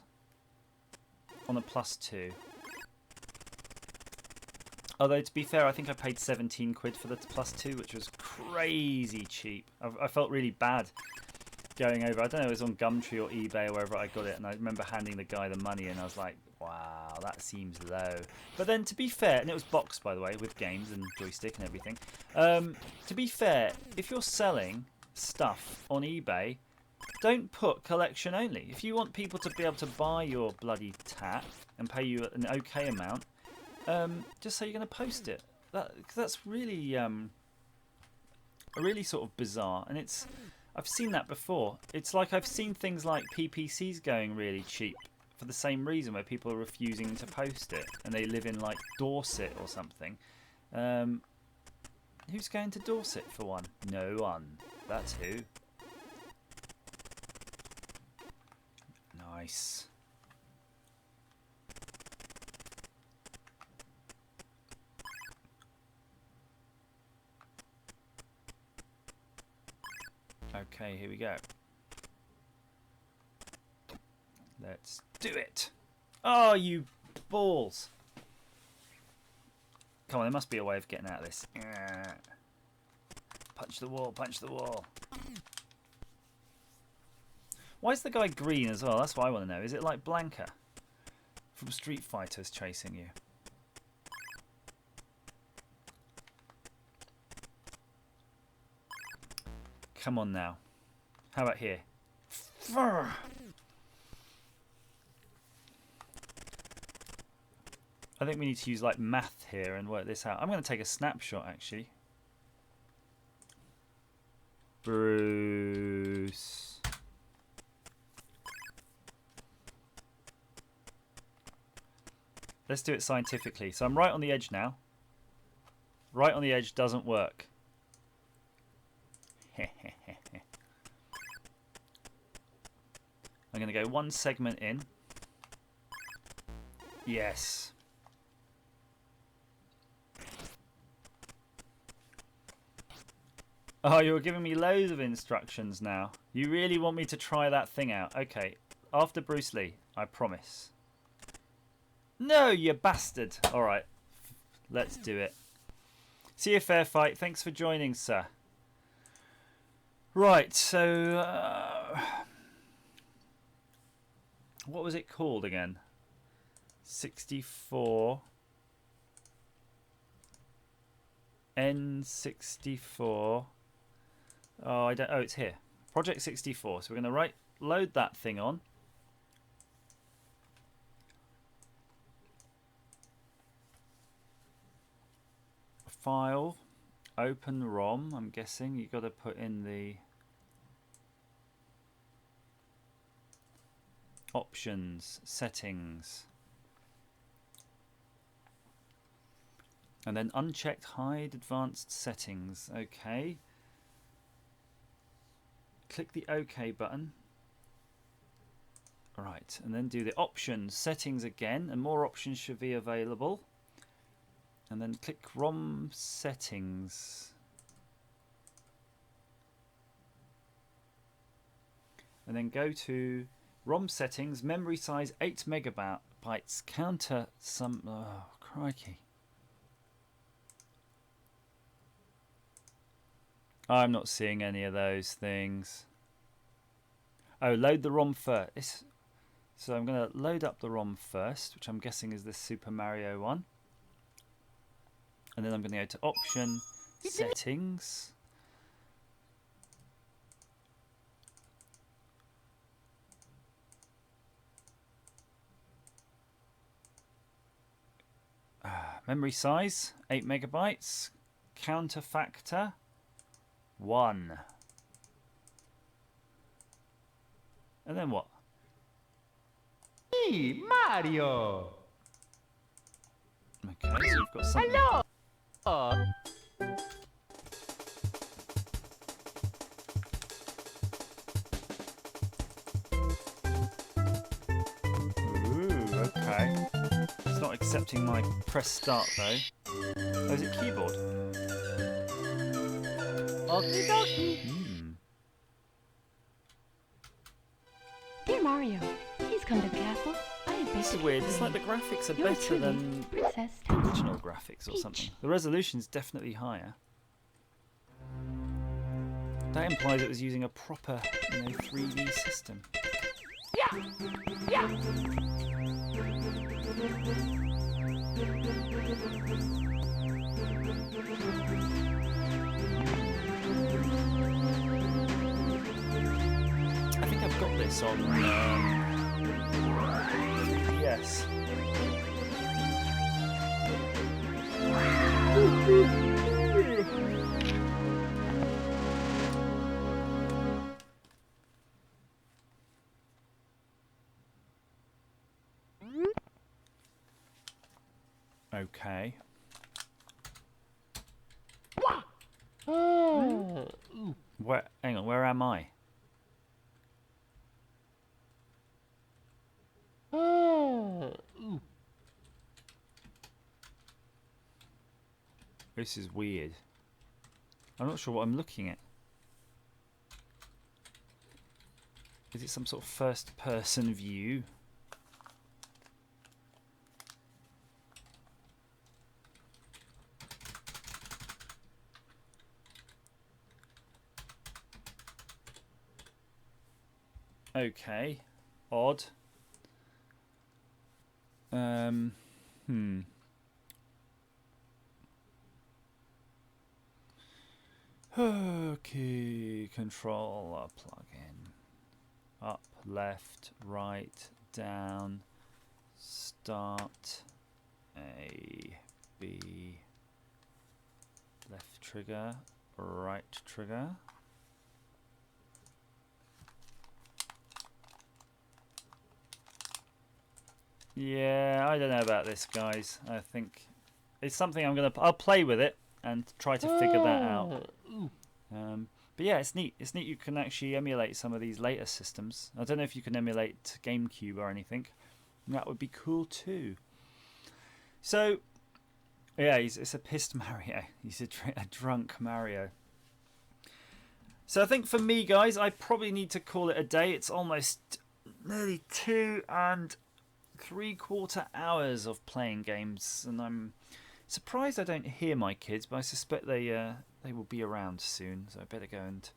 on a +2. Although, to be fair, I think I paid 17 quid for the +2, which was crazy cheap. I felt really bad going over. I don't know, it was on Gumtree or eBay or wherever I got it. And I remember handing the guy the money and I was like, wow, that seems low. But then, to be fair, and it was boxed, by the way, with games and joystick and everything. To be fair, if you're selling stuff on eBay, don't put collection only. If you want people to be able to buy your bloody tat and pay you an okay amount, just say you're going to post it. That's really, really sort of bizarre. And I've seen that before. It's like I've seen things like PPCs going really cheap for the same reason, where people are refusing to post it and they live in like Dorset or something. Who's going to Dorset for one? No one. That's who. Nice. Okay, here we go. Let's do it. Oh, you balls. Come on, there must be a way of getting out of this. Punch the wall, punch the wall. Why is the guy green as well? That's what I want to know. Is it like Blanca from Street Fighter's chasing you? Come on now. How about here? I think we need to use like math here and work this out. I'm going to take a snapshot actually. Bruce. Let's do it scientifically. So I'm right on the edge now. Right on the edge doesn't work. I'm going to go one segment in. Yes. Oh, you're giving me loads of instructions now. You really want me to try that thing out. Okay, after Bruce Lee, I promise. No, you bastard. All right, let's do it. See you, Fair Fight. Thanks for joining, sir. Right, so... what was it called again? 64... N64... Oh, I don't. Oh, it's here. Project 64. So we're going to load that thing on. File, open ROM. I'm guessing you got to put in the options, settings, and then unchecked hide advanced settings. Okay. Click the OK button. Right, and then do the options, settings again, and more options should be available. And then click ROM settings. And then go to ROM settings, memory size 8 megabytes, counter some... Oh, crikey. I'm not seeing any of those things. Oh, load the ROM first. So I'm going to load up the ROM first, which I'm guessing is this Super Mario one. And then I'm going to go to option, settings. Oh, Memory size 8 megabytes. Counter factor 1. And then what? Hey, Mario. Okay, so we've got something. Hello. Ooh, okay. It's not accepting my press start though. Oh, is it keyboard? Okie dokie. Dear Mario, please come to the castle. I have This is baked weird. for It's you. like the graphics are Yours better truly, than Princess the Tails. original graphics or something. The resolution's definitely higher. That implies it was using a proper, 3D system. I think I've got this on 3DS. Okay. Where? Hang on. Where am I? This is weird. I'm not sure what I'm looking at. Is it some sort of first-person view? Okay. Odd. Okay, control plug in. Up, left, right, down, start, A, B, left trigger, right trigger. Yeah, I don't know about this, guys. I think it's something I'll play with it and try to figure that out. But yeah, it's neat. It's neat you can actually emulate some of these later systems. I don't know if you can emulate GameCube or anything. That would be cool too. So, yeah, it's a pissed Mario. He's a drunk Mario. So I think for me, guys, I probably need to call it a day. It's almost nearly 2 3/4 hours of playing games, and I'm surprised I don't hear my kids, but I suspect they will be around soon, so I better go and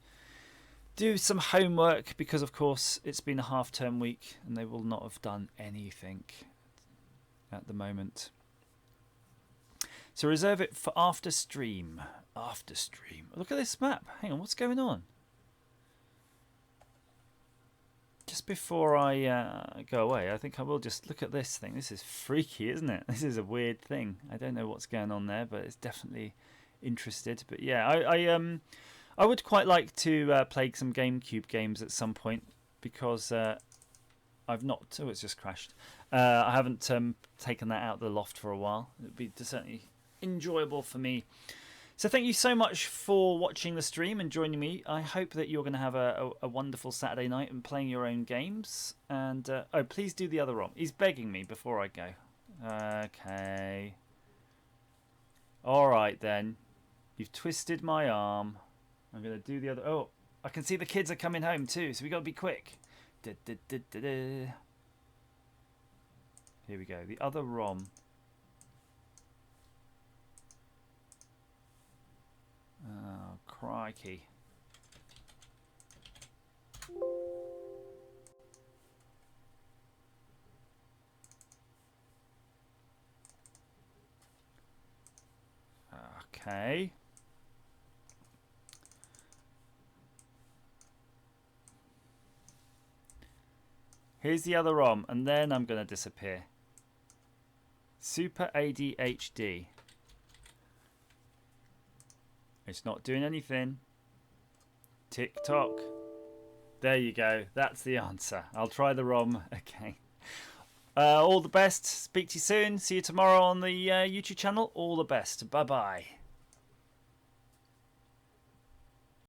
do some homework because, of course, it's been a half-term week and they will not have done anything at the moment. So reserve it for after stream. After stream. Look at this map. Hang on, what's going on? Just before I go away, I think I will just look at this thing. This is freaky, isn't it? This is a weird thing. I don't know what's going on there, but it's definitely interested. But yeah, I would quite like to play some GameCube games at some point because I've not. Oh, it's just crashed. I haven't taken that out of the loft for a while. It'd be certainly enjoyable for me. So thank you so much for watching the stream and joining me. I hope that you're going to have a wonderful Saturday night and playing your own games. And oh, please do the other ROM. He's begging me before I go. Okay. All right then. You've twisted my arm. I'm going to do the other. Oh, I can see the kids are coming home too, so we got to be quick. Here we go. The other ROM. Oh, crikey. Okay. Here's the other ROM, and then I'm going to disappear. Super ADHD. It's not doing anything. Tick tock. There you go. That's the answer. I'll try the ROM again. All the best. Speak to you soon. See you tomorrow on the YouTube channel. All the best. Bye-bye.